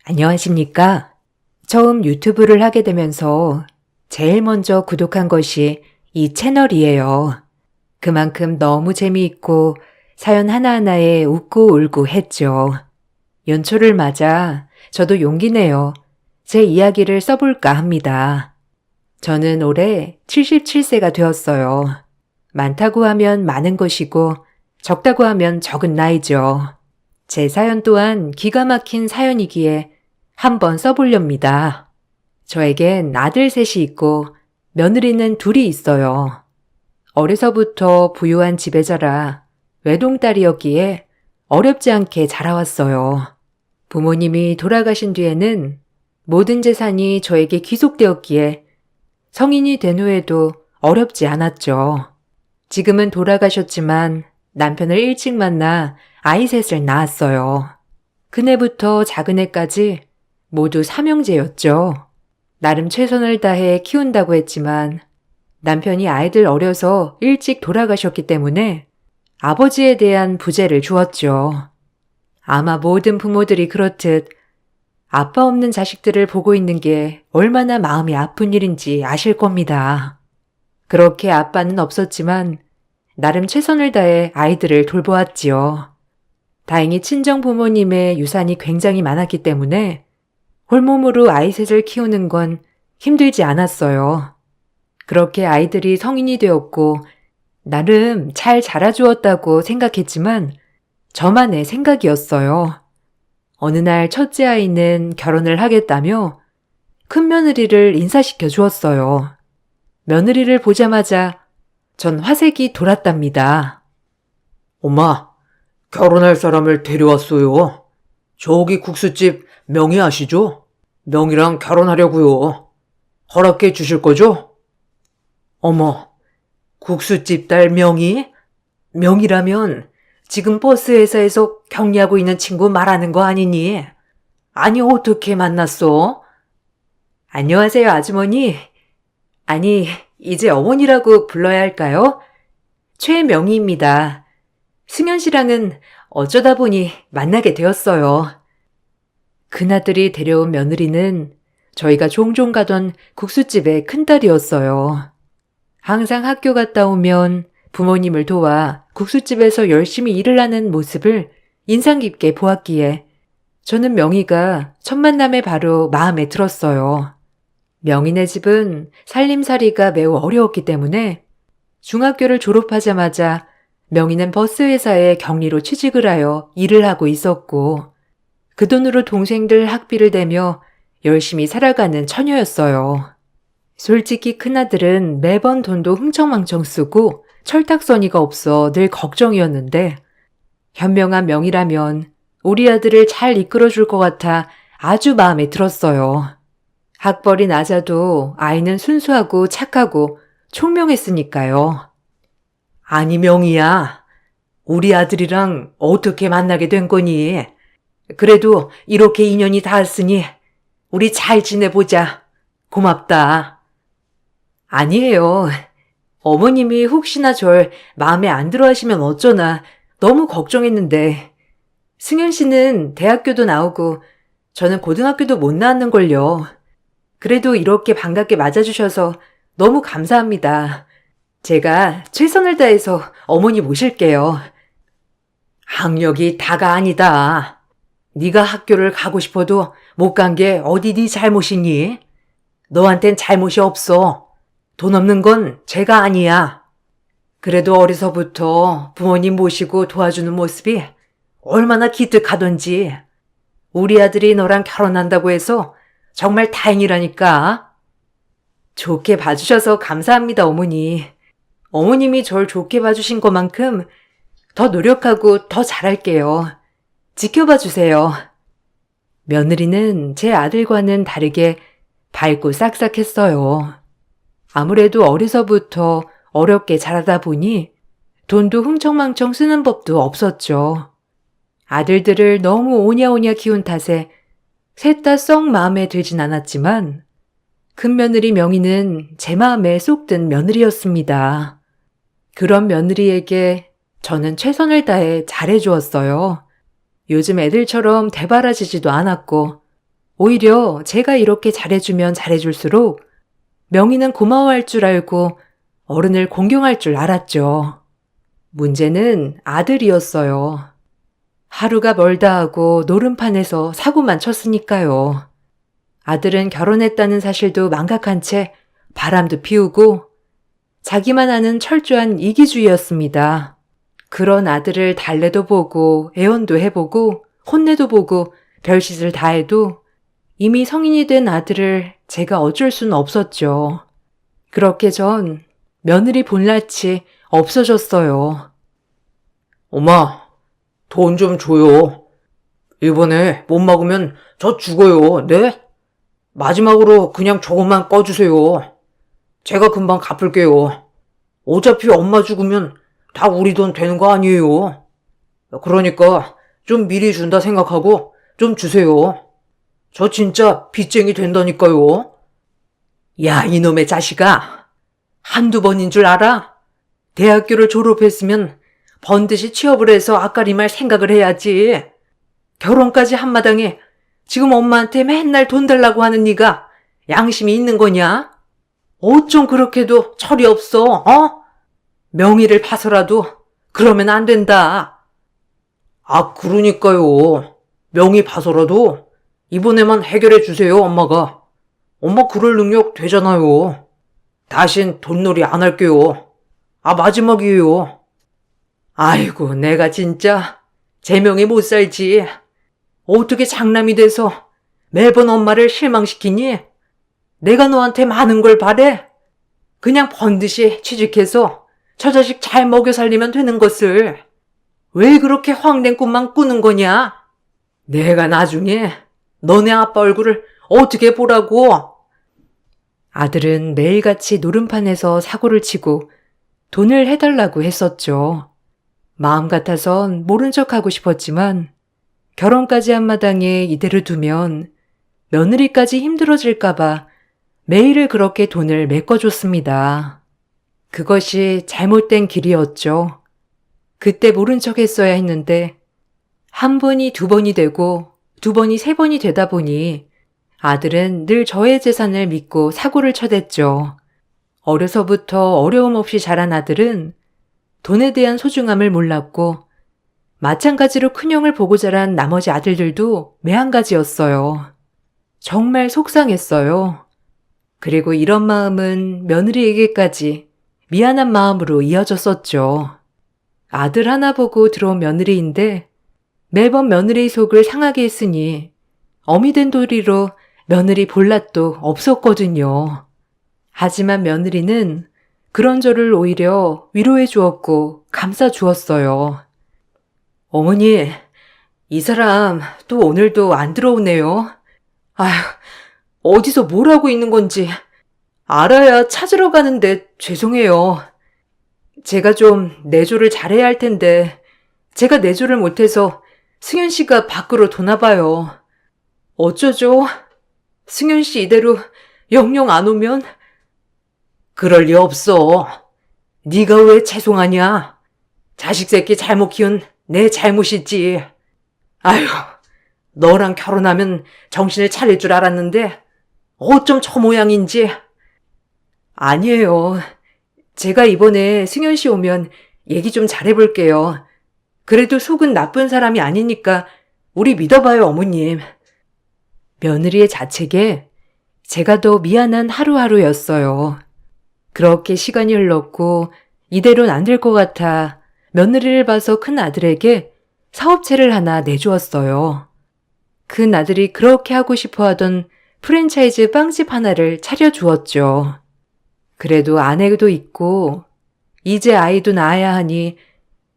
안녕하십니까? 처음 유튜브를 하게 되면서 제일 먼저 구독한 것이 이 채널이에요. 그만큼 너무 재미있고 사연 하나하나에 웃고 울고 했죠. 연초를 맞아 저도 용기 내어 제 이야기를 써볼까 합니다. 저는 올해 77세가 되었어요. 많다고 하면 많은 것이고 적다고 하면 적은 나이죠. 제 사연 또한 기가 막힌 사연이기에 한번 써보렵니다. 저에겐 아들 셋이 있고 며느리는 둘이 있어요. 어려서부터 부유한 집에 자라 외동딸이었기에 어렵지 않게 자라왔어요. 부모님이 돌아가신 뒤에는 모든 재산이 저에게 귀속되었기에 성인이 된 후에도 어렵지 않았죠. 지금은 돌아가셨지만 남편을 일찍 만나 아이 셋을 낳았어요. 큰애부터 작은애까지 모두 삼형제였죠. 나름 최선을 다해 키운다고 했지만 남편이 아이들 어려서 일찍 돌아가셨기 때문에 아버지에 대한 부재를 주었죠. 아마 모든 부모들이 그렇듯 아빠 없는 자식들을 보고 있는 게 얼마나 마음이 아픈 일인지 아실 겁니다. 그렇게 아빠는 없었지만 나름 최선을 다해 아이들을 돌보았지요. 다행히 친정 부모님의 유산이 굉장히 많았기 때문에 홀몸으로 아이 셋을 키우는 건 힘들지 않았어요. 그렇게 아이들이 성인이 되었고 나름 잘 자라주었다고 생각했지만 저만의 생각이었어요. 어느 날 첫째 아이는 결혼을 하겠다며 큰 며느리를 인사시켜 주었어요. 며느리를 보자마자 전 화색이 돌았답니다. 엄마, 결혼할 사람을 데려왔어요. 저기 국수집 명희 아시죠? 명희랑 결혼하려고요. 허락해 주실 거죠? 어머, 국수집 딸 명희? 명희라면 지금 버스 회사에서 격리하고 있는 친구 말하는 거 아니니? 아니, 어떻게 만났어? 안녕하세요, 아주머니. 아니, 이제 어머니라고 불러야 할까요? 최명희입니다. 승현 씨랑은 어쩌다 보니 만나게 되었어요. 큰아들이 데려온 며느리는 저희가 종종 가던 국수집의 큰딸이었어요. 항상 학교 갔다 오면 부모님을 도와 국수집에서 열심히 일을 하는 모습을 인상 깊게 보았기에 저는 명희가 첫 만남에 바로 마음에 들었어요. 명희네 집은 살림살이가 매우 어려웠기 때문에 중학교를 졸업하자마자 명희는 버스 회사에 격리로 취직을 하여 일을 하고 있었고 그 돈으로 동생들 학비를 대며 열심히 살아가는 처녀였어요. 솔직히 큰아들은 매번 돈도 흥청망청 쓰고 철딱서니가 없어 늘 걱정이었는데 현명한 명희라면 우리 아들을 잘 이끌어줄 것 같아 아주 마음에 들었어요. 학벌이 낮아도 아이는 순수하고 착하고 총명했으니까요. 아니, 명희야. 우리 아들이랑 어떻게 만나게 된 거니? 그래도 이렇게 인연이 닿았으니 우리 잘 지내보자. 고맙다. 아니에요. 어머님이 혹시나 절 마음에 안 들어 하시면 어쩌나 너무 걱정했는데 승현 씨는 대학교도 나오고 저는 고등학교도 못 나왔는걸요. 그래도 이렇게 반갑게 맞아주셔서 너무 감사합니다. 제가 최선을 다해서 어머니 모실게요. 학력이 다가 아니다. 네가 학교를 가고 싶어도 못 간 게 어디 네 잘못이니? 너한텐 잘못이 없어. 돈 없는 건 죄가 아니야. 그래도 어려서부터 부모님 모시고 도와주는 모습이 얼마나 기특하던지. 우리 아들이 너랑 결혼한다고 해서 정말 다행이라니까. 좋게 봐주셔서 감사합니다, 어머니. 어머님이 절 좋게 봐주신 것만큼 더 노력하고 더 잘할게요. 지켜봐 주세요. 며느리는 제 아들과는 다르게 밝고 싹싹했어요. 아무래도 어려서부터 어렵게 자라다 보니 돈도 흥청망청 쓰는 법도 없었죠. 아들들을 너무 오냐오냐 키운 탓에 셋 다 썩 마음에 들진 않았지만 큰며느리 명희는 제 마음에 쏙 든 며느리였습니다. 그런 며느리에게 저는 최선을 다해 잘해주었어요. 요즘 애들처럼 대바라지지도 않았고 오히려 제가 이렇게 잘해주면 잘해줄수록 명희는 고마워할 줄 알고 어른을 공경할 줄 알았죠. 문제는 아들이었어요. 하루가 멀다 하고 노름판에서 사고만 쳤으니까요. 아들은 결혼했다는 사실도 망각한 채 바람도 피우고 자기만 아는 철저한 이기주의였습니다. 그런 아들을 달래도 보고 애원도 해보고 혼내도 보고 별짓을 다 해도 이미 성인이 된 아들을 제가 어쩔 수는 없었죠. 그렇게 전 며느리 본낯이 없어졌어요. 엄마, 돈 좀 줘요. 이번에 못 먹으면 저 죽어요, 네? 마지막으로 그냥 조금만 꺼주세요. 제가 금방 갚을게요. 어차피 엄마 죽으면 다 우리 돈 되는 거 아니에요. 그러니까 좀 미리 준다 생각하고 좀 주세요. 저 진짜 빚쟁이 된다니까요. 야, 이놈의 자식아. 한두 번인 줄 알아? 대학교를 졸업했으면 번듯이 취업을 해서 앞가림할 생각을 해야지. 결혼까지 한마당에 지금 엄마한테 맨날 돈 달라고 하는 네가 양심이 있는 거냐? 어쩜 그렇게도 철이 없어, 어? 명의를 봐서라도 그러면 안 된다. 아, 그러니까요. 명의 봐서라도 이번에만 해결해 주세요, 엄마가. 엄마 그럴 능력 되잖아요. 다신 돈놀이 안 할게요. 아, 마지막이에요. 아이고, 내가 진짜 제명에 못 살지. 어떻게 장남이 돼서 매번 엄마를 실망시키니? 내가 너한테 많은 걸 바래? 그냥 번듯이 취직해서 저 자식 잘 먹여 살리면 되는 것을 왜 그렇게 황된 꿈만 꾸는 거냐? 내가 나중에 너네 아빠 얼굴을 어떻게 보라고? 아들은 매일같이 노름판에서 사고를 치고 돈을 해달라고 했었죠. 마음 같아선 모른 척하고 싶었지만 결혼까지 한 마당에 이대로 두면 며느리까지 힘들어질까봐 매일을 그렇게 돈을 메꿔줬습니다. 그것이 잘못된 길이었죠. 그때 모른 척 했어야 했는데 한 번이 두 번이 되고 두 번이 세 번이 되다 보니 아들은 늘 저의 재산을 믿고 사고를 쳐댔죠. 어려서부터 어려움 없이 자란 아들은 돈에 대한 소중함을 몰랐고 마찬가지로 큰형을 보고 자란 나머지 아들들도 매한가지였어요. 정말 속상했어요. 그리고 이런 마음은 며느리에게까지 미안한 마음으로 이어졌었죠. 아들 하나 보고 들어온 며느리인데 매번 며느리 속을 상하게 했으니 어미 된 도리로 며느리 볼랏도 없었거든요. 하지만 며느리는 그런 저를 오히려 위로해 주었고 감싸 주었어요. 어머니, 이 사람 또 오늘도 안 들어오네요. 아휴, 어디서 뭘 하고 있는 건지 알아야 찾으러 가는데 죄송해요. 제가 좀 내조를 잘해야 할 텐데 제가 내조를 못해서 승현 씨가 밖으로 도나 봐요. 어쩌죠? 승현 씨 이대로 영영 안 오면? 그럴 리 없어. 네가 왜 죄송하냐? 자식 새끼 잘못 키운 내 잘못이지. 아휴, 너랑 결혼하면 정신을 차릴 줄 알았는데 어쩜 저 모양인지. 아니에요. 제가 이번에 승현 씨 오면 얘기 좀 잘해볼게요. 그래도 속은 나쁜 사람이 아니니까 우리 믿어봐요, 어머님. 며느리의 자책에 제가 더 미안한 하루하루였어요. 그렇게 시간이 흘렀고 이대로는 안 될 것 같아 며느리를 봐서 큰 아들에게 사업체를 하나 내주었어요. 큰 아들이 그렇게 하고 싶어 하던 프랜차이즈 빵집 하나를 차려주었죠. 그래도 아내도 있고 이제 아이도 낳아야 하니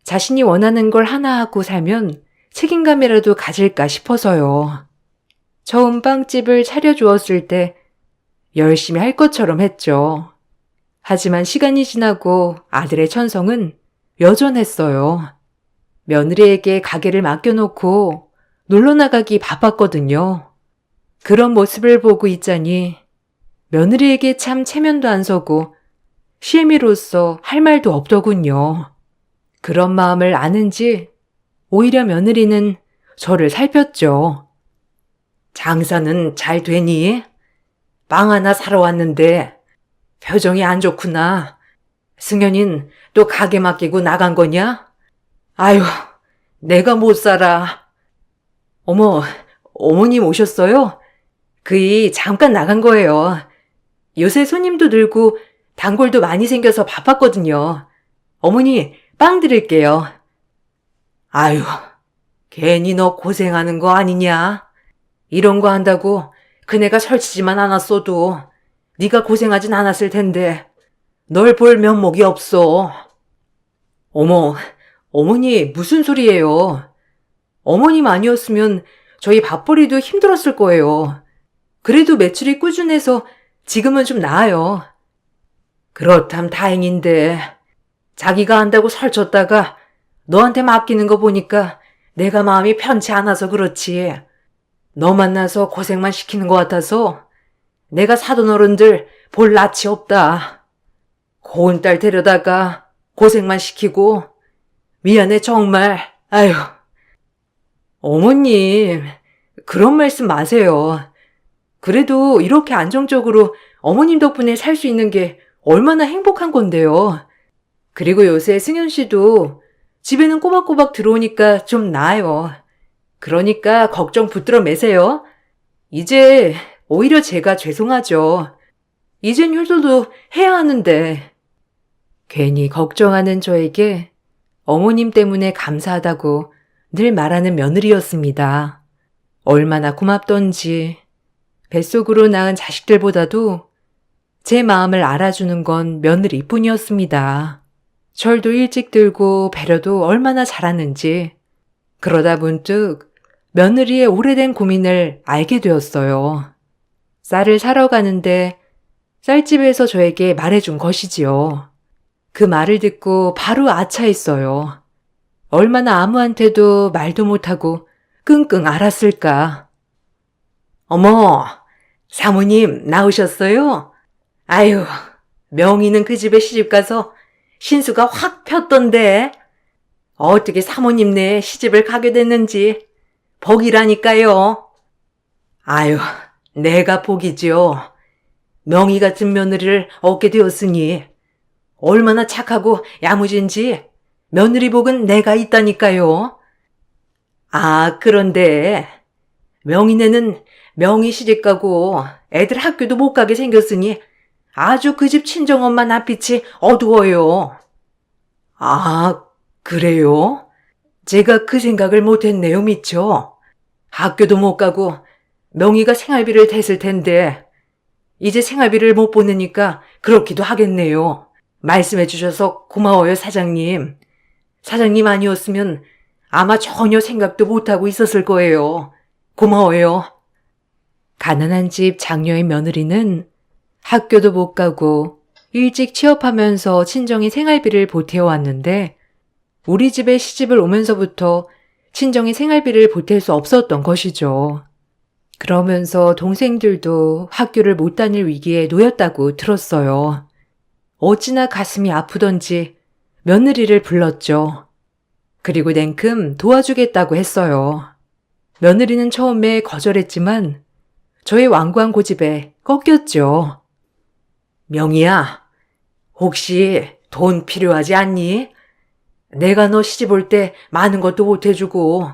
자신이 원하는 걸 하나 하고 살면 책임감이라도 가질까 싶어서요. 처음 빵집을 차려주었을 때 열심히 할 것처럼 했죠. 하지만 시간이 지나고 아들의 천성은 여전했어요. 며느리에게 가게를 맡겨놓고 놀러 나가기 바빴거든요. 그런 모습을 보고 있자니 며느리에게 참 체면도 안 서고 실미로서 할 말도 없더군요. 그런 마음을 아는지 오히려 며느리는 저를 살폈죠. 장사는 잘 되니? 빵 하나 사러 왔는데 표정이 안 좋구나. 승현인 또 가게 맡기고 나간 거냐? 아유, 내가 못 살아. 어머, 어머님 오셨어요? 그이 잠깐 나간 거예요. 요새 손님도 늘고 단골도 많이 생겨서 바빴거든요. 어머니, 빵 드릴게요. 아유, 괜히 너 고생하는 거 아니냐? 이런 거 한다고 그네가 설치지만 않았어도 네가 고생하진 않았을 텐데 널 볼 면목이 없어. 어머, 어머니 무슨 소리예요? 어머님 아니었으면 저희 밥벌이도 힘들었을 거예요. 그래도 매출이 꾸준해서 지금은 좀 나아요. 그렇담 다행인데 자기가 한다고 설쳤다가 너한테 맡기는 거 보니까 내가 마음이 편치 않아서 그렇지. 너 만나서 고생만 시키는 것 같아서 내가 사돈 어른들 볼 낯이 없다. 고운 딸 데려다가 고생만 시키고 미안해 정말. 아유. 어머님, 그런 말씀 마세요. 그래도 이렇게 안정적으로 어머님 덕분에 살 수 있는 게 얼마나 행복한 건데요. 그리고 요새 승현 씨도 집에는 꼬박꼬박 들어오니까 좀 나아요. 그러니까 걱정 붙들어 매세요. 이제 오히려 제가 죄송하죠. 이젠 효도도 해야 하는데. 괜히 걱정하는 저에게 어머님 때문에 감사하다고 늘 말하는 며느리였습니다. 얼마나 고맙던지. 뱃속으로 낳은 자식들보다도 제 마음을 알아주는 건 며느리뿐이었습니다. 철도 일찍 들고 배려도 얼마나 잘하는지. 그러다 문득 며느리의 오래된 고민을 알게 되었어요. 쌀을 사러 가는데 쌀집에서 저에게 말해준 것이지요. 그 말을 듣고 바로 아차했어요. 얼마나 아무한테도 말도 못하고 끙끙 앓았을까. 어머, 사모님 나오셨어요? 아유, 명희는 그 집에 시집가서 신수가 확 폈던데 어떻게 사모님네 시집을 가게 됐는지 복이라니까요. 아유, 내가 복이죠. 명희 같은 며느리를 얻게 되었으니 얼마나 착하고 야무진지 며느리 복은 내가 있다니까요. 아, 그런데 명희네는 명희 시집가고 애들 학교도 못 가게 생겼으니 아주 그 집 친정엄마 낯빛이 어두워요. 아, 그래요? 제가 그 생각을 못했네요, 미처. 학교도 못 가고 명희가 생활비를 댔을 텐데 이제 생활비를 못 보내니까 그렇기도 하겠네요. 말씀해 주셔서 고마워요, 사장님. 사장님 아니었으면 아마 전혀 생각도 못하고 있었을 거예요. 고마워요. 가난한 집 장녀의 며느리는 학교도 못 가고 일찍 취업하면서 친정이 생활비를 보태어왔는데 우리 집에 시집을 오면서부터 친정이 생활비를 보탤 수 없었던 것이죠. 그러면서 동생들도 학교를 못 다닐 위기에 놓였다고 들었어요. 어찌나 가슴이 아프던지 며느리를 불렀죠. 그리고 냉큼 도와주겠다고 했어요. 며느리는 처음에 거절했지만 저의 완고한 고집에 꺾였죠. 명희야, 혹시 돈 필요하지 않니? 내가 너 시집 올 때 많은 것도 못 해주고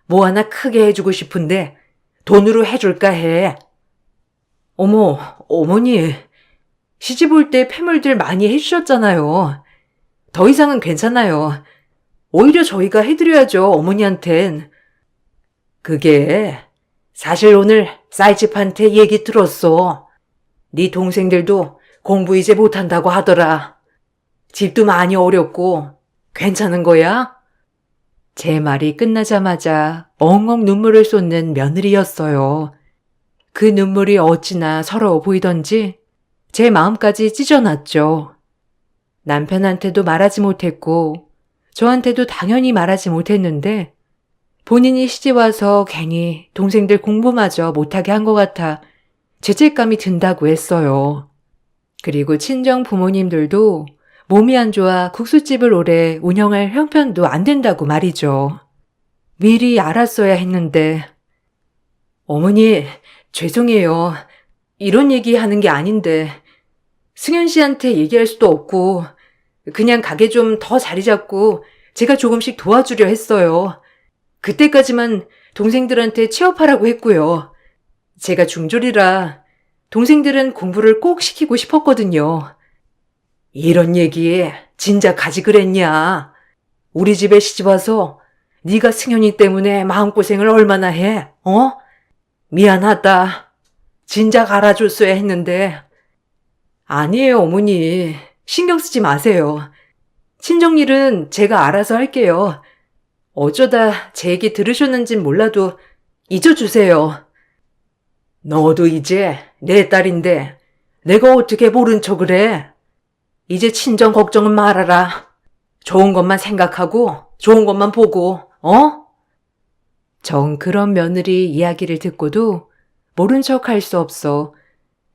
뭐 하나 크게 해주고 싶은데 돈으로 해줄까 해. 어머, 어머니, 시집 올 때 폐물들 많이 해주셨잖아요. 더 이상은 괜찮아요. 오히려 저희가 해드려야죠, 어머니한텐. 그게 사실 오늘 쌀집한테 얘기 들었어. 네 동생들도 공부 이제 못한다고 하더라. 집도 많이 어렵고 괜찮은 거야? 제 말이 끝나자마자 엉엉 눈물을 쏟는 며느리였어요. 그 눈물이 어찌나 서러워 보이던지 제 마음까지 찢어놨죠. 남편한테도 말하지 못했고 저한테도 당연히 말하지 못했는데 본인이 시집와서 괜히 동생들 공부마저 못하게 한 것 같아 죄책감이 든다고 했어요. 그리고 친정 부모님들도 몸이 안 좋아 국수집을 오래 운영할 형편도 안 된다고 말이죠. 미리 알았어야 했는데. 어머니, 죄송해요. 이런 얘기 하는 게 아닌데, 승현 씨한테 얘기할 수도 없고, 그냥 가게 좀 더 자리 잡고 제가 조금씩 도와주려 했어요. 그때까지만 동생들한테 취업하라고 했고요. 제가 중졸이라 동생들은 공부를 꼭 시키고 싶었거든요. 이런 얘기 진작 가지 그랬냐? 우리 집에 시집와서 네가 승현이 때문에 마음고생을 얼마나 해? 미안하다. 진작 알아줬어야 했는데. 아니에요, 어머니. 신경 쓰지 마세요. 친정일은 제가 알아서 할게요. 어쩌다 제 얘기 들으셨는진 몰라도 잊어주세요. 너도 이제 내 딸인데 내가 어떻게 모른 척을 해? 이제 친정 걱정은 말아라. 좋은 것만 생각하고 좋은 것만 보고, 정 그런 며느리 이야기를 듣고도 모른 척 할 수 없어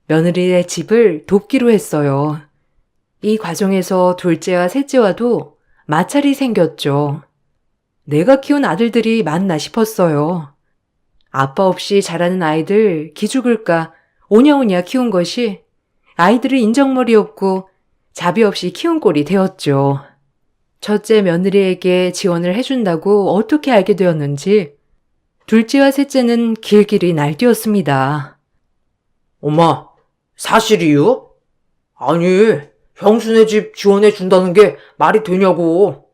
며느리의 집을 돕기로 했어요. 이 과정에서 둘째와 셋째와도 마찰이 생겼죠. 내가 키운 아들들이 맞나 싶었어요. 아빠 없이 자라는 아이들 기죽을까 오냐오냐 키운 것이 아이들을 인정머리 없고 자비 없이 키운 꼴이 되었죠. 첫째 며느리에게 지원을 해준다고 어떻게 알게 되었는지 둘째와 셋째는 길길이 날뛰었습니다. 엄마, 사실이요? 아니, 형수네 집 지원해준다는 게 말이 되냐고.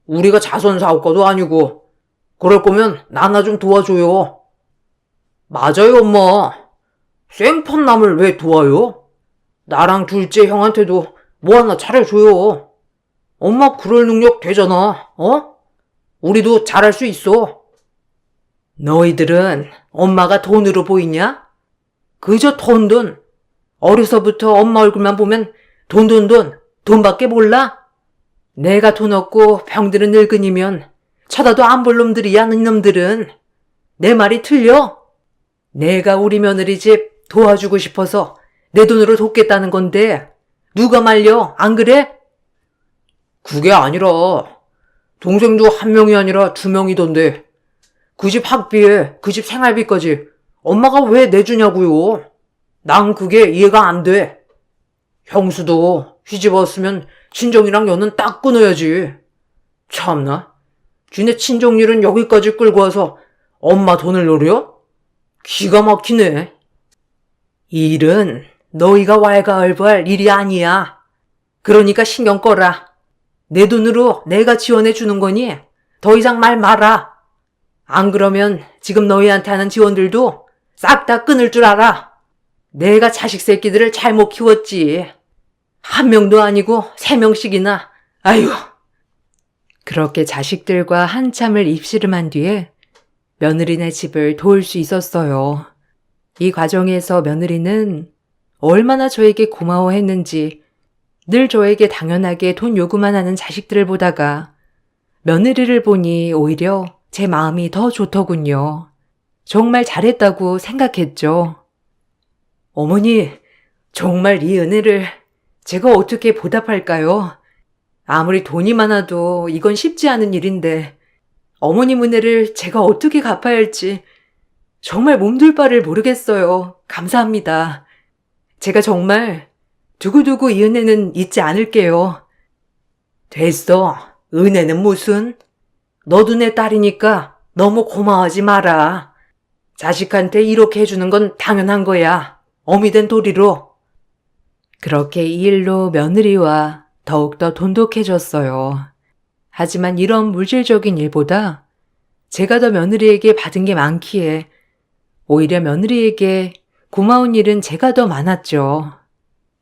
우리가 자선 사업가도 아니고. 그럴 거면 나나 좀 도와줘요. 맞아요, 엄마. 생펀남을 왜 도와요? 나랑 둘째 형한테도 뭐 하나 차려줘요. 엄마 그럴 능력 되잖아, 우리도 잘할 수 있어. 너희들은 엄마가 돈으로 보이냐? 그저 돈. 어려서부터 엄마 얼굴만 보면 돈밖에 몰라? 내가 돈 없고 병들은 늙은이면 쳐다도 안 볼 놈들이야, 이놈들은. 내 말이 틀려? 내가 우리 며느리 집 도와주고 싶어서 내 돈으로 돕겠다는 건데 누가 말려, 안 그래? 그게 아니라 동생도 한 명이 아니라 두 명이던데 그 집 학비에 그 집 생활비까지 엄마가 왜 내주냐고요. 난 그게 이해가 안 돼. 형수도 시집 왔으면 친정이랑 연은 딱 끊어야지. 참나, 지네 친정일은 여기까지 끌고 와서 엄마 돈을 노려? 기가 막히네. 이 일은 너희가 왈가왈부할 일이 아니야. 그러니까 신경 꺼라. 내 돈으로 내가 지원해 주는 거니 더 이상 말 마라. 안 그러면 지금 너희한테 하는 지원들도 싹 다 끊을 줄 알아. 내가 자식 새끼들을 잘못 키웠지. 한 명도 아니고 3명씩이나. 아유. 그렇게 자식들과 한참을 입씨름한 뒤에 며느리네 집을 도울 수 있었어요. 이 과정에서 며느리는 얼마나 저에게 고마워했는지 늘 저에게 당연하게 돈 요구만 하는 자식들을 보다가 며느리를 보니 오히려 제 마음이 더 좋더군요. 정말 잘했다고 생각했죠. 어머니, 정말 이 은혜를 제가 어떻게 보답할까요? 아무리 돈이 많아도 이건 쉽지 않은 일인데 어머님 은혜를 제가 어떻게 갚아야 할지 정말 몸둘 바를 모르겠어요. 감사합니다. 제가 정말 두고두고 이 은혜는 잊지 않을게요. 됐어. 은혜는 무슨? 너도 내 딸이니까 너무 고마워하지 마라. 자식한테 이렇게 해주는 건 당연한 거야. 어미 된 도리로. 그렇게 이 일로 며느리와 더욱더 돈독해졌어요. 하지만 이런 물질적인 일보다 제가 더 며느리에게 받은 게 많기에 오히려 며느리에게 고마운 일은 제가 더 많았죠.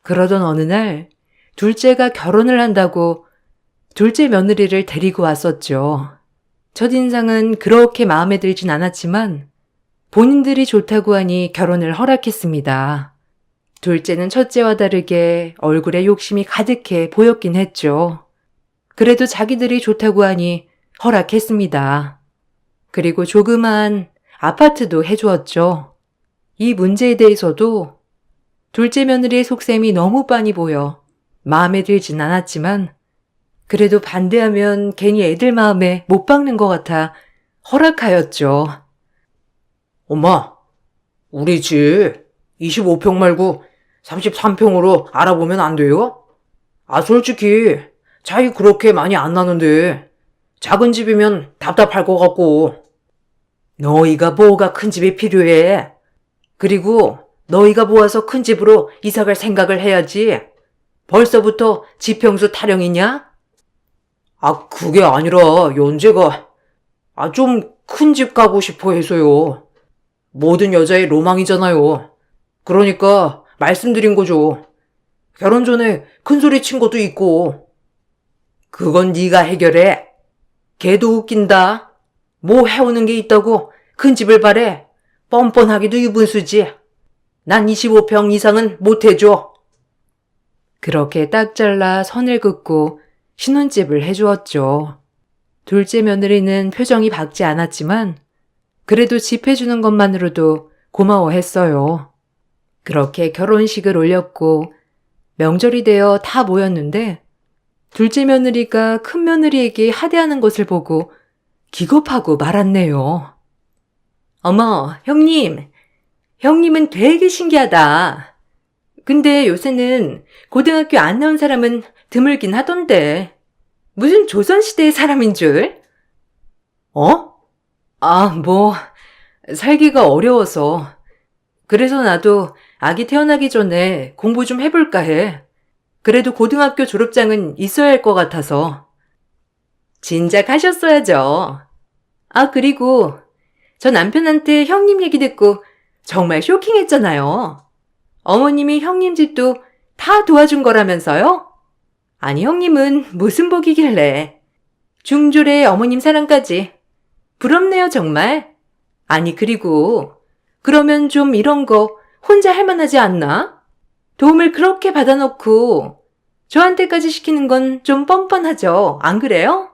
그러던 어느 날 둘째가 결혼을 한다고 둘째 며느리를 데리고 왔었죠. 첫인상은 그렇게 마음에 들진 않았지만 본인들이 좋다고 하니 결혼을 허락했습니다. 둘째는 첫째와 다르게 얼굴에 욕심이 가득해 보였긴 했죠. 그래도 자기들이 좋다고 하니 허락했습니다. 그리고 조그만 아파트도 해주었죠. 이 문제에 대해서도 둘째 며느리의 속셈이 너무 빤히 보여 마음에 들진 않았지만 그래도 반대하면 괜히 애들 마음에 못 박는 것 같아 허락하였죠. 엄마, 우리 집 25평 말고 33평으로 알아보면 안 돼요? 아, 솔직히 차이 그렇게 많이 안 나는데 작은 집이면 답답할 것 같고. 너희가 뭐가 큰 집이 필요해? 그리고 너희가 모아서 큰 집으로 이사갈 생각을 해야지. 벌써부터 지평수 타령이냐? 아, 그게 아니라 연재가 좀 큰 집 가고 싶어 해서요. 모든 여자의 로망이잖아요. 그러니까 말씀드린 거죠. 결혼 전에 큰 소리 친 것도 있고. 그건 네가 해결해. 걔도 웃긴다. 뭐 해오는 게 있다고 큰 집을 바래. 뻔뻔하기도 유분수지. 난 25평 이상은 못 해줘. 그렇게 딱 잘라 선을 긋고 신혼집을 해주었죠. 둘째 며느리는 표정이 밝지 않았지만 그래도 집 해주는 것만으로도 고마워했어요. 그렇게 결혼식을 올렸고 명절이 되어 다 모였는데 둘째 며느리가 큰 며느리에게 하대하는 것을 보고 기겁하고 말았네요. 어머, 형님. 형님은 되게 신기하다. 근데 요새는 고등학교 안 나온 사람은 드물긴 하던데. 무슨 조선시대의 사람인 줄? 어? 살기가 어려워서. 그래서 나도 아기 태어나기 전에 공부 좀 해볼까 해. 그래도 고등학교 졸업장은 있어야 할 것 같아서. 진작 하셨어야죠. 그리고 저 남편한테 형님 얘기 듣고 정말 쇼킹했잖아요. 어머님이 형님 집도 다 도와준 거라면서요? 아니, 형님은 무슨 복이길래. 중졸의 어머님 사랑까지. 부럽네요, 정말. 아니, 그리고 그러면 좀 이런 거 혼자 할 만하지 않나? 도움을 그렇게 받아놓고 저한테까지 시키는 건 좀 뻔뻔하죠. 안 그래요?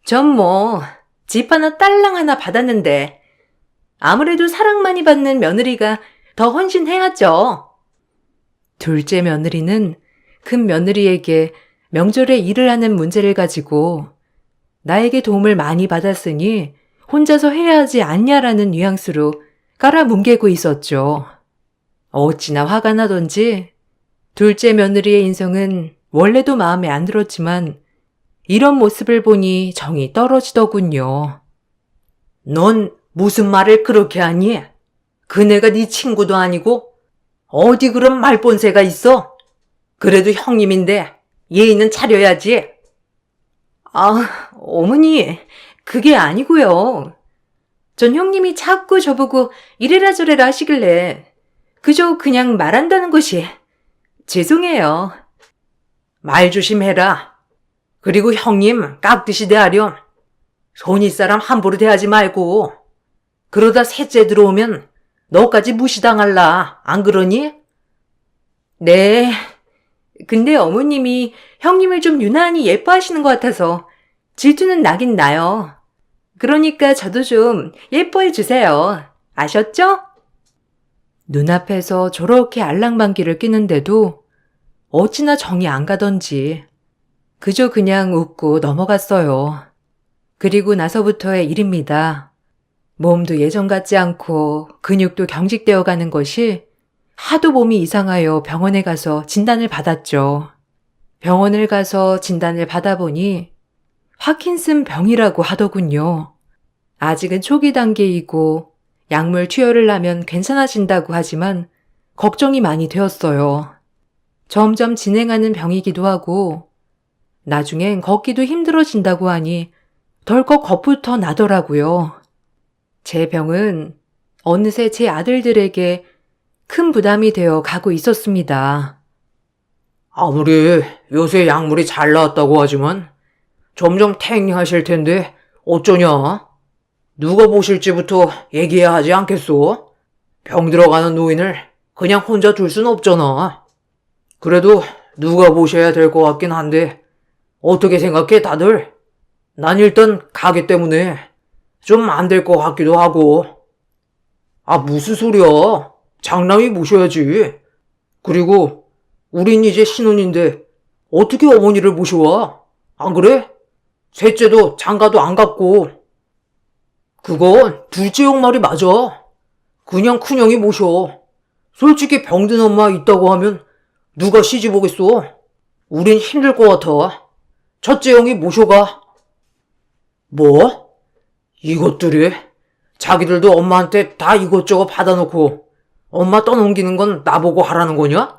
전 집 하나 딸랑 하나 받았는데 아무래도 사랑 많이 받는 며느리가 더 헌신해야죠. 둘째 며느리는 큰 며느리에게 명절에 일을 하는 문제를 가지고 나에게 도움을 많이 받았으니 혼자서 해야 하지 않냐라는 뉘앙스로 깔아뭉개고 있었죠. 어찌나 화가 나던지 둘째 며느리의 인성은 원래도 마음에 안 들었지만 이런 모습을 보니 정이 떨어지더군요. 넌 무슨 말을 그렇게 하니? 그네가 네 친구도 아니고 어디 그런 말본새가 있어? 그래도 형님인데 예의는 차려야지. 어머니, 그게 아니고요. 전 형님이 자꾸 저보고 이래라 저래라 하시길래 그저 그냥 말한다는 것이. 죄송해요. 말 조심해라. 그리고 형님 깍듯이 대하렴. 손윗사람 함부로 대하지 말고. 그러다 셋째 들어오면 너까지 무시당할라. 안 그러니? 네. 근데 어머님이 형님을 좀 유난히 예뻐하시는 것 같아서 질투는 나긴 나요. 그러니까 저도 좀 예뻐해 주세요. 아셨죠? 눈앞에서 저렇게 알랑방귀를 뀌는데도 어찌나 정이 안 가던지 그저 그냥 웃고 넘어갔어요. 그리고 나서부터의 일입니다. 몸도 예전 같지 않고 근육도 경직되어 가는 것이 하도 몸이 이상하여 병원에 가서 진단을 받았죠. 병원을 가서 진단을 받아보니 파킨슨 병이라고 하더군요. 아직은 초기 단계이고 약물 투여를 하면 괜찮아진다고 하지만 걱정이 많이 되었어요. 점점 진행하는 병이기도 하고 나중엔 걷기도 힘들어진다고 하니 덜컥 겁부터 나더라고요. 제 병은 어느새 제 아들들에게 큰 부담이 되어 가고 있었습니다. 아무리 요새 약물이 잘 나왔다고 하지만 점점 탱하실 텐데 어쩌냐? 누가 보실지부터 얘기해야 하지 않겠소? 병 들어가는 노인을 그냥 혼자 둘 순 없잖아. 그래도 누가 보셔야 될 것 같긴 한데 어떻게 생각해 다들? 난 일단 가게 때문에 좀 안 될 것 같기도 하고. 무슨 소리야? 장남이 모셔야지. 그리고 우린 이제 신혼인데 어떻게 어머니를 모셔와? 안 그래? 셋째도 장가도 안 갔고. 그건 둘째 형 말이 맞아. 그냥 큰형이 모셔. 솔직히 병든 엄마 있다고 하면 누가 시집 오겠어? 우린 힘들 것 같아. 첫째 형이 모셔가. 뭐? 이것들이? 자기들도 엄마한테 다 이것저것 받아놓고 엄마 떠넘기는 건 나보고 하라는 거냐?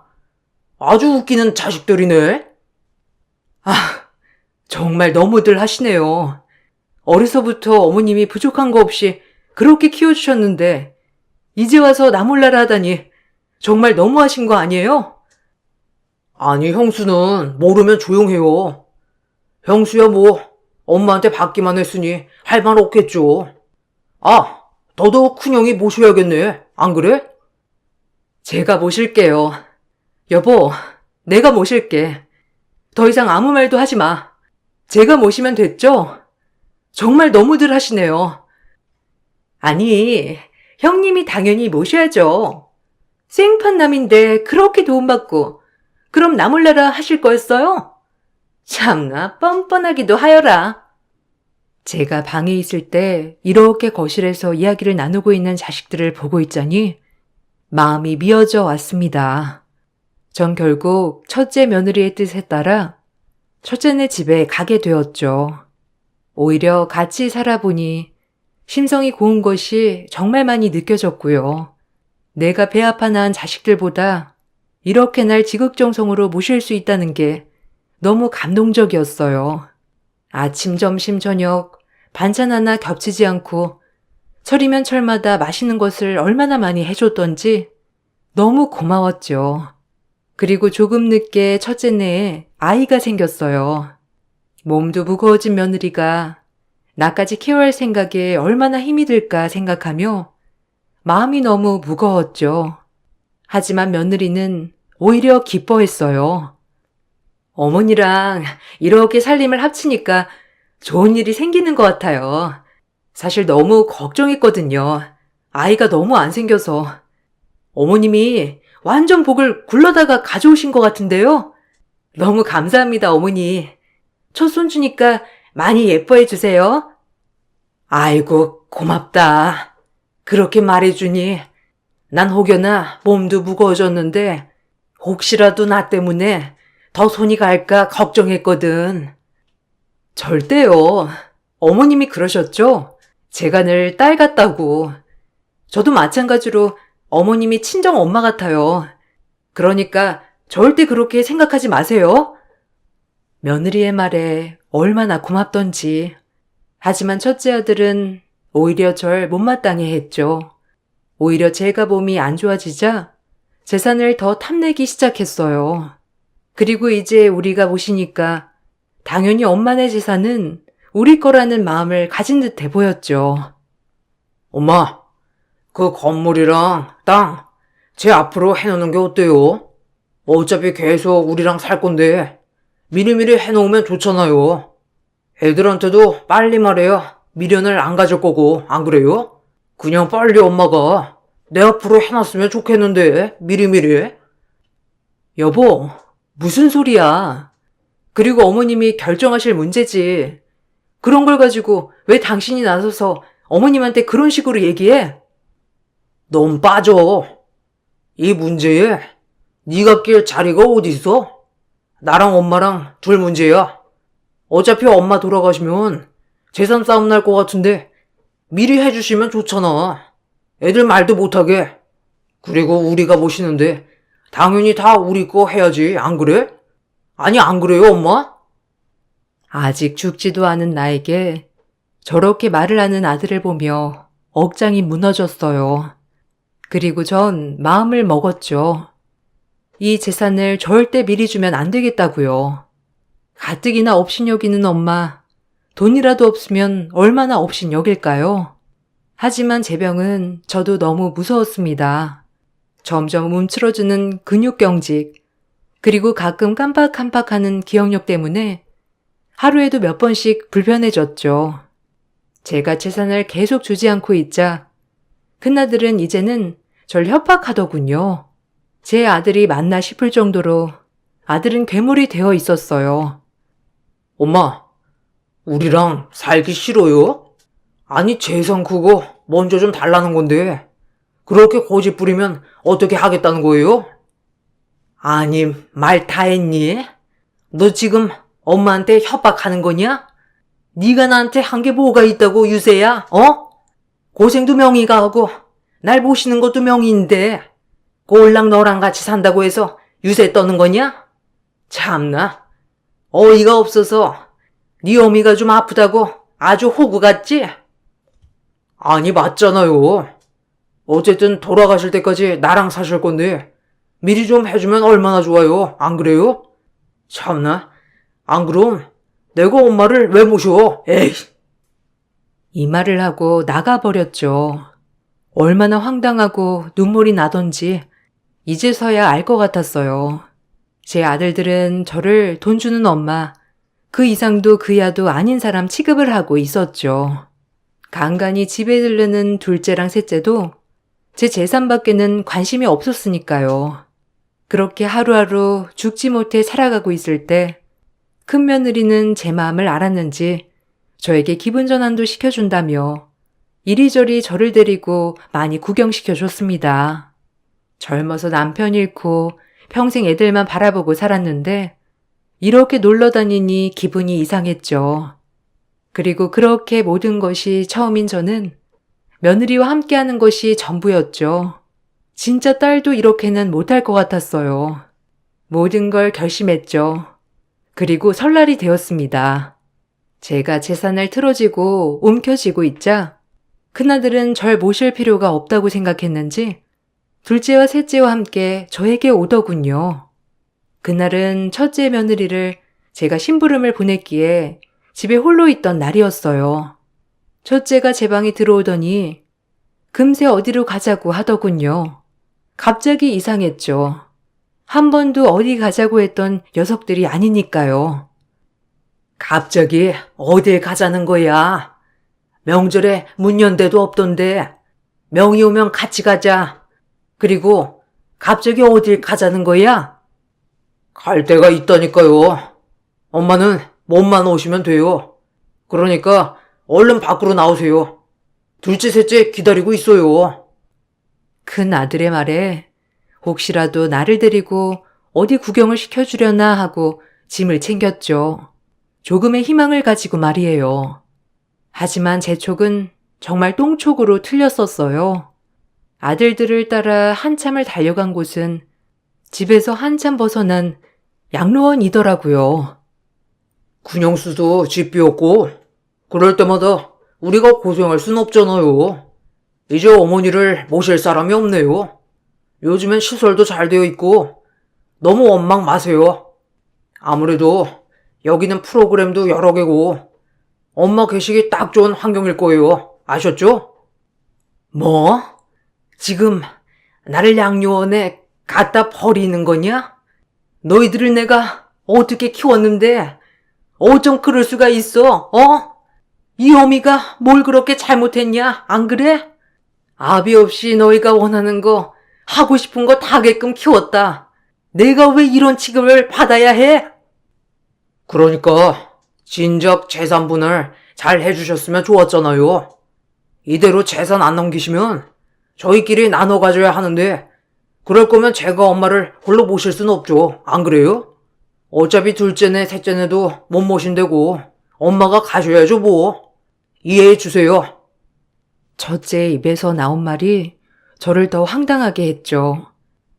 아주 웃기는 자식들이네. 아, 정말 너무들 하시네요. 어려서부터 어머님이 부족한 거 없이 그렇게 키워주셨는데 이제 와서 나 몰라라 하다니 정말 너무하신 거 아니에요? 아니, 형수는 모르면 조용해요. 형수야 뭐 엄마한테 받기만 했으니 할 말 없겠죠. 아, 너도 큰형이 모셔야겠네. 안 그래? 제가 모실게요. 여보, 내가 모실게. 더 이상 아무 말도 하지 마. 제가 모시면 됐죠? 정말 너무들 하시네요. 아니, 형님이 당연히 모셔야죠. 생판남인데 그렇게 도움받고 그럼 나 몰라라 하실 거였어요? 참나 뻔뻔하기도 하여라. 제가 방에 있을 때 이렇게 거실에서 이야기를 나누고 있는 자식들을 보고 있자니 마음이 미어져 왔습니다. 전 결국 첫째 며느리의 뜻에 따라 첫째네 집에 가게 되었죠. 오히려 같이 살아보니 심성이 고운 것이 정말 많이 느껴졌고요. 내가 배 아파 낳은 자식들보다 이렇게 날 지극정성으로 모실 수 있다는 게 너무 감동적이었어요. 아침, 점심, 저녁 반찬 하나 겹치지 않고 철이면 철마다 맛있는 것을 얼마나 많이 해줬던지 너무 고마웠죠. 그리고 조금 늦게 첫째네에 아이가 생겼어요. 몸도 무거워진 며느리가 나까지 케어할 생각에 얼마나 힘이 들까 생각하며 마음이 너무 무거웠죠. 하지만 며느리는 오히려 기뻐했어요. 어머니랑 이렇게 살림을 합치니까 좋은 일이 생기는 것 같아요. 사실 너무 걱정했거든요. 아이가 너무 안 생겨서. 어머님이 완전 복을 굴러다가 가져오신 것 같은데요. 너무 감사합니다, 어머니. 첫 손주니까 많이 예뻐해 주세요. 아이고, 고맙다. 그렇게 말해주니 난 혹여나 몸도 무거워졌는데 혹시라도 나 때문에 더 손이 갈까 걱정했거든. 절대요. 어머님이 그러셨죠? 제가 늘 딸 같다고. 저도 마찬가지로 어머님이 친정 엄마 같아요. 그러니까 절대 그렇게 생각하지 마세요. 며느리의 말에 얼마나 고맙던지. 하지만 첫째 아들은 오히려 절 못마땅해 했죠. 오히려 제가 몸이 안 좋아지자 재산을 더 탐내기 시작했어요. 그리고 이제 우리가 모시니까 당연히 엄마네 재산은 우리 거라는 마음을 가진 듯해 보였죠. 엄마, 그 건물이랑 땅, 제 앞으로 해놓는 게 어때요? 어차피 계속 우리랑 살 건데 미리미리 해놓으면 좋잖아요. 애들한테도 빨리 말해야 미련을 안 가질 거고, 안 그래요? 그냥 빨리 엄마가 내 앞으로 해놨으면 좋겠는데, 미리미리. 여보, 무슨 소리야? 그리고 어머님이 결정하실 문제지. 그런 걸 가지고 왜 당신이 나서서 어머님한테 그런 식으로 얘기해? 넌 빠져. 이 문제에 네가 낄 자리가 어디 있어? 나랑 엄마랑 둘 문제야. 어차피 엄마 돌아가시면 재산 싸움 날 것 같은데 미리 해주시면 좋잖아. 애들 말도 못하게. 그리고 우리가 모시는데 당연히 다 우리 거 해야지, 안 그래? 아니, 안 그래요, 엄마? 아직 죽지도 않은 나에게 저렇게 말을 하는 아들을 보며 억장이 무너졌어요. 그리고 전 마음을 먹었죠. 이 재산을 절대 미리 주면 안 되겠다고요. 가뜩이나 업신여기는 엄마, 돈이라도 없으면 얼마나 업신여길까요? 하지만 제 병은 저도 너무 무서웠습니다. 점점 움츠러드는 근육경직, 그리고 가끔 깜빡깜빡하는 기억력 때문에 하루에도 몇 번씩 불편해졌죠. 제가 재산을 계속 주지 않고 있자 큰아들은 이제는 절 협박하더군요. 제 아들이 맞나 싶을 정도로 아들은 괴물이 되어 있었어요. 엄마, 우리랑 살기 싫어요? 아니, 재산 그거 먼저 좀 달라는 건데 그렇게 고집 부리면 어떻게 하겠다는 거예요? 아니, 말 다 했니? 너 지금 엄마한테 협박하는 거냐? 네가 나한테 한 게 뭐가 있다고, 유세야? 어? 고생도 명의가 하고 날 모시는 것도 명의인데 꼴랑 너랑 같이 산다고 해서 유세 떠는 거냐? 참나, 어이가 없어서 네 어미가 좀 아프다고 아주 호구 같지? 아니, 맞잖아요. 어쨌든 돌아가실 때까지 나랑 사실 건데 미리 좀 해주면 얼마나 좋아요, 안 그래요? 참나, 안 그럼 내가 엄마를 왜 모셔? 에이. 이 말을 하고 나가버렸죠. 얼마나 황당하고 눈물이 나던지 이제서야 알 것 같았어요. 제 아들들은 저를 돈 주는 엄마, 그 이상도 그야도 아닌 사람 취급을 하고 있었죠. 간간히 집에 들르는 둘째랑 셋째도 제 재산밖에는 관심이 없었으니까요. 그렇게 하루하루 죽지 못해 살아가고 있을 때 큰 며느리는 제 마음을 알았는지 저에게 기분 전환도 시켜준다며 이리저리 저를 데리고 많이 구경시켜줬습니다. 젊어서 남편 잃고 평생 애들만 바라보고 살았는데 이렇게 놀러 다니니 기분이 이상했죠. 그리고 그렇게 모든 것이 처음인 저는 며느리와 함께하는 것이 전부였죠. 진짜 딸도 이렇게는 못할 것 같았어요. 모든 걸 결심했죠. 그리고 설날이 되었습니다. 제가 재산을 틀어지고 움켜쥐고 있자 큰아들은 절 모실 필요가 없다고 생각했는지 둘째와 셋째와 함께 저에게 오더군요. 그날은 첫째 며느리를 제가 심부름을 보냈기에 집에 홀로 있던 날이었어요. 첫째가 제 방에 들어오더니 금세 어디로 가자고 하더군요. 갑자기 이상했죠. 한 번도 어디 가자고 했던 녀석들이 아니니까요. 갑자기 어딜 가자는 거야? 명절에 문 연 데도 없던데 명이 오면 같이 가자. 그리고 갑자기 어딜 가자는 거야? 갈 데가 있다니까요. 엄마는 몸만 오시면 돼요. 그러니까 얼른 밖으로 나오세요. 둘째, 셋째 기다리고 있어요. 큰 아들의 말에 혹시라도 나를 데리고 어디 구경을 시켜주려나 하고 짐을 챙겼죠. 조금의 희망을 가지고 말이에요. 하지만 제 촉은 정말 똥촉으로 틀렸었어요. 아들들을 따라 한참을 달려간 곳은 집에서 한참 벗어난 양로원이더라고요. 군영수도 집 비웠고 그럴 때마다 우리가 고생할 순 없잖아요. 이제 어머니를 모실 사람이 없네요. 요즘엔 시설도 잘 되어 있고 너무 원망 마세요. 아무래도 여기는 프로그램도 여러 개고 엄마 계시기 딱 좋은 환경일 거예요. 아셨죠? 뭐? 지금 나를 양로원에 갖다 버리는 거냐? 너희들을 내가 어떻게 키웠는데 어쩜 그럴 수가 있어? 어? 이 어미가 뭘 그렇게 잘못했냐? 안 그래? 아비 없이 너희가 원하는 거 하고 싶은 거 다 하게끔 키웠다. 내가 왜 이런 취급을 받아야 해? 그러니까 진작 재산분을 잘 해주셨으면 좋았잖아요. 이대로 재산 안 넘기시면 저희끼리 나눠 가져야 하는데 그럴 거면 제가 엄마를 홀로 모실 수는 없죠. 안 그래요? 어차피 둘째네 셋째네도 못 모신다고 엄마가 가셔야죠 뭐. 이해해 주세요. 첫째의 입에서 나온 말이 저를 더 황당하게 했죠.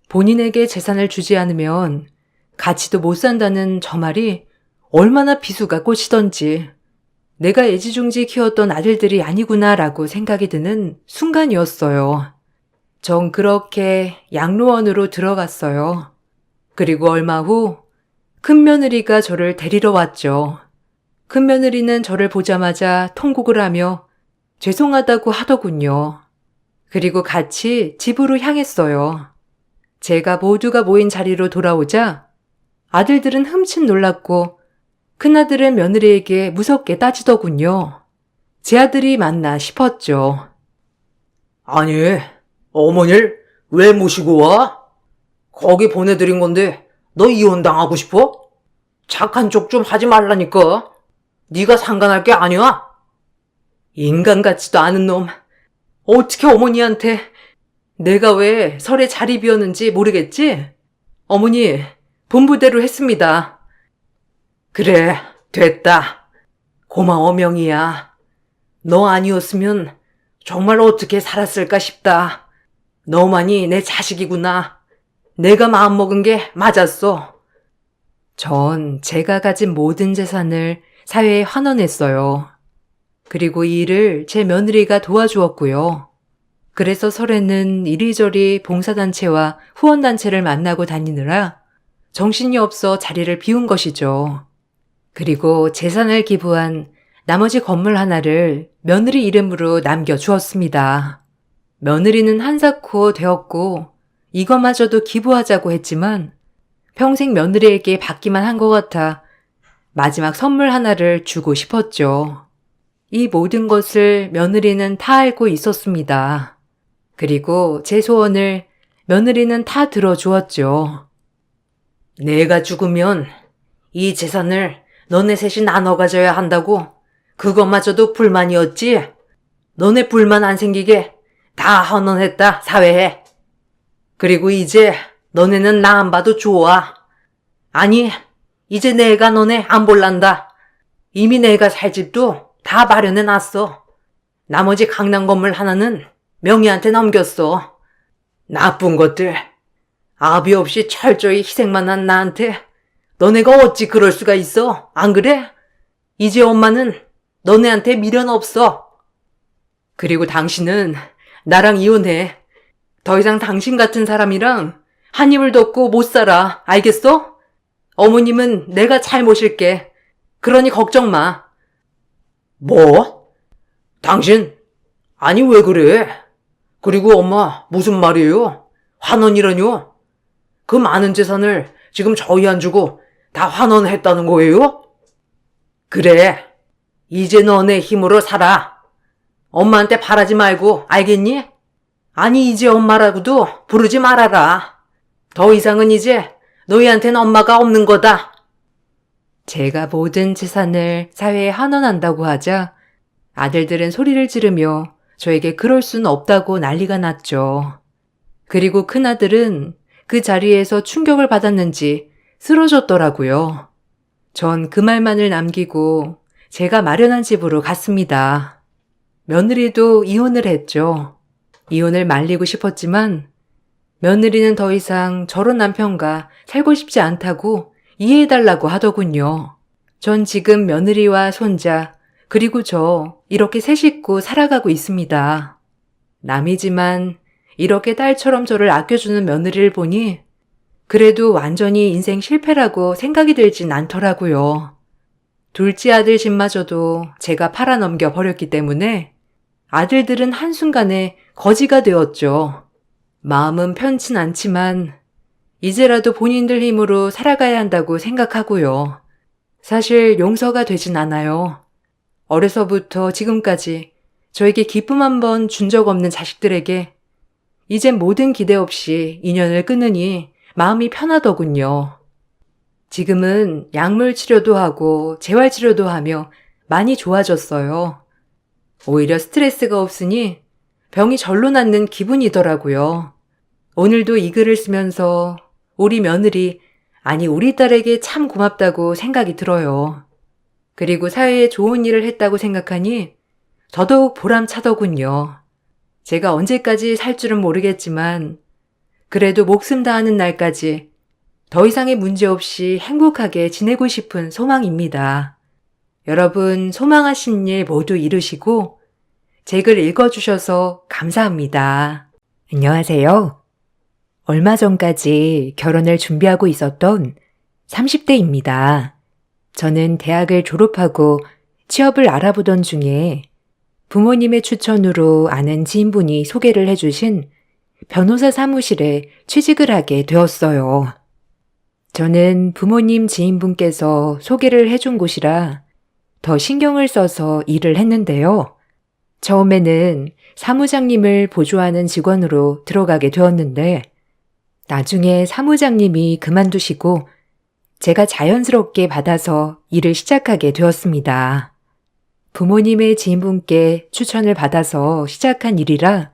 본인에게 재산을 주지 않으면 같이도 못 산다는 저 말이 얼마나 비수가 꽂히던지 내가 애지중지 키웠던 아들들이 아니구나라고 생각이 드는 순간이었어요. 전 그렇게 양로원으로 들어갔어요. 그리고 얼마 후 큰며느리가 저를 데리러 왔죠. 큰며느리는 저를 보자마자 통곡을 하며 죄송하다고 하더군요. 그리고 같이 집으로 향했어요. 제가 모두가 모인 자리로 돌아오자 아들들은 흠칫 놀랐고 큰아들은 며느리에게 무섭게 따지더군요. 제 아들이 맞나 싶었죠. 아니, 어머니를 왜 모시고 와? 거기 보내드린 건데 너 이혼당하고 싶어? 착한 척 좀 하지 말라니까. 네가 상관할 게 아니야. 인간 같지도 않은 놈. 어떻게 어머니한테 내가 왜 설에 자리 비웠는지 모르겠지? 어머니, 본부대로 했습니다. 그래, 됐다. 고마워, 명희야. 너 아니었으면 정말 어떻게 살았을까 싶다. 너만이 내 자식이구나. 내가 마음먹은 게 맞았어. 전 제가 가진 모든 재산을 사회에 환원했어요. 그리고 이 일을 제 며느리가 도와주었고요. 그래서 설에는 이리저리 봉사단체와 후원단체를 만나고 다니느라 정신이 없어 자리를 비운 것이죠. 그리고 재산을 기부한 나머지 건물 하나를 며느리 이름으로 남겨주었습니다. 며느리는 한사코 되었고 이것마저도 기부하자고 했지만 평생 며느리에게 받기만 한 것 같아 마지막 선물 하나를 주고 싶었죠. 이 모든 것을 며느리는 다 알고 있었습니다. 그리고 제 소원을 며느리는 다 들어주었죠. 내가 죽으면 이 재산을 너네 셋이 나눠 가져야 한다고 그것마저도 불만이었지? 너네 불만 안 생기게 다 헌언했다, 사회에. 그리고 이제 너네는 나 안 봐도 좋아. 아니, 이제 내가 너네 안 볼란다. 이미 내가 살 집도 다 마련해 놨어. 나머지 강남 건물 하나는 명희한테 넘겼어. 나쁜 것들. 아비 없이 철저히 희생만 한 나한테 너네가 어찌 그럴 수가 있어? 안 그래? 이제 엄마는 너네한테 미련 없어. 그리고 당신은 나랑 이혼해. 더 이상 당신 같은 사람이랑 한 입을 덮고 못 살아. 알겠어? 어머님은 내가 잘 모실게. 그러니 걱정 마. 뭐? 당신? 아니 왜 그래? 그리고 엄마 무슨 말이에요? 환원이라뇨? 그 많은 재산을 지금 저희 안 주고 다 환원했다는 거예요? 그래. 이제 너네 힘으로 살아. 엄마한테 바라지 말고 알겠니? 아니 이제 엄마라고도 부르지 말아라. 더 이상은 이제 너희한테는 엄마가 없는 거다. 제가 모든 재산을 사회에 환원한다고 하자 아들들은 소리를 지르며 저에게 그럴 순 없다고 난리가 났죠. 그리고 큰아들은 그 자리에서 충격을 받았는지 쓰러졌더라고요. 전 그 말만을 남기고 제가 마련한 집으로 갔습니다. 며느리도 이혼을 했죠. 이혼을 말리고 싶었지만 며느리는 더 이상 저런 남편과 살고 싶지 않다고 이해해달라고 하더군요. 전 지금 며느리와 손자 그리고 저 이렇게 세 식구 살아가고 있습니다. 남이지만 이렇게 딸처럼 저를 아껴주는 며느리를 보니 그래도 완전히 인생 실패라고 생각이 들진 않더라고요. 둘째 아들 집마저도 제가 팔아넘겨 버렸기 때문에 아들들은 한순간에 거지가 되었죠. 마음은 편치 않지만 이제라도 본인들 힘으로 살아가야 한다고 생각하고요. 사실 용서가 되진 않아요. 어려서부터 지금까지 저에게 기쁨 한 번 준 적 없는 자식들에게 이젠 모든 기대 없이 인연을 끊으니 마음이 편하더군요. 지금은 약물 치료도 하고 재활 치료도 하며 많이 좋아졌어요. 오히려 스트레스가 없으니 병이 절로 낫는 기분이더라고요. 오늘도 이 글을 쓰면서 우리 며느리, 아니 우리 딸에게 참 고맙다고 생각이 들어요. 그리고 사회에 좋은 일을 했다고 생각하니 더더욱 보람차더군요. 제가 언제까지 살 줄은 모르겠지만 그래도 목숨 다하는 날까지 더 이상의 문제 없이 행복하게 지내고 싶은 소망입니다. 여러분 소망하신 일 모두 이루시고 제 글 읽어주셔서 감사합니다. 안녕하세요. 얼마 전까지 결혼을 준비하고 있었던 30대입니다. 저는 대학을 졸업하고 취업을 알아보던 중에 부모님의 추천으로 아는 지인분이 소개를 해주신 변호사 사무실에 취직을 하게 되었어요. 저는 부모님 지인분께서 소개를 해준 곳이라 더 신경을 써서 일을 했는데요. 처음에는 사무장님을 보조하는 직원으로 들어가게 되었는데 나중에 사무장님이 그만두시고 제가 자연스럽게 받아서 일을 시작하게 되었습니다. 부모님의 지인분께 추천을 받아서 시작한 일이라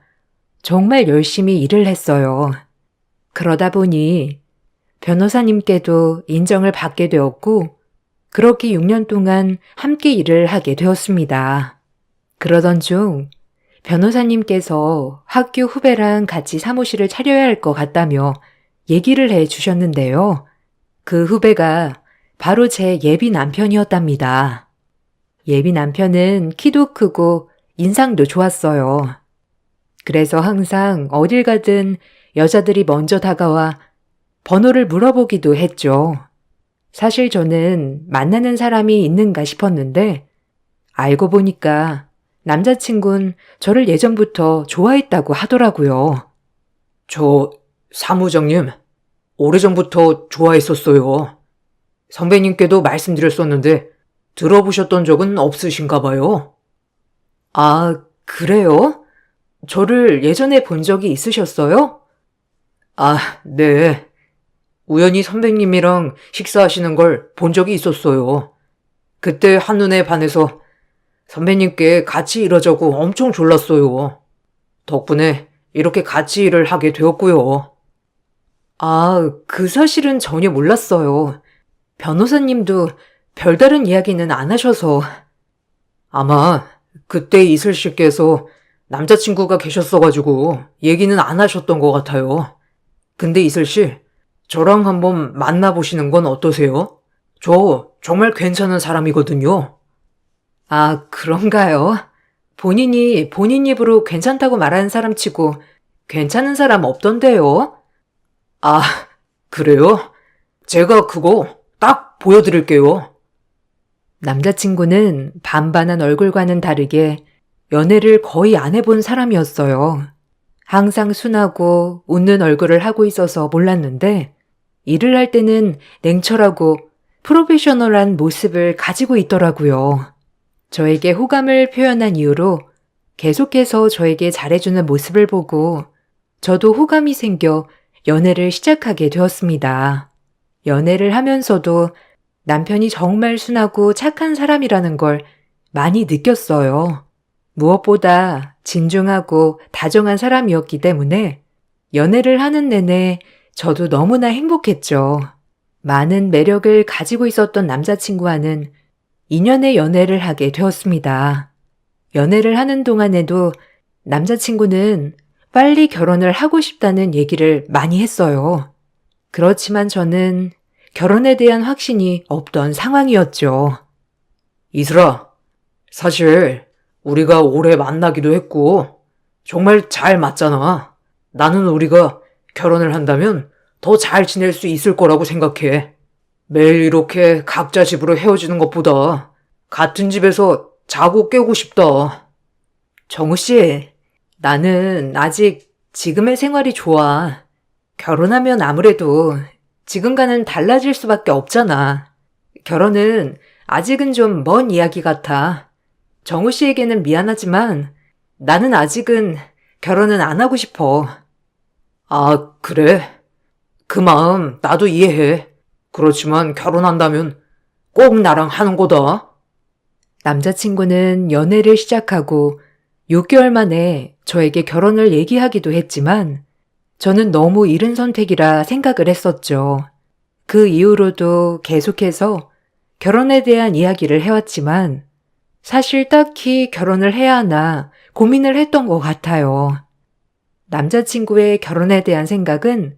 정말 열심히 일을 했어요. 그러다 보니 변호사님께도 인정을 받게 되었고, 그렇게 6년 동안 함께 일을 하게 되었습니다. 그러던 중 변호사님께서 학교 후배랑 같이 사무실을 차려야 할 것 같다며 얘기를 해 주셨는데요. 그 후배가 바로 제 예비 남편이었답니다. 예비 남편은 키도 크고 인상도 좋았어요. 그래서 항상 어딜 가든 여자들이 먼저 다가와 번호를 물어보기도 했죠. 사실 저는 만나는 사람이 있는가 싶었는데 알고 보니까 남자친구는 저를 예전부터 좋아했다고 하더라고요. 저 사무장님, 오래전부터 좋아했었어요. 선배님께도 말씀드렸었는데 들어보셨던 적은 없으신가 봐요. 아, 그래요? 저를 예전에 본 적이 있으셨어요? 아, 네. 우연히 선배님이랑 식사하시는 걸 본 적이 있었어요. 그때 한눈에 반해서 선배님께 같이 일하자고 엄청 졸랐어요. 덕분에 이렇게 같이 일을 하게 되었고요. 아, 그 사실은 전혀 몰랐어요. 변호사님도 별다른 이야기는 안 하셔서. 아마 그때 이슬 씨께서 남자친구가 계셨어가지고 얘기는 안 하셨던 것 같아요. 근데 이슬 씨, 저랑 한번 만나보시는 건 어떠세요? 저 정말 괜찮은 사람이거든요. 아, 그런가요? 본인이 본인 입으로 괜찮다고 말하는 사람 치고 괜찮은 사람 없던데요? 아, 그래요? 제가 그거 딱 보여드릴게요. 남자친구는 반반한 얼굴과는 다르게 연애를 거의 안 해본 사람이었어요. 항상 순하고 웃는 얼굴을 하고 있어서 몰랐는데 일을 할 때는 냉철하고 프로페셔널한 모습을 가지고 있더라고요. 저에게 호감을 표현한 이유로 계속해서 저에게 잘해주는 모습을 보고 저도 호감이 생겨 연애를 시작하게 되었습니다. 연애를 하면서도 남편이 정말 순하고 착한 사람이라는 걸 많이 느꼈어요. 무엇보다 진중하고 다정한 사람이었기 때문에 연애를 하는 내내 저도 너무나 행복했죠. 많은 매력을 가지고 있었던 남자친구와는 2년의 연애를 하게 되었습니다. 연애를 하는 동안에도 남자친구는 빨리 결혼을 하고 싶다는 얘기를 많이 했어요. 그렇지만 저는 결혼에 대한 확신이 없던 상황이었죠. 이슬아, 사실 우리가 오래 만나기도 했고 정말 잘 맞잖아. 나는 우리가 결혼을 한다면 더 잘 지낼 수 있을 거라고 생각해. 매일 이렇게 각자 집으로 헤어지는 것보다 같은 집에서 자고 깨고 싶다. 정우 씨, 나는 아직 지금의 생활이 좋아. 결혼하면 아무래도 지금과는 달라질 수밖에 없잖아. 결혼은 아직은 좀 먼 이야기 같아. 정우 씨에게는 미안하지만 나는 아직은 결혼은 안 하고 싶어. 아, 그래? 그 마음 나도 이해해. 그렇지만 결혼한다면 꼭 나랑 하는 거다. 남자친구는 연애를 시작하고 6개월 만에 저에게 결혼을 얘기하기도 했지만 저는 너무 이른 선택이라 생각을 했었죠. 그 이후로도 계속해서 결혼에 대한 이야기를 해왔지만 사실 딱히 결혼을 해야 하나 고민을 했던 것 같아요. 남자친구의 결혼에 대한 생각은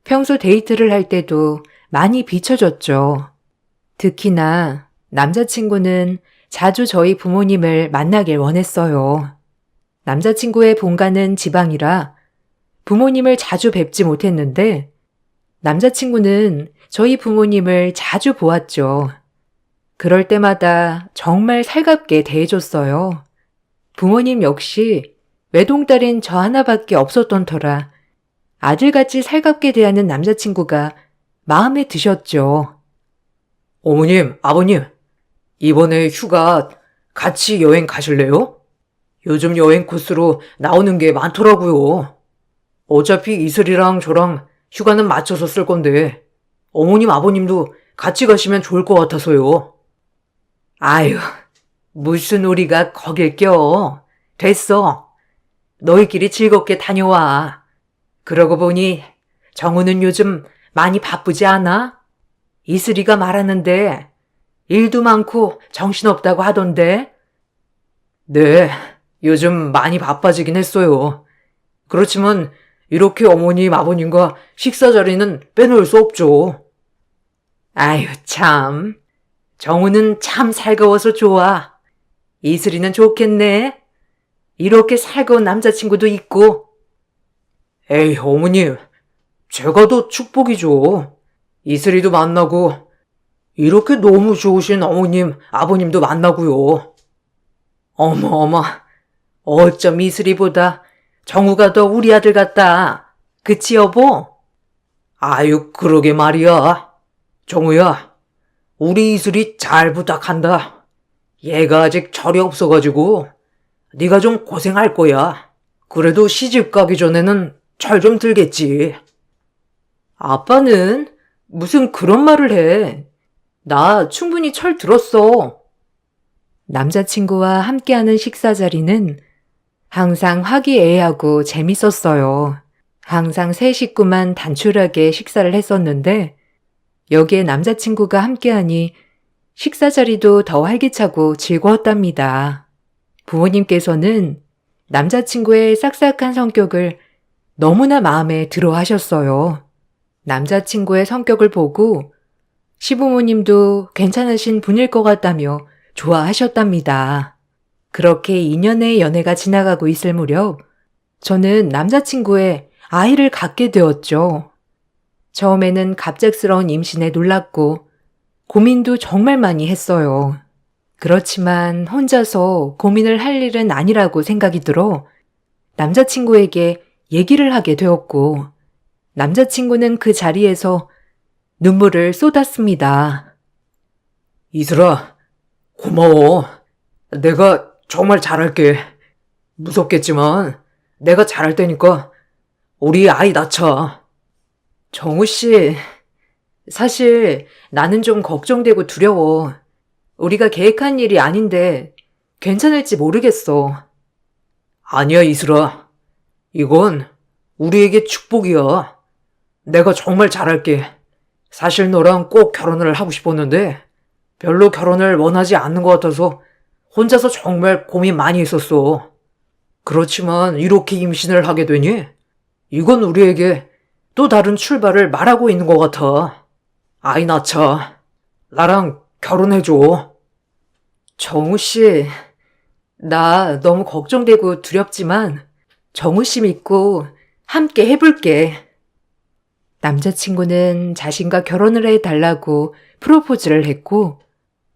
평소 데이트를 할 때도 많이 비춰졌죠. 특히나 남자친구는 자주 저희 부모님을 만나길 원했어요. 남자친구의 본가는 지방이라 부모님을 자주 뵙지 못했는데 남자친구는 저희 부모님을 자주 보았죠. 그럴 때마다 정말 살갑게 대해줬어요. 부모님 역시 외동딸인 저 하나밖에 없었던 터라 아들같이 살갑게 대하는 남자친구가 마음에 드셨죠. 어머님, 아버님, 이번에 휴가 같이 여행 가실래요? 요즘 여행 코스로 나오는 게 많더라고요. 어차피 이슬이랑 저랑 휴가는 맞춰서 쓸 건데 어머님, 아버님도 같이 가시면 좋을 것 같아서요. 아유, 무슨 우리가 거길 껴. 됐어. 너희끼리 즐겁게 다녀와. 그러고 보니 정우는 요즘 많이 바쁘지 않아? 이슬이가 말하는데 일도 많고 정신없다고 하던데. 네, 요즘 많이 바빠지긴 했어요. 그렇지만 이렇게 어머님, 아버님과 식사 자리는 빼놓을 수 없죠. 아유, 참. 정우는 참 살가워서 좋아. 이슬이는 좋겠네. 이렇게 살가운 남자친구도 있고. 에이, 어머님. 제가 더 축복이죠. 이슬이도 만나고, 이렇게 너무 좋으신 어머님, 아버님도 만나고요. 어머, 어쩜 이슬이보다 정우가 더 우리 아들 같다. 그치, 여보? 아유, 그러게 말이야. 정우야, 우리 이슬이 잘 부탁한다. 얘가 아직 철이 없어가지고 네가 좀 고생할 거야. 그래도 시집 가기 전에는 철 좀 들겠지. 아빠는 무슨 그런 말을 해. 나 충분히 철 들었어. 남자친구와 함께하는 식사 자리는 항상 화기애애하고 재밌었어요. 항상 세 식구만 단촐하게 식사를 했었는데 여기에 남자친구가 함께하니 식사 자리도 더 활기차고 즐거웠답니다. 부모님께서는 남자친구의 싹싹한 성격을 너무나 마음에 들어 하셨어요. 남자친구의 성격을 보고 시부모님도 괜찮으신 분일 것 같다며 좋아하셨답니다. 그렇게 2년의 연애가 지나가고 있을 무렵 저는 남자친구의 아이를 갖게 되었죠. 처음에는 갑작스러운 임신에 놀랐고 고민도 정말 많이 했어요. 그렇지만 혼자서 고민을 할 일은 아니라고 생각이 들어 남자친구에게 얘기를 하게 되었고 남자친구는 그 자리에서 눈물을 쏟았습니다. 이슬아, 고마워. 내가 정말 잘할게. 무섭겠지만 내가 잘할 테니까 우리 아이 낳자. 정우 씨, 사실 나는 좀 걱정되고 두려워. 우리가 계획한 일이 아닌데 괜찮을지 모르겠어. 아니야, 이슬아. 이건 우리에게 축복이야. 내가 정말 잘할게. 사실 너랑 꼭 결혼을 하고 싶었는데 별로 결혼을 원하지 않는 것 같아서 혼자서 정말 고민 많이 했었어. 그렇지만 이렇게 임신을 하게 되니 이건 우리에게 또 다른 출발을 말하고 있는 것 같아. 아이 낳자. 나랑 결혼해줘. 정우 씨, 나 너무 걱정되고 두렵지만 정우 씨 믿고 함께 해볼게. 남자친구는 자신과 결혼을 해달라고 프로포즈를 했고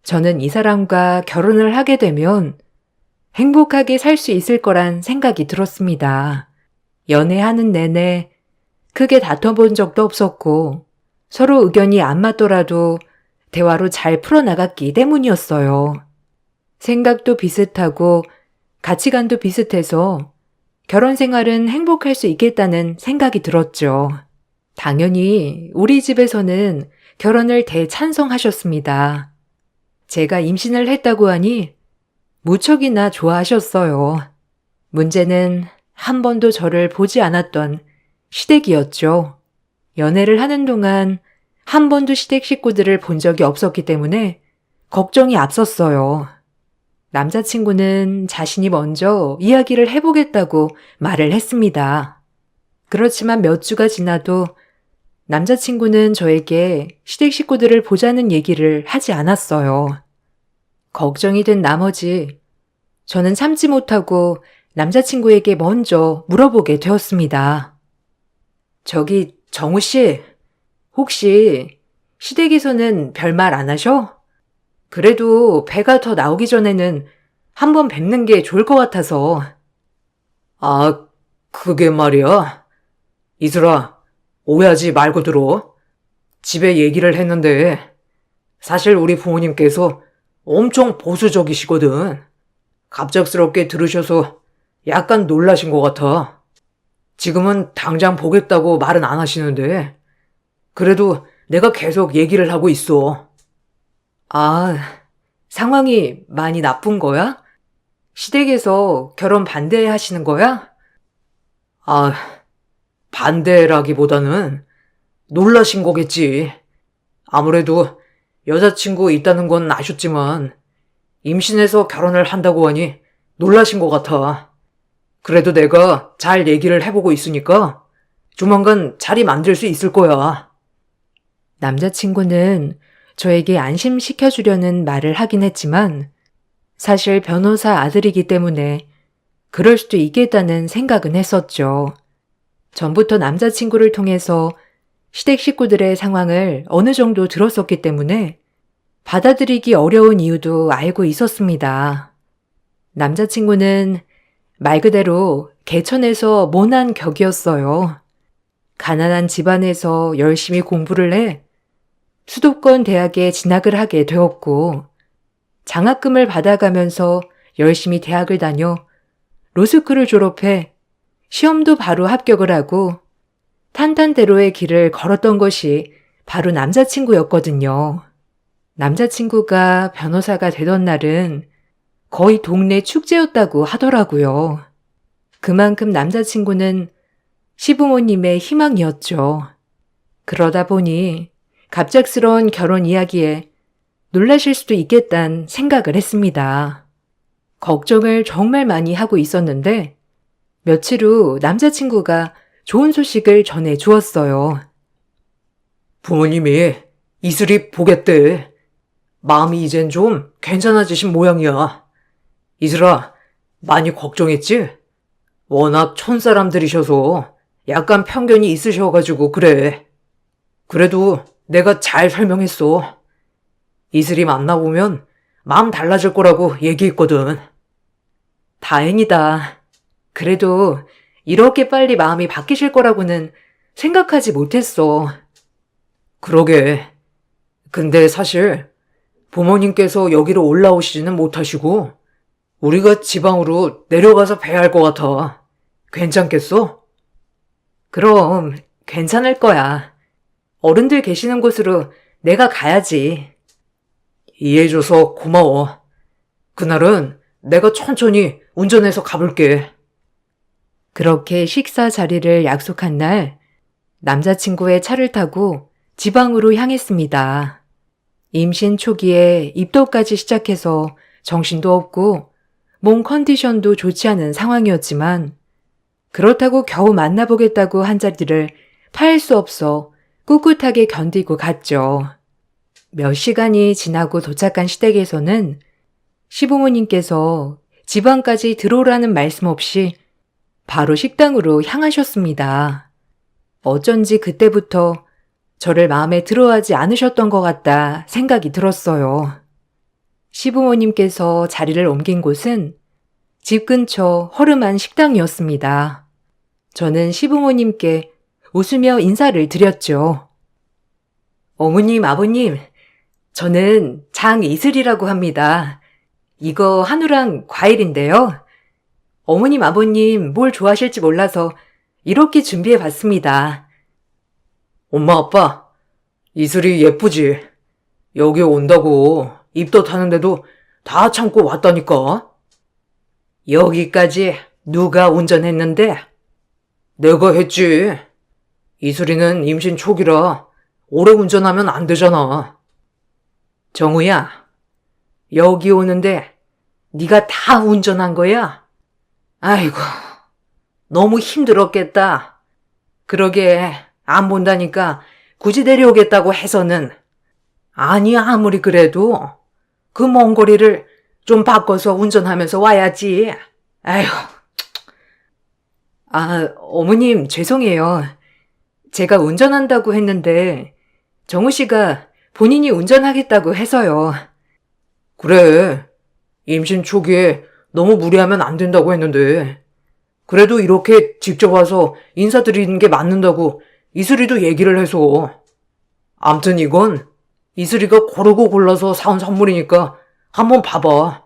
저는 이 사람과 결혼을 하게 되면 행복하게 살 수 있을 거란 생각이 들었습니다. 연애하는 내내 크게 다퉈본 적도 없었고 서로 의견이 안 맞더라도 대화로 잘 풀어나갔기 때문이었어요. 생각도 비슷하고 가치관도 비슷해서 결혼 생활은 행복할 수 있겠다는 생각이 들었죠. 당연히 우리 집에서는 결혼을 대찬성하셨습니다. 제가 임신을 했다고 하니 무척이나 좋아하셨어요. 문제는 한 번도 저를 보지 않았던 시댁이었죠. 연애를 하는 동안 한 번도 시댁 식구들을 본 적이 없었기 때문에 걱정이 앞섰어요. 남자친구는 자신이 먼저 이야기를 해보겠다고 말을 했습니다. 그렇지만 몇 주가 지나도 남자친구는 저에게 시댁 식구들을 보자는 얘기를 하지 않았어요. 걱정이 된 나머지 저는 참지 못하고 남자친구에게 먼저 물어보게 되었습니다. 저기 정우 씨, 혹시 시댁에서는 별말 안 하셔? 그래도 배가 더 나오기 전에는 한번 뵙는 게 좋을 것 같아서. 아, 그게 말이야. 이슬아, 오해하지 말고 들어. 집에 얘기를 했는데 사실 우리 부모님께서 엄청 보수적이시거든. 갑작스럽게 들으셔서 약간 놀라신 것 같아. 지금은 당장 보겠다고 말은 안 하시는데 그래도 내가 계속 얘기를 하고 있어. 아, 상황이 많이 나쁜 거야? 시댁에서 결혼 반대하시는 거야? 아, 반대라기보다는 놀라신 거겠지. 아무래도 여자친구 있다는 건 아셨지만 임신해서 결혼을 한다고 하니 놀라신 것 같아. 그래도 내가 잘 얘기를 해보고 있으니까 조만간 자리 만들 수 있을 거야. 남자친구는 저에게 안심시켜주려는 말을 하긴 했지만 사실 변호사 아들이기 때문에 그럴 수도 있겠다는 생각은 했었죠. 전부터 남자친구를 통해서 시댁 식구들의 상황을 어느 정도 들었었기 때문에 받아들이기 어려운 이유도 알고 있었습니다. 남자친구는 말 그대로 개천에서 모난 격이었어요. 가난한 집안에서 열심히 공부를 해 수도권 대학에 진학을 하게 되었고 장학금을 받아가면서 열심히 대학을 다녀 로스쿨을 졸업해 시험도 바로 합격을 하고 탄탄대로의 길을 걸었던 것이 바로 남자친구였거든요. 남자친구가 변호사가 되던 날은 거의 동네 축제였다고 하더라고요. 그만큼 남자친구는 시부모님의 희망이었죠. 그러다 보니 갑작스러운 결혼 이야기에 놀라실 수도 있겠다는 생각을 했습니다. 걱정을 정말 많이 하고 있었는데 며칠 후 남자친구가 좋은 소식을 전해 주었어요. 부모님이 이슬이 보겠대. 마음이 이젠 좀 괜찮아지신 모양이야. 이슬아, 많이 걱정했지? 워낙 촌사람들이셔서 약간 편견이 있으셔가지고 그래. 그래도 내가 잘 설명했어. 이슬이 만나보면 마음 달라질 거라고 얘기했거든. 다행이다. 그래도 이렇게 빨리 마음이 바뀌실 거라고는 생각하지 못했어. 그러게. 근데 사실 부모님께서 여기로 올라오시지는 못하시고 우리가 지방으로 내려가서 뵈야 할 것 같아. 괜찮겠어? 그럼 괜찮을 거야. 어른들 계시는 곳으로 내가 가야지. 이해해줘서 고마워. 그날은 내가 천천히 운전해서 가볼게. 그렇게 식사 자리를 약속한 날 남자친구의 차를 타고 지방으로 향했습니다. 임신 초기에 입덧까지 시작해서 정신도 없고 몸 컨디션도 좋지 않은 상황이었지만 그렇다고 겨우 만나보겠다고 한 자리를 파할 수 없어 꿋꿋하게 견디고 갔죠. 몇 시간이 지나고 도착한 시댁에서는 시부모님께서 지방까지 들어오라는 말씀 없이 바로 식당으로 향하셨습니다. 어쩐지 그때부터 저를 마음에 들어하지 않으셨던 것 같다 생각이 들었어요. 시부모님께서 자리를 옮긴 곳은 집 근처 허름한 식당이었습니다. 저는 시부모님께 웃으며 인사를 드렸죠. 어머님, 아버님, 저는 장이슬이라고 합니다. 이거 한우랑 과일인데요. 어머님, 아버님 뭘 좋아하실지 몰라서 이렇게 준비해 봤습니다. 엄마, 아빠, 이슬이 예쁘지? 여기 온다고 입덧하는데도 다 참고 왔다니까? 여기까지 누가 운전했는데? 내가 했지. 이슬이는 임신 초기라 오래 운전하면 안 되잖아. 정우야, 여기 오는데 네가 다 운전한 거야? 아이고, 너무 힘들었겠다. 그러게 안 본다니까 굳이 데려오겠다고 해서는. 아니, 아무리 그래도 그 먼 거리를 좀 바꿔서 운전하면서 와야지. 아휴. 어머님 죄송해요. 제가 운전한다고 했는데 정우 씨가 본인이 운전하겠다고 해서요. 그래. 임신 초기에 너무 무리하면 안 된다고 했는데 그래도 이렇게 직접 와서 인사드리는 게 맞는다고 이슬이도 얘기를 해서. 암튼 이건 이슬이가 고르고 골라서 사온 선물이니까 한번 봐봐.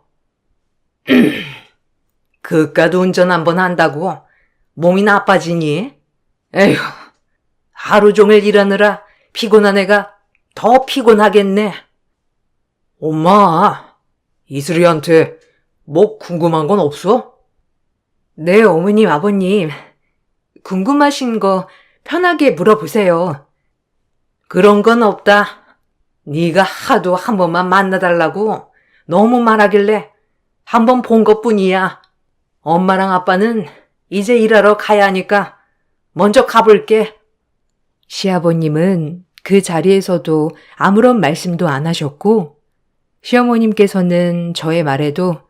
그깟 운전 한번 한다고 몸이 나빠지니? 에휴, 하루 종일 일하느라 피곤한 애가 더 피곤하겠네. 엄마, 이슬이한테 뭐 궁금한 건 없어? 네, 어머님, 아버님. 궁금하신 거 편하게 물어보세요. 그런 건 없다. 네가 하도 한 번만 만나달라고 너무 말하길래 한 번 본 것뿐이야. 엄마랑 아빠는 이제 일하러 가야 하니까 먼저 가볼게. 시아버님은 그 자리에서도 아무런 말씀도 안 하셨고, 시어머님께서는 저의 말에도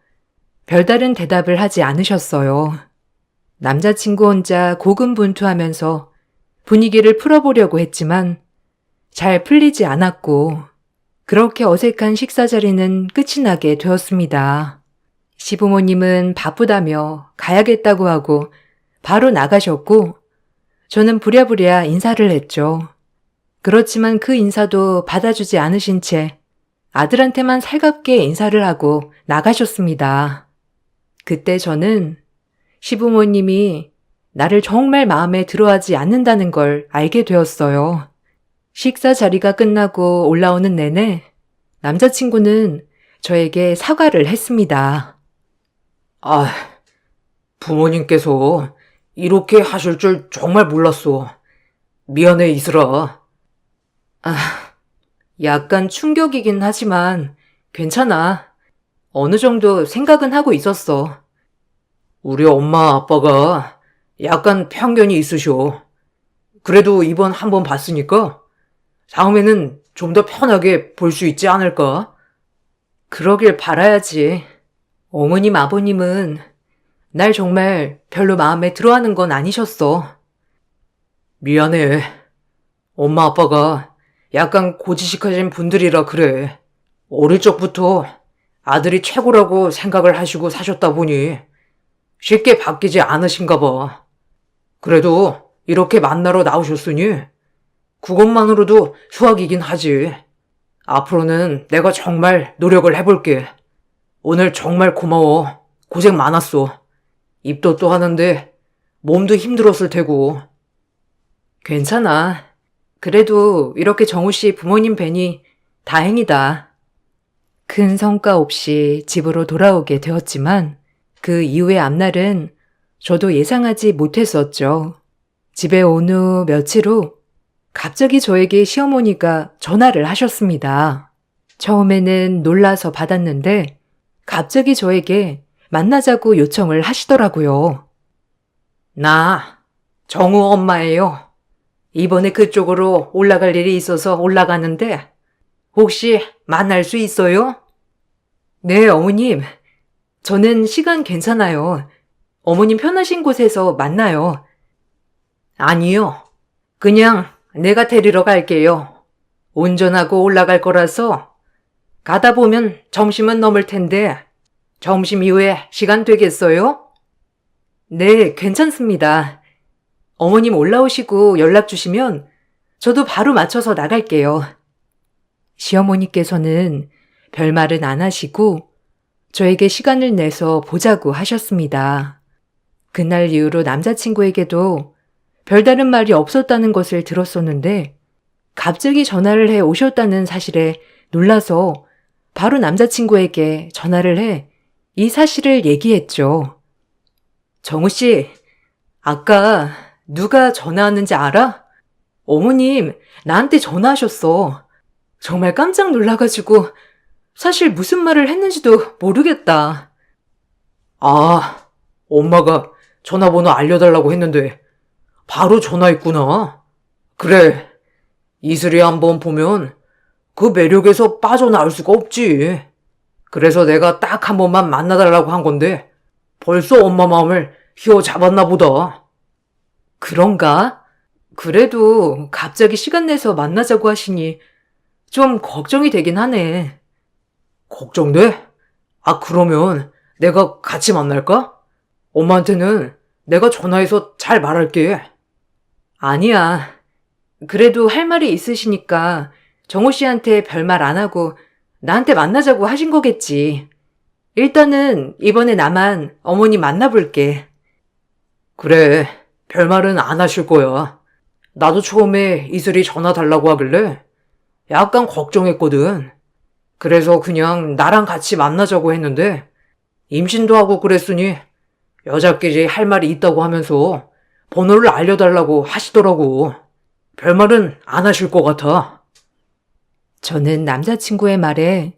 별다른 대답을 하지 않으셨어요. 남자친구 혼자 고군분투하면서 분위기를 풀어보려고 했지만 잘 풀리지 않았고, 그렇게 어색한 식사 자리는 끝이 나게 되었습니다. 시부모님은 바쁘다며 가야겠다고 하고 바로 나가셨고, 저는 부랴부랴 인사를 했죠. 그렇지만 그 인사도 받아주지 않으신 채 아들한테만 살갑게 인사를 하고 나가셨습니다. 그때 저는 시부모님이 나를 정말 마음에 들어하지 않는다는 걸 알게 되었어요. 식사 자리가 끝나고 올라오는 내내 남자친구는 저에게 사과를 했습니다. 아, 부모님께서 이렇게 하실 줄 정말 몰랐어. 미안해, 이슬아. 약간 충격이긴 하지만 괜찮아. 어느 정도 생각은 하고 있었어. 우리 엄마 아빠가 약간 편견이 있으셔. 그래도 이번 한 번 봤으니까 다음에는 좀 더 편하게 볼 수 있지 않을까? 그러길 바라야지. 어머님, 아버님은 날 정말 별로 마음에 들어하는 건 아니셨어. 미안해. 엄마 아빠가 약간 고지식하신 분들이라 그래. 어릴 적부터 아들이 최고라고 생각을 하시고 사셨다 보니 쉽게 바뀌지 않으신가 봐. 그래도 이렇게 만나러 나오셨으니 그것만으로도 수학이긴 하지. 앞으로는 내가 정말 노력을 해볼게. 오늘 정말 고마워. 고생 많았어. 입도 또 하는데 몸도 힘들었을 테고. 괜찮아. 그래도 이렇게 정우 씨 부모님 뵈니 다행이다. 큰 성과 없이 집으로 돌아오게 되었지만 그 이후의 앞날은 저도 예상하지 못했었죠. 집에 온 후 며칠 후 갑자기 저에게 시어머니가 전화를 하셨습니다. 처음에는 놀라서 받았는데 갑자기 저에게 만나자고 요청을 하시더라고요. 나 정우 엄마예요. 이번에 그쪽으로 올라갈 일이 있어서 올라가는데 혹시 만날 수 있어요? 네, 어머님. 저는 시간 괜찮아요. 어머님 편하신 곳에서 만나요. 아니요. 그냥 내가 데리러 갈게요. 운전하고 올라갈 거라서 가다 보면 점심은 넘을 텐데 점심 이후에 시간 되겠어요? 네, 괜찮습니다. 어머님 올라오시고 연락 주시면 저도 바로 맞춰서 나갈게요. 시어머니께서는 별말은 안 하시고 저에게 시간을 내서 보자고 하셨습니다. 그날 이후로 남자친구에게도 별다른 말이 없었다는 것을 들었었는데 갑자기 전화를 해 오셨다는 사실에 놀라서 바로 남자친구에게 전화를 해 이 사실을 얘기했죠. 정우 씨, 아까 누가 전화왔는지 알아? 어머님, 나한테 전화하셨어. 정말 깜짝 놀라가지고 사실 무슨 말을 했는지도 모르겠다. 아, 엄마가 전화번호 알려달라고 했는데 바로 전화했구나. 그래, 이슬이 한번 보면 그 매력에서 빠져나올 수가 없지. 그래서 내가 딱 한 번만 만나달라고 한 건데 벌써 엄마 마음을 휘어잡았나 보다. 그런가? 그래도 갑자기 시간 내서 만나자고 하시니 좀 걱정이 되긴 하네. 걱정돼? 아, 그러면 내가 같이 만날까? 엄마한테는 내가 전화해서 잘 말할게. 아니야. 그래도 할 말이 있으시니까 정호 씨한테 별말 안 하고 나한테 만나자고 하신 거겠지. 일단은 이번에 나만 어머니 만나볼게. 그래, 별말은 안 하실 거야. 나도 처음에 이슬이 전화 달라고 하길래 약간 걱정했거든. 그래서 그냥 나랑 같이 만나자고 했는데 임신도 하고 그랬으니 여자끼리 할 말이 있다고 하면서 번호를 알려달라고 하시더라고. 별말은 안 하실 것 같아. 저는 남자친구의 말에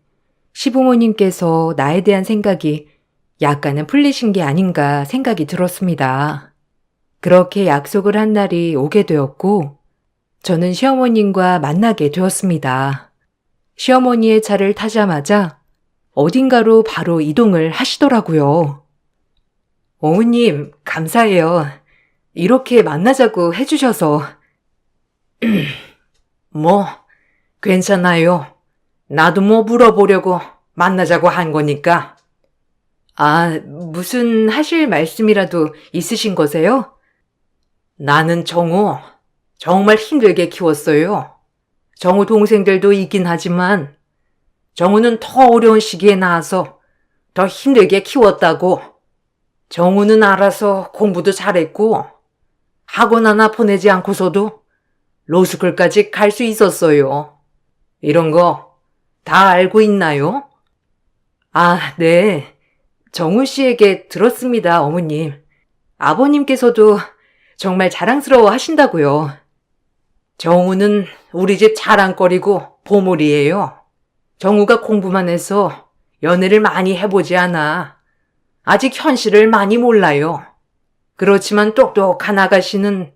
시부모님께서 나에 대한 생각이 약간은 풀리신 게 아닌가 생각이 들었습니다. 그렇게 약속을 한 날이 오게 되었고, 저는 시어머님과 만나게 되었습니다. 시어머니의 차를 타자마자 어딘가로 바로 이동을 하시더라고요. 어머님, 감사해요. 이렇게 만나자고 해주셔서. 뭐, 괜찮아요. 나도 뭐 물어보려고 만나자고 한 거니까. 아, 무슨 하실 말씀이라도 있으신 거세요? 나는 정우 정말 힘들게 키웠어요. 정우 동생들도 있긴 하지만 정우는 더 어려운 시기에 낳아서 더 힘들게 키웠다고. 정우는 알아서 공부도 잘했고 학원 하나 보내지 않고서도 로스쿨까지 갈 수 있었어요. 이런 거 다 알고 있나요? 아, 네. 정우 씨에게 들었습니다, 어머님. 아버님께서도 정말 자랑스러워 하신다고요. 정우는 우리 집 자랑거리고 보물이에요. 정우가 공부만 해서 연애를 많이 해보지 않아. 아직 현실을 많이 몰라요. 그렇지만 똑똑한 아가씨는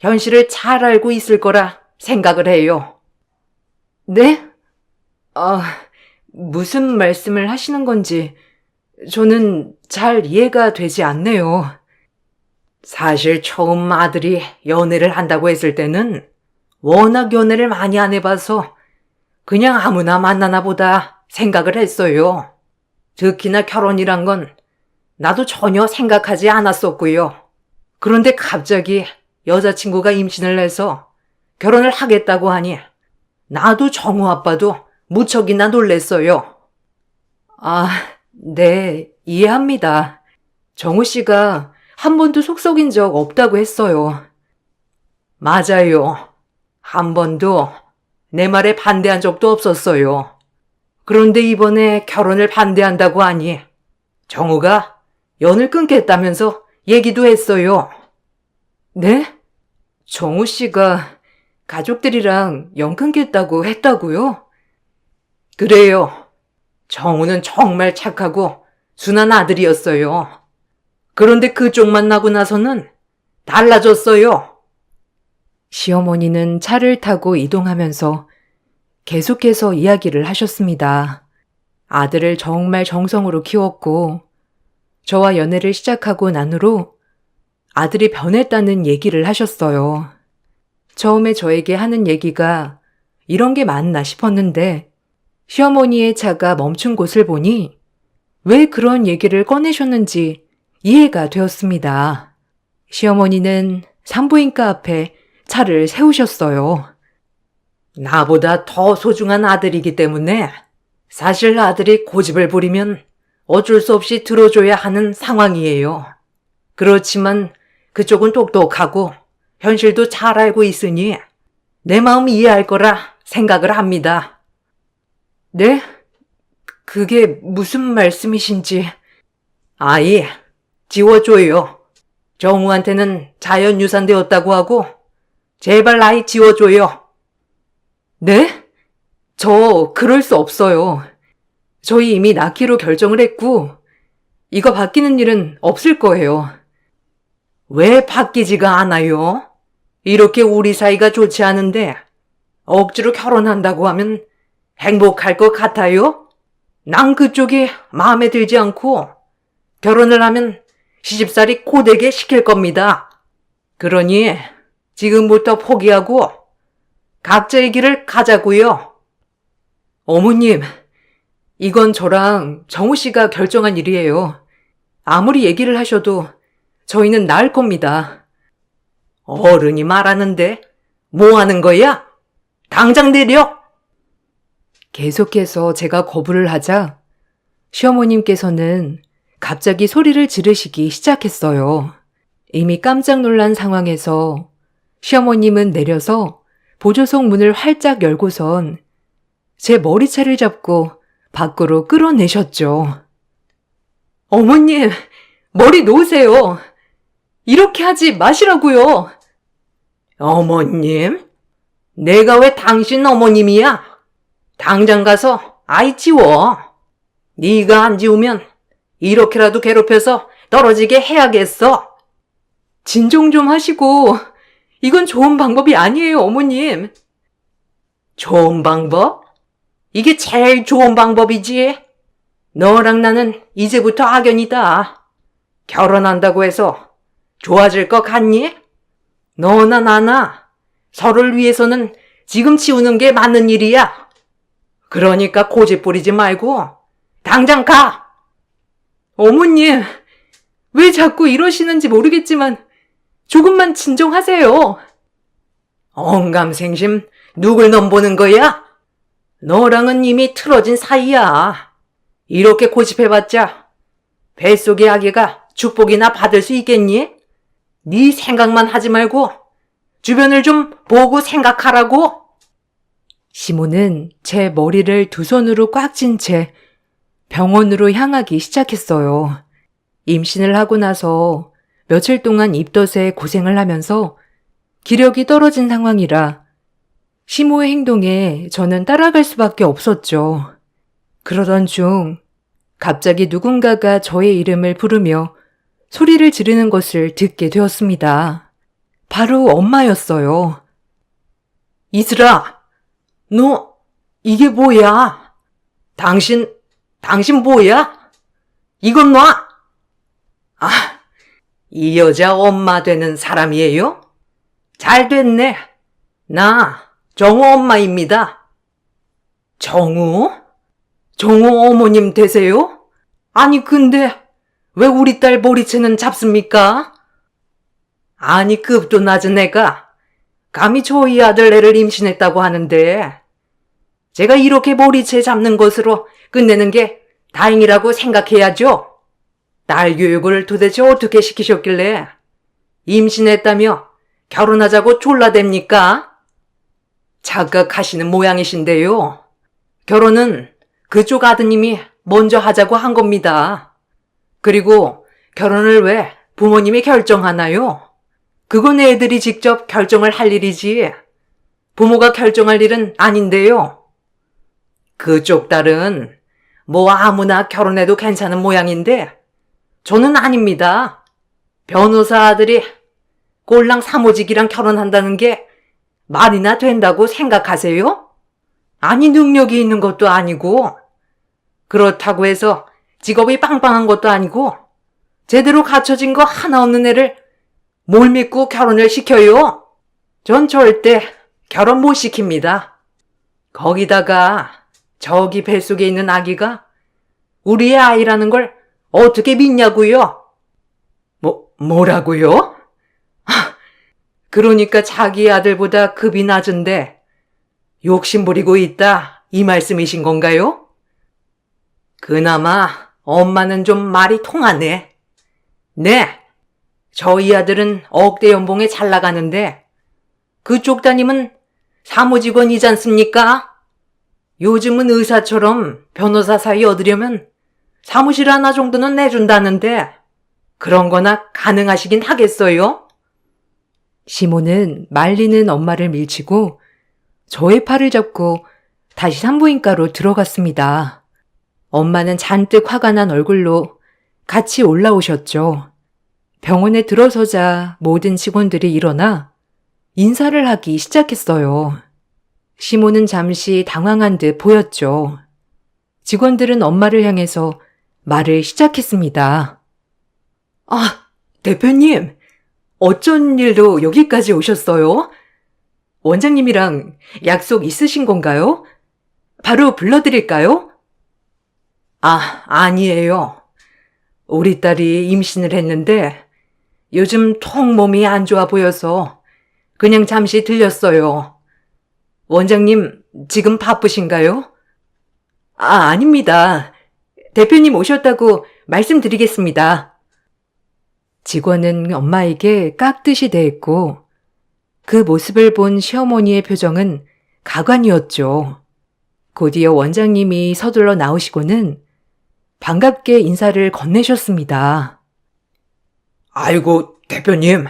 현실을 잘 알고 있을 거라 생각을 해요. 네? 무슨 말씀을 하시는 건지 저는 잘 이해가 되지 않네요. 사실 처음 아들이 연애를 한다고 했을 때는 워낙 연애를 많이 안 해봐서 그냥 아무나 만나나 보다 생각을 했어요. 특히나 결혼이란 건 나도 전혀 생각하지 않았었고요. 그런데 갑자기 여자친구가 임신을 해서 결혼을 하겠다고 하니 나도 정우 아빠도 무척이나 놀랬어요. 아, 네, 이해합니다. 정우 씨가 한 번도 속 썩인 적 없다고 했어요. 맞아요. 한 번도 내 말에 반대한 적도 없었어요. 그런데 이번에 결혼을 반대한다고 하니 정우가 연을 끊겠다면서 얘기도 했어요. 네? 정우 씨가 가족들이랑 연 끊겠다고 했다고요? 그래요. 정우는 정말 착하고 순한 아들이었어요. 그런데 그쪽 만나고 나서는 달라졌어요. 시어머니는 차를 타고 이동하면서 계속해서 이야기를 하셨습니다. 아들을 정말 정성으로 키웠고, 저와 연애를 시작하고 난 후로 아들이 변했다는 얘기를 하셨어요. 처음에 저에게 하는 얘기가 이런 게 맞나 싶었는데, 시어머니의 차가 멈춘 곳을 보니 왜 그런 얘기를 꺼내셨는지 이해가 되었습니다. 시어머니는 산부인과 앞에 차를 세우셨어요. 나보다 더 소중한 아들이기 때문에 사실 아들이 고집을 부리면 어쩔 수 없이 들어줘야 하는 상황이에요. 그렇지만 그쪽은 똑똑하고 현실도 잘 알고 있으니 내 마음 이해할 거라 생각을 합니다. 네? 그게 무슨 말씀이신지. 아이, 지워줘요. 정우한테는 자연유산 되었다고 하고 제발 아이 지워줘요. 네? 저 그럴 수 없어요. 저희 이미 낳기로 결정을 했고 이거 바뀌는 일은 없을 거예요. 왜 바뀌지가 않아요? 이렇게 우리 사이가 좋지 않은데 억지로 결혼한다고 하면 행복할 것 같아요? 난 그쪽이 마음에 들지 않고 결혼을 하면 시집살이 고되게 시킬 겁니다. 그러니 지금부터 포기하고 각자의 길을 가자고요. 어머님, 이건 저랑 정우 씨가 결정한 일이에요. 아무리 얘기를 하셔도 저희는 나을 겁니다. 어른이 말하는데 뭐 하는 거야? 당장 내려! 계속해서 제가 거부를 하자 시어머님께서는 갑자기 소리를 지르시기 시작했어요. 이미 깜짝 놀란 상황에서 시어머님은 내려서 보조석 문을 활짝 열고선 제 머리채를 잡고 밖으로 끌어내셨죠. 어머님, 머리 놓으세요. 이렇게 하지 마시라고요. 어머님? 내가 왜 당신 어머님이야? 당장 가서 아이 지워. 네가 안 지우면 이렇게라도 괴롭혀서 떨어지게 해야겠어. 진정 좀 하시고, 이건 좋은 방법이 아니에요, 어머님. 좋은 방법? 이게 제일 좋은 방법이지. 너랑 나는 이제부터 악연이다. 결혼한다고 해서 좋아질 것 같니? 너나 나나 서로를 위해서는 지금 치우는 게 맞는 일이야. 그러니까 고집 부리지 말고 당장 가. 어머님, 왜 자꾸 이러시는지 모르겠지만, 조금만 진정하세요. 언감생심 누굴 넘보는 거야? 너랑은 이미 틀어진 사이야. 이렇게 고집해봤자 뱃속의 아기가 축복이나 받을 수 있겠니? 네 생각만 하지 말고 주변을 좀 보고 생각하라고. 시모는 제 머리를 두 손으로 꽉 쥔 채 병원으로 향하기 시작했어요. 임신을 하고 나서 며칠 동안 입덧에 고생을 하면서 기력이 떨어진 상황이라 시모의 행동에 저는 따라갈 수밖에 없었죠. 그러던 중 갑자기 누군가가 저의 이름을 부르며 소리를 지르는 것을 듣게 되었습니다. 바로 엄마였어요. 이슬아, 너 이게 뭐야? 당신 뭐야? 이건 놔! 아, 이 여자 엄마 되는 사람이에요? 잘 됐네. 나 정우 엄마입니다. 정우? 정우 어머님 되세요? 아니 근데 왜 우리 딸 머리채는 잡습니까? 아니 급도 낮은 애가 감히 저희 아들 애를 임신했다고 하는데 제가 이렇게 머리채 잡는 것으로 끝내는 게 다행이라고 생각해야죠. 딸 교육을 도대체 어떻게 시키셨길래 임신했다며 결혼하자고 졸라댑니까? 착각하시는 모양이신데요. 결혼은 그쪽 아드님이 먼저 하자고 한 겁니다. 그리고 결혼을 왜 부모님이 결정하나요? 그건 애들이 직접 결정을 할 일이지 부모가 결정할 일은 아닌데요. 그쪽 딸은 뭐 아무나 결혼해도 괜찮은 모양인데 저는 아닙니다. 변호사 아들이 꼴랑 사모직이랑 결혼한다는 게 말이나 된다고 생각하세요? 아니 능력이 있는 것도 아니고 그렇다고 해서 직업이 빵빵한 것도 아니고 제대로 갖춰진 거 하나 없는 애를 뭘 믿고 결혼을 시켜요? 전 절대 결혼 못 시킵니다. 거기다가 저기 뱃속에 있는 아기가 우리의 아이라는 걸 어떻게 믿냐고요? 뭐라고요? 그러니까 자기 아들보다 급이 낮은데 욕심 부리고 있다 이 말씀이신 건가요? 그나마 엄마는 좀 말이 통하네. 네, 저희 아들은 억대 연봉에 잘 나가는데 그쪽 따님은 사무직원이지 않습니까? 요즘은 의사처럼 변호사 사이 얻으려면 사무실 하나 정도는 내준다는데 그런 거나 가능하시긴 하겠어요? 시모는 말리는 엄마를 밀치고 저의 팔을 잡고 다시 산부인과로 들어갔습니다. 엄마는 잔뜩 화가 난 얼굴로 같이 올라오셨죠. 병원에 들어서자 모든 직원들이 일어나 인사를 하기 시작했어요. 시모는 잠시 당황한 듯 보였죠. 직원들은 엄마를 향해서 말을 시작했습니다. 아, 대표님, 어쩐 일로 여기까지 오셨어요? 원장님이랑 약속 있으신 건가요? 바로 불러드릴까요? 아니에요. 우리 딸이 임신을 했는데 요즘 통 몸이 안 좋아 보여서 그냥 잠시 들렸어요. 원장님, 지금 바쁘신가요? 아닙니다. 대표님 오셨다고 말씀드리겠습니다. 직원은 엄마에게 깍듯이 대했고 그 모습을 본 시어머니의 표정은 가관이었죠. 곧이어 원장님이 서둘러 나오시고는 반갑게 인사를 건네셨습니다. 아이고, 대표님.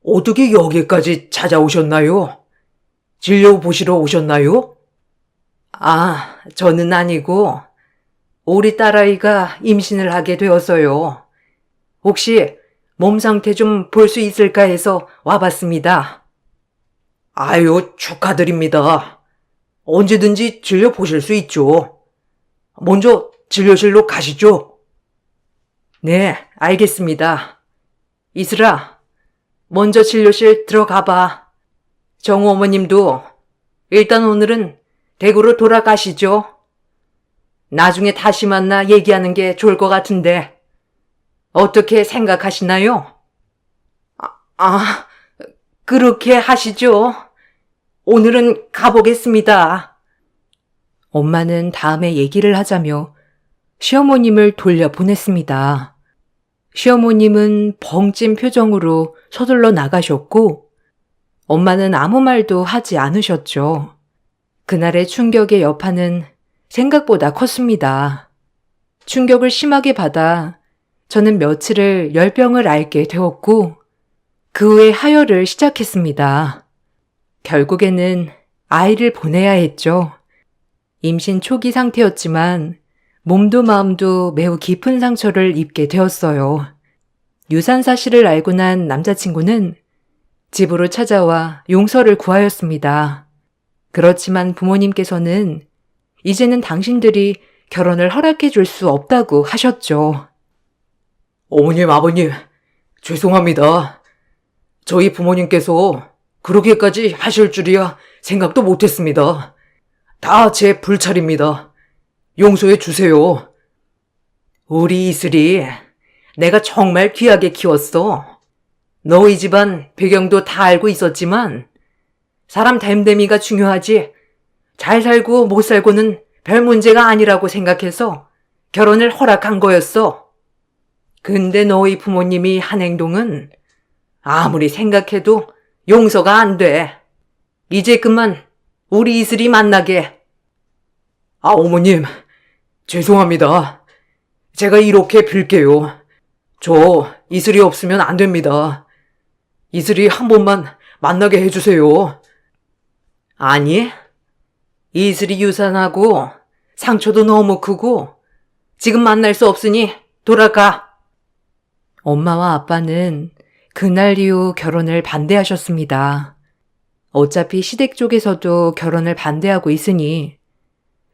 어떻게 여기까지 찾아오셨나요? 진료 보시러 오셨나요? 아, 저는 아니고 우리 딸아이가 임신을 하게 되었어요. 혹시 몸 상태 좀 볼 수 있을까 해서 와봤습니다. 아유, 축하드립니다. 언제든지 진료 보실 수 있죠. 먼저 진료실로 가시죠. 네, 알겠습니다. 이슬아, 먼저 진료실 들어가봐. 정우 어머님도 일단 오늘은 댁으로 돌아가시죠. 나중에 다시 만나 얘기하는 게 좋을 것 같은데 어떻게 생각하시나요? 그렇게 하시죠. 오늘은 가보겠습니다. 엄마는 다음에 얘기를 하자며 시어머님을 돌려보냈습니다. 시어머님은 벙찐 표정으로 서둘러 나가셨고 엄마는 아무 말도 하지 않으셨죠. 그날의 충격의 여파는 생각보다 컸습니다. 충격을 심하게 받아 저는 며칠을 열병을 앓게 되었고 그 후에 하혈을 시작했습니다. 결국에는 아이를 보내야 했죠. 임신 초기 상태였지만 몸도 마음도 매우 깊은 상처를 입게 되었어요. 유산 사실을 알고 난 남자친구는 집으로 찾아와 용서를 구하였습니다. 그렇지만 부모님께서는 이제는 당신들이 결혼을 허락해 줄 수 없다고 하셨죠. 어머님, 아버님, 죄송합니다. 저희 부모님께서 그렇게까지 하실 줄이야 생각도 못했습니다. 다 제 불찰입니다. 용서해 주세요. 우리 이슬이 내가 정말 귀하게 키웠어. 너희 집안 배경도 다 알고 있었지만 사람 됨됨이가 중요하지 잘 살고 못 살고는 별 문제가 아니라고 생각해서 결혼을 허락한 거였어. 근데 너희 부모님이 한 행동은 아무리 생각해도 용서가 안 돼. 이제 그만 우리 이슬이 만나게. 어머님, 죄송합니다. 제가 이렇게 빌게요. 저 이슬이 없으면 안 됩니다. 이슬이 한 번만 만나게 해주세요. 아니, 이슬이 유산하고 상처도 너무 크고 지금 만날 수 없으니 돌아가. 엄마와 아빠는 그날 이후 결혼을 반대하셨습니다. 어차피 시댁 쪽에서도 결혼을 반대하고 있으니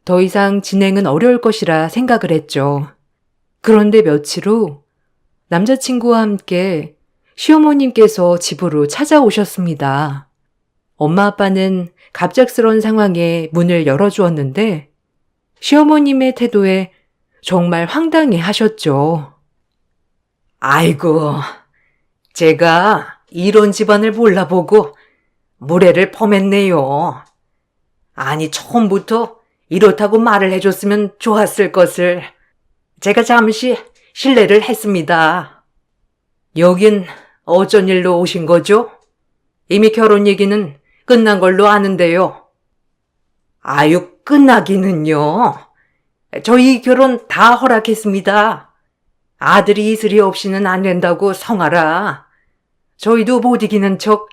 더 이상 진행은 어려울 것이라 생각을 했죠. 그런데 며칠 후 남자친구와 함께 시어머님께서 집으로 찾아오셨습니다. 엄마 아빠는 갑작스러운 상황에 문을 열어주었는데 시어머님의 태도에 정말 황당해 하셨죠. 아이고, 제가 이런 집안을 몰라보고 무례를 범했네요. 아니, 처음부터 이렇다고 말을 해줬으면 좋았을 것을 제가 잠시 실례를 했습니다. 여긴 어쩐 일로 오신 거죠? 이미 결혼 얘기는 끝난 걸로 아는데요. 아유, 끝나기는요. 저희 결혼 다 허락했습니다. 아들이 이슬이 없이는 안 된다고 성하라. 저희도 못 이기는 척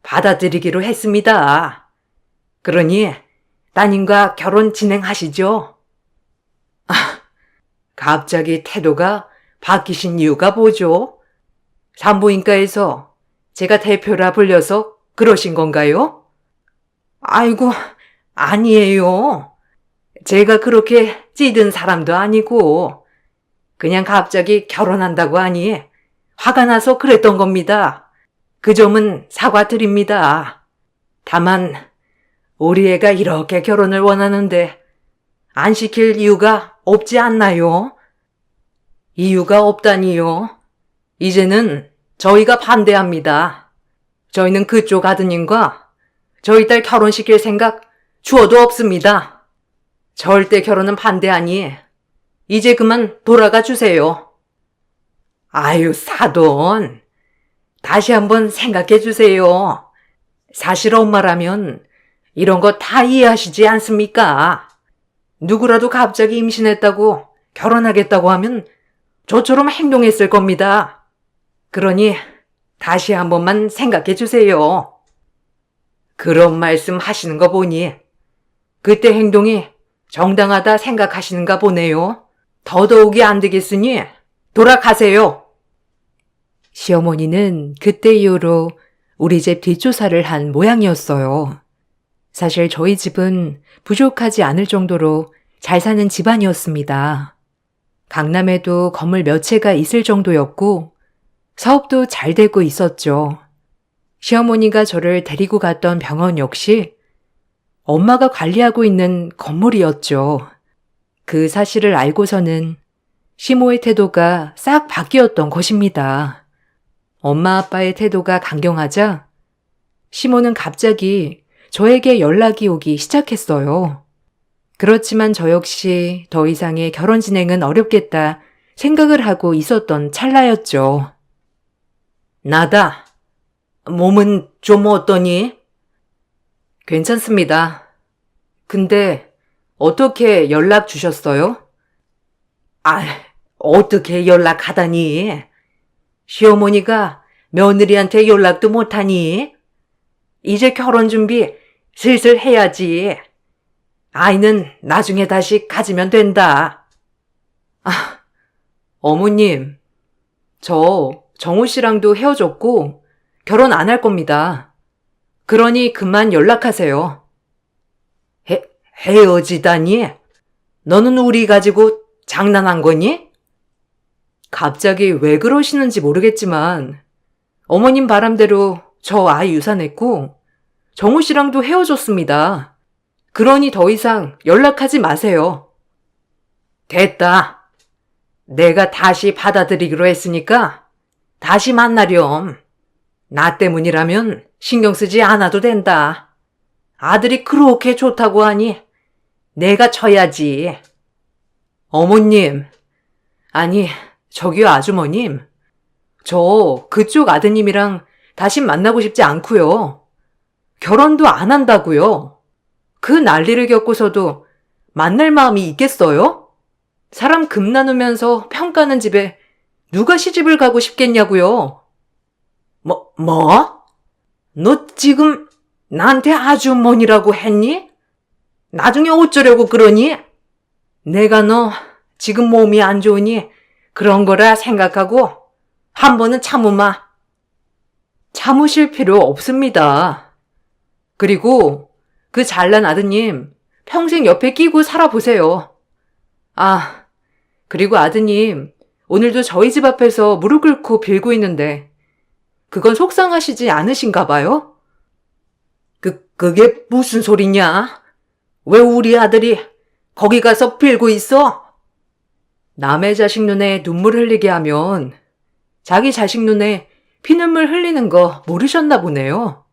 받아들이기로 했습니다. 그러니 따님과 결혼 진행하시죠. 갑자기 태도가 바뀌신 이유가 뭐죠? 산부인과에서 제가 대표라 불려서 그러신 건가요? 아이고, 아니에요. 제가 그렇게 찌든 사람도 아니고 그냥 갑자기 결혼한다고 하니 화가 나서 그랬던 겁니다. 그 점은 사과드립니다. 다만 우리 애가 이렇게 결혼을 원하는데 안 시킬 이유가 없지 않나요? 이유가 없다니요. 이제는 저희가 반대합니다. 저희는 그쪽 아드님과 저희 딸 결혼시킬 생각 추워도 없습니다. 절대 결혼은 반대하니 이제 그만 돌아가 주세요. 아유, 사돈. 다시 한번 생각해 주세요. 사실 엄마라면 이런 거 다 이해하시지 않습니까? 누구라도 갑자기 임신했다고 결혼하겠다고 하면 저처럼 행동했을 겁니다. 그러니 다시 한 번만 생각해 주세요. 그런 말씀 하시는 거 보니 그때 행동이 정당하다 생각하시는가 보네요. 더더욱이 안 되겠으니 돌아가세요. 시어머니는 그때 이후로 우리 집 뒷조사를 한 모양이었어요. 사실 저희 집은 부족하지 않을 정도로 잘 사는 집안이었습니다. 강남에도 건물 몇 채가 있을 정도였고 사업도 잘 되고 있었죠. 시어머니가 저를 데리고 갔던 병원 역시 엄마가 관리하고 있는 건물이었죠. 그 사실을 알고서는 시모의 태도가 싹 바뀌었던 것입니다. 엄마 아빠의 태도가 강경하자 시모는 갑자기 저에게 연락이 오기 시작했어요. 그렇지만 저 역시 더 이상의 결혼 진행은 어렵겠다 생각을 하고 있었던 찰나였죠. 나다. 몸은 좀 어떠니? 괜찮습니다. 근데 어떻게 연락 주셨어요? 아, 어떻게 연락하다니? 시어머니가 며느리한테 연락도 못하니? 이제 결혼 준비 슬슬 해야지. 아이는 나중에 다시 가지면 된다. 어머님, 저 정우 씨랑도 헤어졌고 결혼 안 할 겁니다. 그러니 그만 연락하세요. 헤어지다니? 너는 우리 가지고 장난한 거니? 갑자기 왜 그러시는지 모르겠지만 어머님 바람대로 저 아이 유산했고 정우 씨랑도 헤어졌습니다. 그러니 더 이상 연락하지 마세요. 됐다. 내가 다시 받아들이기로 했으니까 다시 만나렴. 나 때문이라면 신경 쓰지 않아도 된다. 아들이 그렇게 좋다고 하니 내가 쳐야지. 어머님, 아니 저기요 아주머님, 저 그쪽 아드님이랑 다시 만나고 싶지 않고요. 결혼도 안 한다고요. 그 난리를 겪고서도 만날 마음이 있겠어요? 사람 금 나누면서 평가는 집에 누가 시집을 가고 싶겠냐고요. 뭐? 너 지금 나한테 아주머니라고 했니? 나중에 어쩌려고 그러니? 내가 너 지금 몸이 안 좋으니 그런 거라 생각하고 한 번은 참으마. 참으실 필요 없습니다. 그리고 그 잘난 아드님 평생 옆에 끼고 살아보세요. 아, 그리고 아드님 오늘도 저희 집 앞에서 무릎 꿇고 빌고 있는데 그건 속상하시지 않으신가 봐요? 그게 무슨 소리냐? 왜 우리 아들이 거기 가서 빌고 있어? 남의 자식 눈에 눈물 흘리게 하면 자기 자식 눈에 피눈물 흘리는 거 모르셨나 보네요.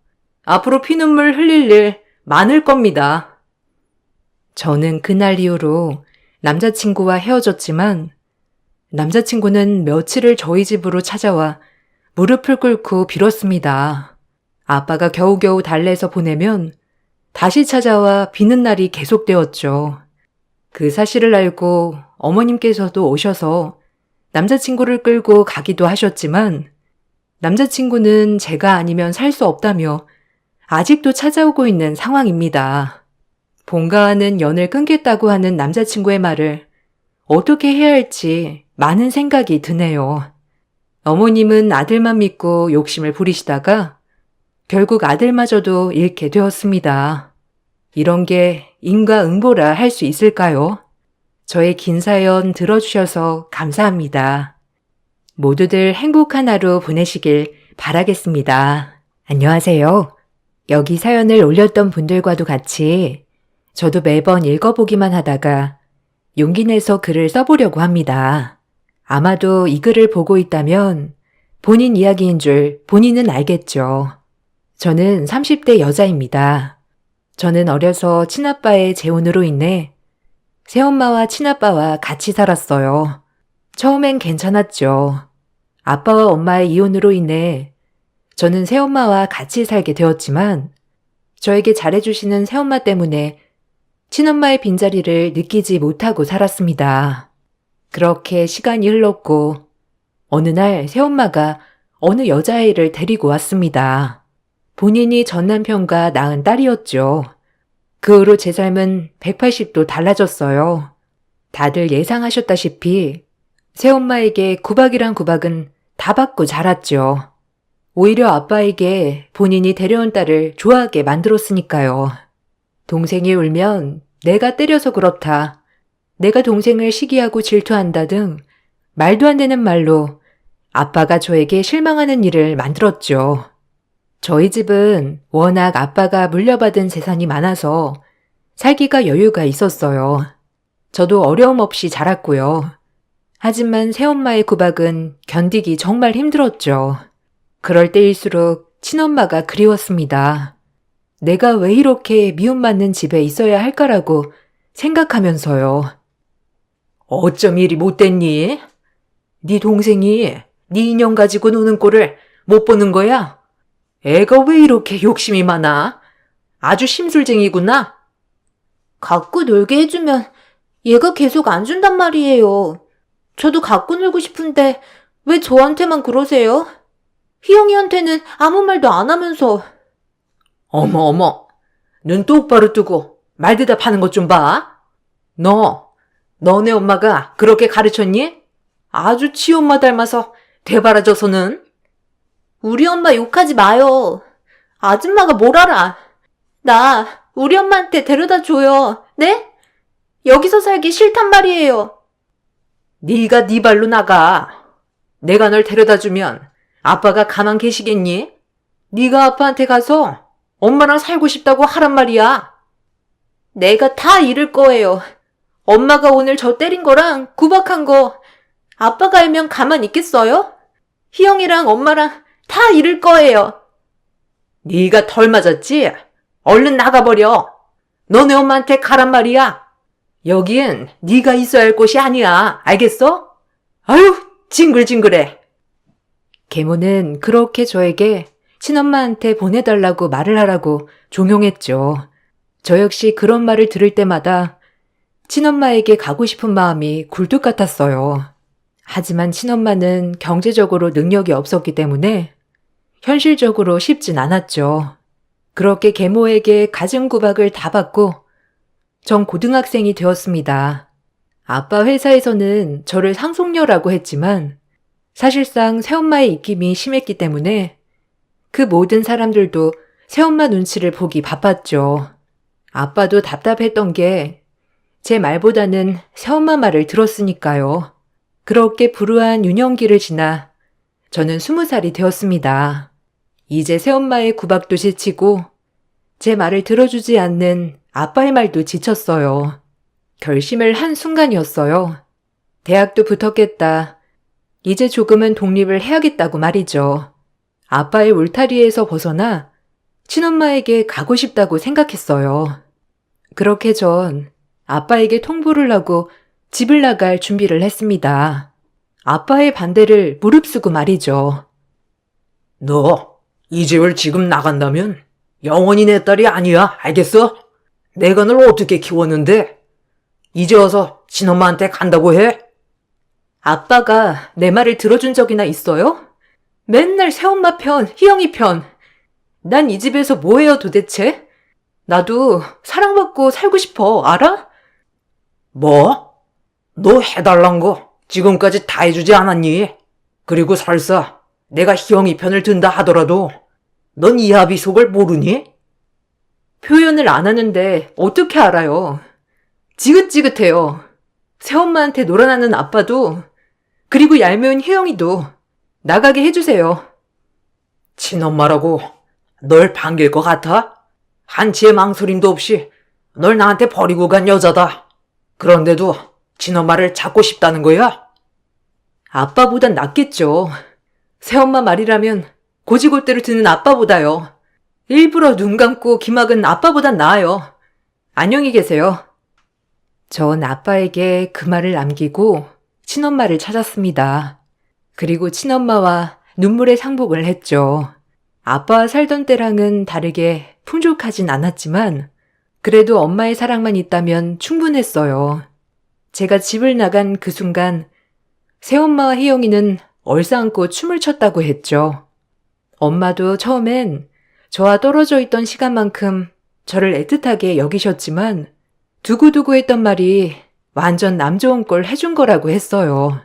앞으로 피눈물 흘릴 일 많을 겁니다. 저는 그날 이후로 남자친구와 헤어졌지만 남자친구는 며칠을 저희 집으로 찾아와 무릎을 꿇고 빌었습니다. 아빠가 겨우겨우 달래서 보내면 다시 찾아와 비는 날이 계속되었죠. 그 사실을 알고 어머님께서도 오셔서 남자친구를 끌고 가기도 하셨지만 남자친구는 제가 아니면 살 수 없다며 아직도 찾아오고 있는 상황입니다. 본가와는 연을 끊겠다고 하는 남자친구의 말을 어떻게 해야 할지 많은 생각이 드네요. 어머님은 아들만 믿고 욕심을 부리시다가 결국 아들마저도 잃게 되었습니다. 이런 게 인과응보라 할 수 있을까요? 저의 긴 사연 들어주셔서 감사합니다. 모두들 행복한 하루 보내시길 바라겠습니다. 안녕하세요. 여기 사연을 올렸던 분들과도 같이 저도 매번 읽어보기만 하다가 용기 내서 글을 써보려고 합니다. 아마도 이 글을 보고 있다면 본인 이야기인 줄 본인은 알겠죠. 저는 30대 여자입니다. 저는 어려서 친아빠의 재혼으로 인해 새엄마와 친아빠와 같이 살았어요. 처음엔 괜찮았죠. 아빠와 엄마의 이혼으로 인해 저는 새엄마와 같이 살게 되었지만 저에게 잘해주시는 새엄마 때문에 친엄마의 빈자리를 느끼지 못하고 살았습니다. 그렇게 시간이 흘렀고 어느 날 새엄마가 어느 여자아이를 데리고 왔습니다. 본인이 전 남편과 낳은 딸이었죠. 그 후로 제 삶은 180도 달라졌어요. 다들 예상하셨다시피 새엄마에게 구박이란 구박은 다 받고 자랐죠. 오히려 아빠에게 본인이 데려온 딸을 좋아하게 만들었으니까요. 동생이 울면 내가 때려서 그렇다, 내가 동생을 시기하고 질투한다 등 말도 안 되는 말로 아빠가 저에게 실망하는 일을 만들었죠. 저희 집은 워낙 아빠가 물려받은 재산이 많아서 살기가 여유가 있었어요. 저도 어려움 없이 자랐고요. 하지만 새엄마의 구박은 견디기 정말 힘들었죠. 그럴 때일수록 친엄마가 그리웠습니다. 내가 왜 이렇게 미움받는 집에 있어야 할까라고 생각하면서요. 어쩜 이리 못됐니? 네 동생이 네 인형 가지고 노는 꼴을 못 보는 거야? 애가 왜 이렇게 욕심이 많아? 아주 심술쟁이구나. 갖고 놀게 해주면 얘가 계속 안 준단 말이에요. 저도 갖고 놀고 싶은데 왜 저한테만 그러세요? 희영이한테는 아무 말도 안 하면서. 어머, 눈 똑바로 뜨고 말 대답하는 것 좀 봐. 너네 엄마가 그렇게 가르쳤니? 아주 치엄마 닮아서 대바라져서는. 우리 엄마 욕하지 마요. 아줌마가 뭘 알아. 나 우리 엄마한테 데려다 줘요. 네? 여기서 살기 싫단 말이에요. 네가 네 발로 나가. 내가 널 데려다 주면 아빠가 가만 계시겠니? 네가 아빠한테 가서 엄마랑 살고 싶다고 하란 말이야. 내가 다 잃을 거예요. 엄마가 오늘 저 때린 거랑 구박한 거 아빠가 알면 가만 있겠어요? 희영이랑 엄마랑 다 잃을 거예요. 네가 덜 맞았지? 얼른 나가버려. 너네 엄마한테 가란 말이야. 여긴 네가 있어야 할 곳이 아니야. 알겠어? 아유, 징글징글해. 계모는 그렇게 저에게 친엄마한테 보내달라고 말을 하라고 종용했죠. 저 역시 그런 말을 들을 때마다 친엄마에게 가고 싶은 마음이 굴뚝 같았어요. 하지만 친엄마는 경제적으로 능력이 없었기 때문에 현실적으로 쉽진 않았죠. 그렇게 계모에게 가정 구박을 다 받고 전 고등학생이 되었습니다. 아빠 회사에서는 저를 상속녀라고 했지만 사실상 새엄마의 입김이 심했기 때문에 그 모든 사람들도 새엄마 눈치를 보기 바빴죠. 아빠도 답답했던 게 제 말보다는 새엄마 말을 들었으니까요. 그렇게 불우한 유년기를 지나 저는 20살이 되었습니다. 이제 새엄마의 구박도 지치고 제 말을 들어주지 않는 아빠의 말도 지쳤어요. 결심을 한 순간이었어요. 대학도 붙었겠다. 이제 조금은 독립을 해야겠다고 말이죠. 아빠의 울타리에서 벗어나 친엄마에게 가고 싶다고 생각했어요. 그렇게 전 아빠에게 통보를 하고 집을 나갈 준비를 했습니다. 아빠의 반대를 무릅쓰고 말이죠. 너 이 집을 지금 나간다면 영원히 내 딸이 아니야. 알겠어? 내가 널 어떻게 키웠는데 이제 와서 친엄마한테 간다고 해? 아빠가 내 말을 들어준 적이나 있어요? 맨날 새엄마 편, 희영이 편. 난 이 집에서 뭐해요 도대체? 나도 사랑받고 살고 싶어, 알아? 뭐? 너 해달란 거 지금까지 다 해주지 않았니? 그리고 설사 내가 희영이 편을 든다 하더라도 넌 이하비 속을 모르니? 표현을 안 하는데 어떻게 알아요? 지긋지긋해요. 새엄마한테 놀아나는 아빠도, 그리고 얄미운 희영이도 나가게 해주세요. 친엄마라고 널 반길 것 같아? 한치의 망설임도 없이 널 나한테 버리고 간 여자다. 그런데도 친엄마를 찾고 싶다는 거야? 아빠보단 낫겠죠. 새엄마 말이라면 고지골대로 듣는 아빠보다요. 일부러 눈 감고 귀 막은 아빠보단 나아요. 안녕히 계세요. 전 아빠에게 그 말을 남기고 친엄마를 찾았습니다. 그리고 친엄마와 눈물의 상복을 했죠. 아빠와 살던 때랑은 다르게 풍족하진 않았지만 그래도 엄마의 사랑만 있다면 충분했어요. 제가 집을 나간 그 순간 새엄마와 희영이는 얼싸안고 춤을 췄다고 했죠. 엄마도 처음엔 저와 떨어져 있던 시간만큼 저를 애틋하게 여기셨지만 두고두고 했던 말이 완전 남 좋은 꼴 해준 거라고 했어요.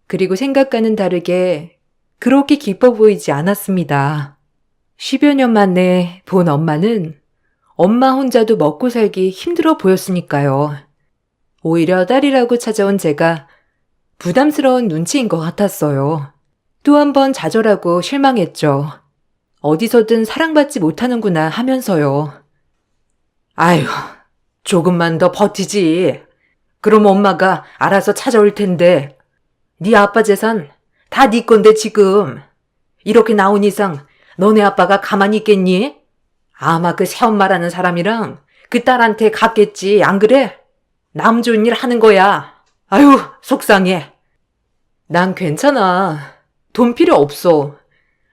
그리고 생각과는 다르게 그렇게 기뻐 보이지 않았습니다. 10여 년 만에 본 엄마는 엄마 혼자도 먹고 살기 힘들어 보였으니까요. 오히려 딸이라고 찾아온 제가 부담스러운 눈치인 것 같았어요. 또 한 번 좌절하고 실망했죠. 어디서든 사랑받지 못하는구나 하면서요. 아휴, 조금만 더 버티지. 그럼 엄마가 알아서 찾아올 텐데. 네 아빠 재산 다 네 건데 지금. 이렇게 나온 이상 너네 아빠가 가만히 있겠니? 아마 그 새엄마라는 사람이랑 그 딸한테 갔겠지, 안 그래? 남 좋은 일 하는 거야. 아유, 속상해. 난 괜찮아. 돈 필요 없어.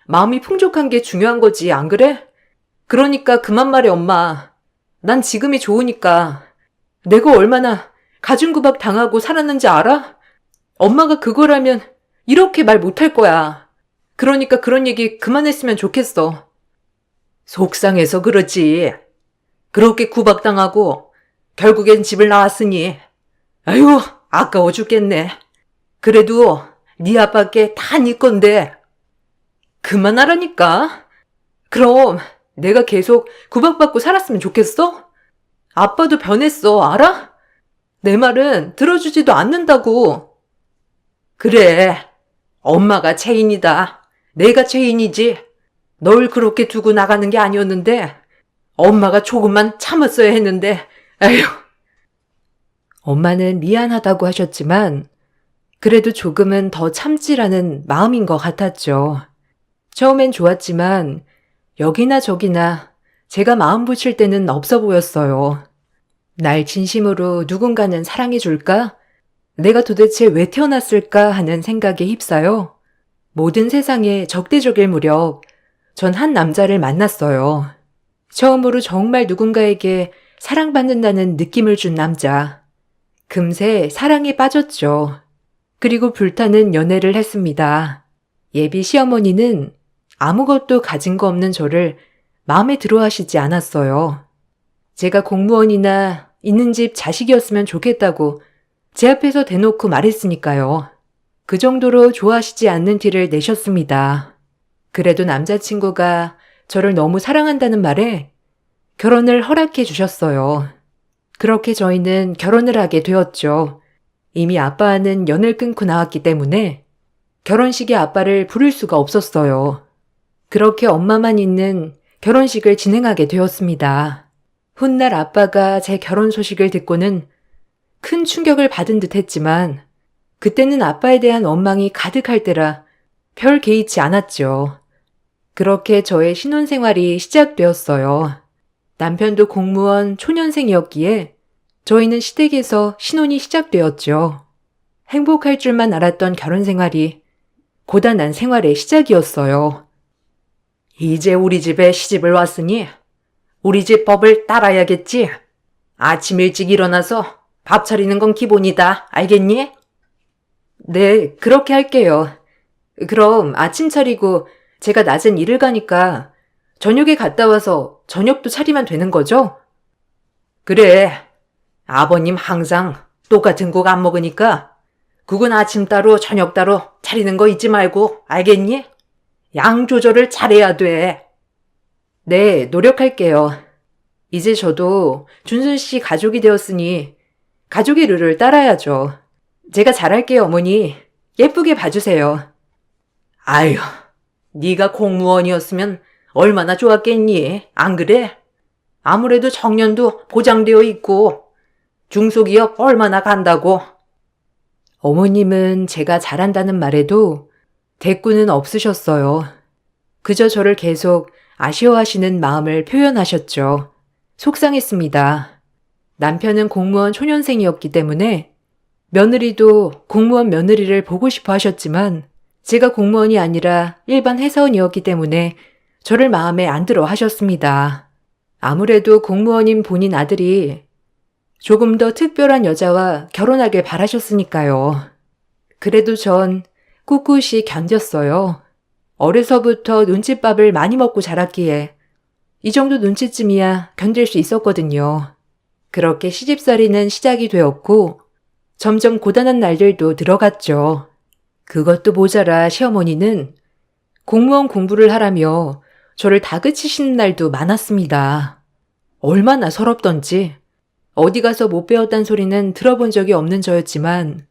마음이 풍족한 게 중요한 거지, 안 그래? 그러니까 그만 말해, 엄마. 난 지금이 좋으니까. 내가 얼마나 가중구박 당하고 살았는지 알아? 엄마가 그거라면 이렇게 말 못할 거야. 그러니까 그런 얘기 그만했으면 좋겠어. 속상해서 그러지. 그렇게 구박당하고 결국엔 집을 나왔으니 아유, 아까워 죽겠네. 그래도 네 아빠께 다 네 건데. 그만하라니까. 그럼 내가 계속 구박받고 살았으면 좋겠어? 아빠도 변했어, 알아? 내 말은 들어주지도 않는다고. 그래, 엄마가 죄인이다. 내가 죄인이지. 널 그렇게 두고 나가는 게 아니었는데 엄마가 조금만 참았어야 했는데. 아휴. 엄마는 미안하다고 하셨지만 그래도 조금은 더 참지라는 마음인 것 같았죠. 처음엔 좋았지만 여기나 저기나 제가 마음 붙일 때는 없어 보였어요. 날 진심으로 누군가는 사랑해 줄까? 내가 도대체 왜 태어났을까 하는 생각에 휩싸여 모든 세상에 적대적일 무렵 전 한 남자를 만났어요. 처음으로 정말 누군가에게 사랑받는다는 느낌을 준 남자. 금세 사랑에 빠졌죠. 그리고 불타는 연애를 했습니다. 예비 시어머니는 아무것도 가진 거 없는 저를 마음에 들어 하시지 않았어요. 제가 공무원이나 있는 집 자식이었으면 좋겠다고 제 앞에서 대놓고 말했으니까요. 그 정도로 좋아하시지 않는 티를 내셨습니다. 그래도 남자친구가 저를 너무 사랑한다는 말에 결혼을 허락해 주셨어요. 그렇게 저희는 결혼을 하게 되었죠. 이미 아빠와는 연을 끊고 나왔기 때문에 결혼식에 아빠를 부를 수가 없었어요. 그렇게 엄마만 있는 결혼식을 진행하게 되었습니다. 훗날 아빠가 제 결혼 소식을 듣고는 큰 충격을 받은 듯 했지만 그때는 아빠에 대한 원망이 가득할 때라 별 개의치 않았죠. 그렇게 저의 신혼생활이 시작되었어요. 남편도 공무원 초년생이었기에 저희는 시댁에서 신혼이 시작되었죠. 행복할 줄만 알았던 결혼생활이 고단한 생활의 시작이었어요. 이제 우리 집에 시집을 왔으니 우리 집 법을 따라야겠지. 아침 일찍 일어나서 밥 차리는 건 기본이다. 알겠니? 네, 그렇게 할게요. 그럼 아침 차리고 제가 낮엔 일을 가니까 저녁에 갔다 와서 저녁도 차리면 되는 거죠? 그래. 아버님 항상 똑같은 국 안 먹으니까 국은 아침 따로 저녁 따로 차리는 거 잊지 말고. 알겠니? 양 조절을 잘해야 돼. 네, 노력할게요. 이제 저도 준순 씨 가족이 되었으니 가족의 룰을 따라야죠. 제가 잘할게요, 어머니. 예쁘게 봐주세요. 아유, 네가 공무원이었으면 얼마나 좋았겠니? 안 그래? 아무래도 정년도 보장되어 있고 중소기업 얼마나 간다고. 어머님은 제가 잘한다는 말에도 대꾸는 없으셨어요. 그저 저를 계속 아쉬워하시는 마음을 표현하셨죠. 속상했습니다. 남편은 공무원 초년생이었기 때문에 며느리도 공무원 며느리를 보고 싶어 하셨지만 제가 공무원이 아니라 일반 회사원이었기 때문에 저를 마음에 안 들어 하셨습니다. 아무래도 공무원인 본인 아들이 조금 더 특별한 여자와 결혼하길 바라셨으니까요. 그래도 전 꿋꿋이 견뎠어요. 어려서부터 눈칫밥을 많이 먹고 자랐기에 이 정도 눈치쯤이야 견딜 수 있었거든요. 그렇게 시집살이는 시작이 되었고 점점 고단한 날들도 들어갔죠. 그것도 모자라 시어머니는 공무원 공부를 하라며 저를 다그치시는 날도 많았습니다. 얼마나 서럽던지 어디 가서 못 배웠단 소리는 들어본 적이 없는 저였지만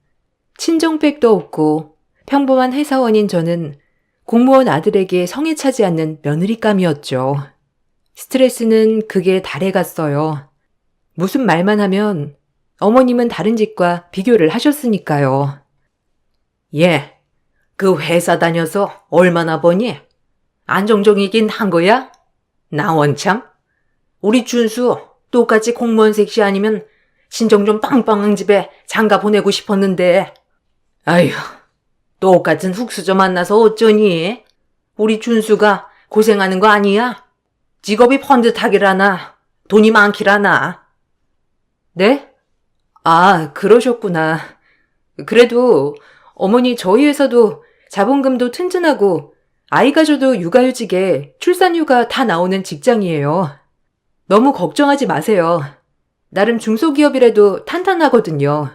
친정백도 없고 평범한 회사원인 저는 공무원 아들에게 성에 차지 않는 며느리감이었죠. 스트레스는 극에 달해갔어요. 무슨 말만 하면 어머님은 다른 집과 비교를 하셨으니까요. 예, 그 회사 다녀서 얼마나 버니? 안정적이긴 한 거야? 나 원참? 우리 준수 똑같이 공무원 색시 아니면 신정 좀 빵빵한 집에 장가 보내고 싶었는데. 아휴, 똑같은 훅수저 만나서 어쩌니? 우리 준수가 고생하는 거 아니야? 직업이 번듯하기라나 돈이 많기라나. 네? 아, 그러셨구나. 그래도 어머니 저희 회사도 자본금도 튼튼하고 아이 가져도 육아휴직에 출산휴가 다 나오는 직장이에요. 너무 걱정하지 마세요. 나름 중소기업이라도 탄탄하거든요.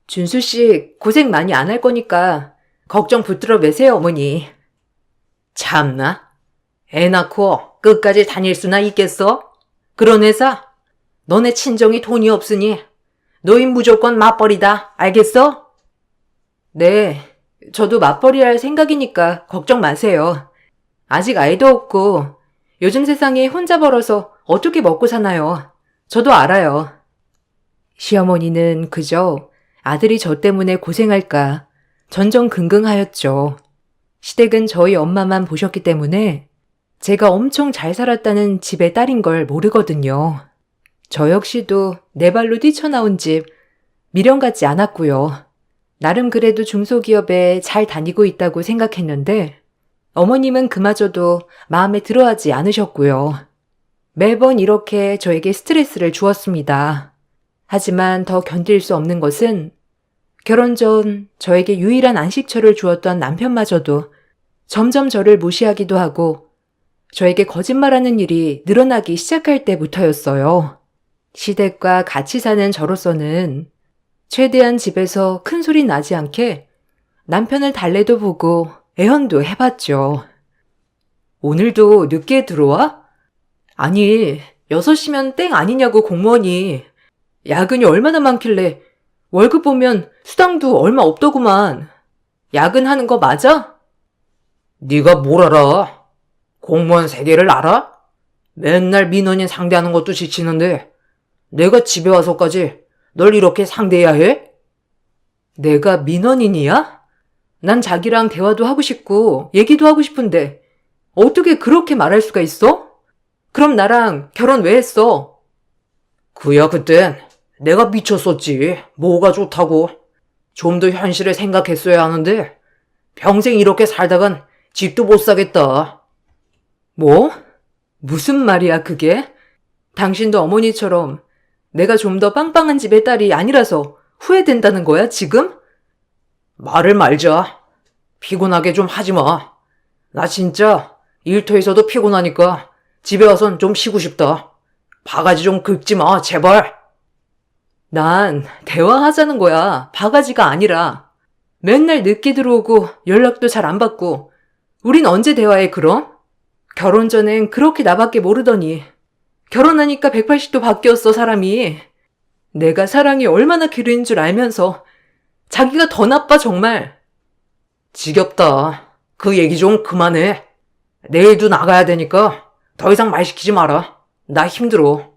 준수 씨 고생 많이 안 할 거니까 걱정 붙들어 매세요, 어머니. 참나? 애 낳고 끝까지 다닐 수나 있겠어? 그런 회사? 너네 친정이 돈이 없으니 너희 무조건 맞벌이다. 알겠어? 네, 저도 맞벌이 할 생각이니까 걱정 마세요. 아직 아이도 없고 요즘 세상에 혼자 벌어서 어떻게 먹고 사나요? 저도 알아요. 시어머니는 그저 아들이 저 때문에 고생할까 전전긍긍하였죠. 시댁은 저희 엄마만 보셨기 때문에 제가 엄청 잘 살았다는 집의 딸인 걸 모르거든요. 저 역시도 내 발로 뛰쳐나온 집 미련 같지 않았고요. 나름 그래도 중소기업에 잘 다니고 있다고 생각했는데 어머님은 그마저도 마음에 들어하지 않으셨고요. 매번 이렇게 저에게 스트레스를 주었습니다. 하지만 더 견딜 수 없는 것은 결혼 전 저에게 유일한 안식처를 주었던 남편마저도 점점 저를 무시하기도 하고 저에게 거짓말하는 일이 늘어나기 시작할 때부터였어요. 시댁과 같이 사는 저로서는 최대한 집에서 큰 소리 나지 않게 남편을 달래도 보고 애헌도 해봤죠. 오늘도 늦게 들어와? 아니, 6시면 땡 아니냐고 공무원이. 야근이 얼마나 많길래 월급 보면 수당도 얼마 없더구만. 야근하는 거 맞아? 네가 뭘 알아? 공무원 세계를 알아? 맨날 민원인 상대하는 것도 지치는데 내가 집에 와서까지 널 이렇게 상대해야 해? 내가 민원인이야? 난 자기랑 대화도 하고 싶고 얘기도 하고 싶은데 어떻게 그렇게 말할 수가 있어? 그럼 나랑 결혼 왜 했어? 그야 그땐 내가 미쳤었지. 뭐가 좋다고. 좀 더 현실을 생각했어야 하는데 평생 이렇게 살다간 집도 못 사겠다. 뭐? 무슨 말이야 그게? 당신도 어머니처럼 내가 좀 더 빵빵한 집의 딸이 아니라서 후회된다는 거야 지금? 말을 말자. 피곤하게 좀 하지 마. 나 진짜 일터에서도 피곤하니까 집에 와선 좀 쉬고 싶다. 바가지 좀 긁지 마, 제발. 난 대화하자는 거야. 바가지가 아니라. 맨날 늦게 들어오고 연락도 잘 안 받고 우린 언제 대화해 그럼? 결혼 전엔 그렇게 나밖에 모르더니 결혼하니까 180도 바뀌었어 사람이. 내가 사랑이 얼마나 기르는 줄 알면서 자기가 더 나빠 정말. 지겹다. 그 얘기 좀 그만해. 내일도 나가야 되니까 더 이상 말 시키지 마라. 나 힘들어.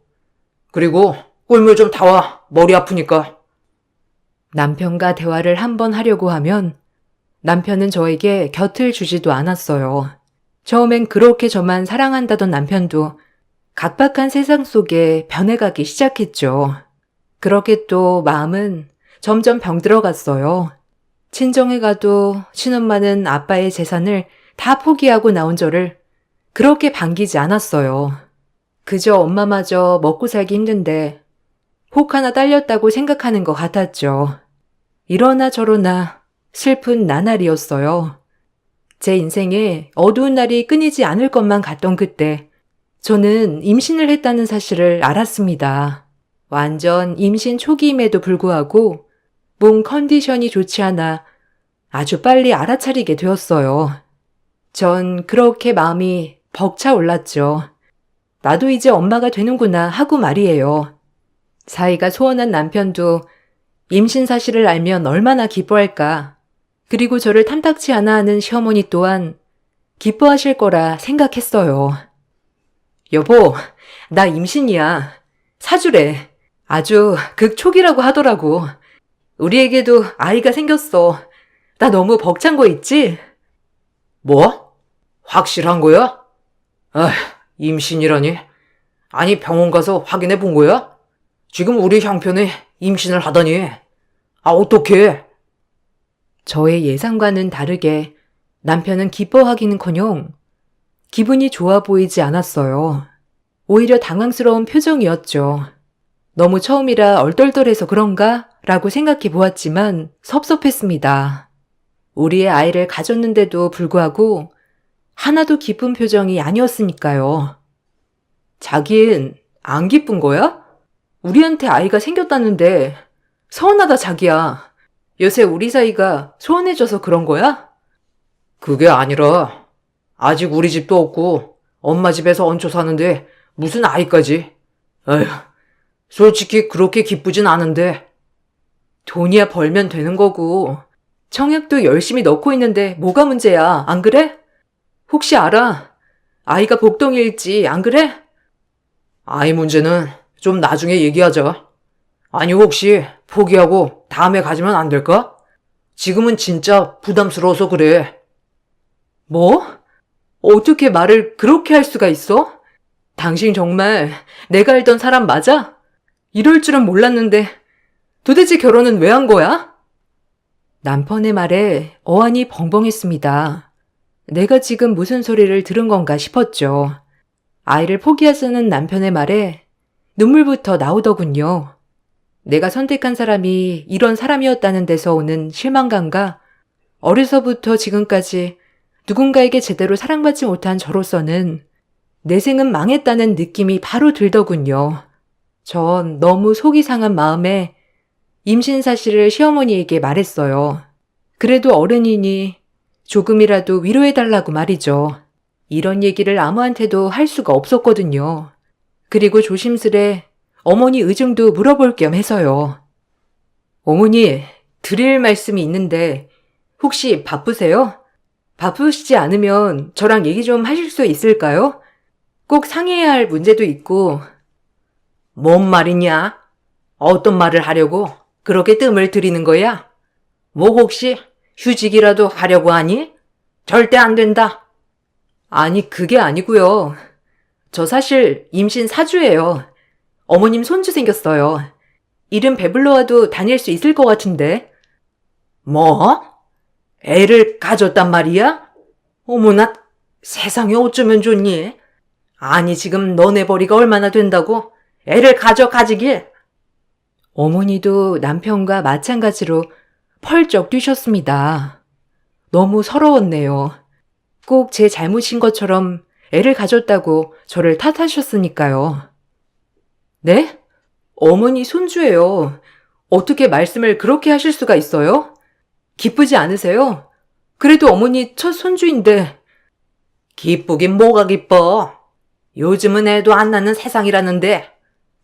그리고 꿀물 좀 타와. 머리 아프니까. 남편과 대화를 한번 하려고 하면 남편은 저에게 곁을 주지도 않았어요. 처음엔 그렇게 저만 사랑한다던 남편도 각박한 세상 속에 변해가기 시작했죠. 그렇게 또 마음은 점점 병들어갔어요. 친정에 가도 친엄마는 아빠의 재산을 다 포기하고 나온 저를 그렇게 반기지 않았어요. 그저 엄마마저 먹고 살기 힘든데 혹 하나 딸렸다고 생각하는 것 같았죠. 이러나 저러나 슬픈 나날이었어요. 제 인생에 어두운 날이 끊이지 않을 것만 같던 그때, 저는 임신을 했다는 사실을 알았습니다. 완전 임신 초기임에도 불구하고 몸 컨디션이 좋지 않아 아주 빨리 알아차리게 되었어요. 전 그렇게 마음이 벅차올랐죠. 나도 이제 엄마가 되는구나 하고 말이에요. 사이가 소원한 남편도 임신 사실을 알면 얼마나 기뻐할까. 그리고 저를 탐탁치 않아 하는 시어머니 또한 기뻐하실 거라 생각했어요. 여보, 나 임신이야. 사주래. 아주 극초기라고 하더라고. 우리에게도 아이가 생겼어. 나 너무 벅찬 거 있지? 뭐? 확실한 거야? 아, 임신이라니. 아니, 병원 가서 확인해 본 거야? 지금 우리 형편에 임신을 하다니. 아, 어떡해. 저의 예상과는 다르게 남편은 기뻐하기는커녕 기분이 좋아 보이지 않았어요. 오히려 당황스러운 표정이었죠. 너무 처음이라 얼떨떨해서 그런가? 라고 생각해 보았지만 섭섭했습니다. 우리의 아이를 가졌는데도 불구하고 하나도 기쁜 표정이 아니었으니까요. 자긴 안 기쁜 거야? 우리한테 아이가 생겼다는데 서운하다 자기야. 요새 우리 사이가 소원해져서 그런 거야? 그게 아니라 아직 우리 집도 없고 엄마 집에서 얹혀 사는데 무슨 아이까지. 에휴, 솔직히 그렇게 기쁘진 않은데. 돈이야 벌면 되는 거고 청약도 열심히 넣고 있는데 뭐가 문제야, 안 그래? 혹시 알아? 아이가 복덩이일지 안 그래? 아이 문제는 좀 나중에 얘기하자. 아니 혹시 포기하고 다음에 가지면 안 될까? 지금은 진짜 부담스러워서 그래. 뭐? 어떻게 말을 그렇게 할 수가 있어? 당신 정말 내가 알던 사람 맞아? 이럴 줄은 몰랐는데 도대체 결혼은 왜 한 거야? 남편의 말에 어안이 벙벙했습니다. 내가 지금 무슨 소리를 들은 건가 싶었죠. 아이를 포기하자는 남편의 말에 눈물부터 나오더군요. 내가 선택한 사람이 이런 사람이었다는 데서 오는 실망감과 어려서부터 지금까지 누군가에게 제대로 사랑받지 못한 저로서는 내 생은 망했다는 느낌이 바로 들더군요. 전 너무 속이 상한 마음에 임신 사실을 시어머니에게 말했어요. 그래도 어른이니 조금이라도 위로해달라고 말이죠. 이런 얘기를 아무한테도 할 수가 없었거든요. 그리고 조심스레 어머니 의중도 물어볼 겸 해서요. 어머니, 드릴 말씀이 있는데 혹시 바쁘세요? 바쁘시지 않으면 저랑 얘기 좀 하실 수 있을까요? 꼭 상의해야 할 문제도 있고. 뭔 말이냐? 어떤 말을 하려고 그렇게 뜸을 들이는 거야? 뭐 혹시 휴직이라도 하려고 하니? 절대 안 된다. 아니, 그게 아니고요. 저 사실 임신 4주예요. 어머님 손주 생겼어요. 이름 배불러 와도 다닐 수 있을 것 같은데. 뭐? 애를 가졌단 말이야? 어머나, 세상에 어쩌면 좋니? 아니 지금 너네 벌이가 얼마나 된다고? 애를 가지길. 어머니도 남편과 마찬가지로 펄쩍 뛰셨습니다. 너무 서러웠네요. 꼭 제 잘못인 것처럼 애를 가졌다고 저를 탓하셨으니까요. 네? 어머니 손주예요. 어떻게 말씀을 그렇게 하실 수가 있어요? 기쁘지 않으세요? 그래도 어머니 첫 손주인데. 기쁘긴 뭐가 기뻐. 요즘은 애도 안 낳는 세상이라는데.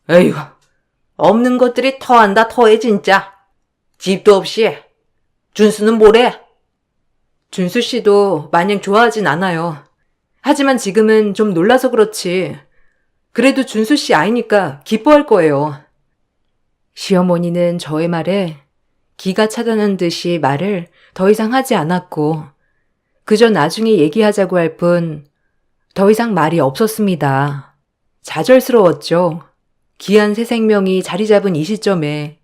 에휴, 없는 것들이 터한다 터해 진짜. 집도 없이. 준수는 뭐래? 준수 씨도 마냥 좋아하진 않아요. 하지만 지금은 좀 놀라서 그렇지. 그래도 준수 씨 아이니까 기뻐할 거예요. 시어머니는 저의 말에 기가 차다는 듯이 말을 더 이상 하지 않았고 그저 나중에 얘기하자고 할 뿐 더 이상 말이 없었습니다. 좌절스러웠죠. 귀한 새 생명이 자리 잡은 이 시점에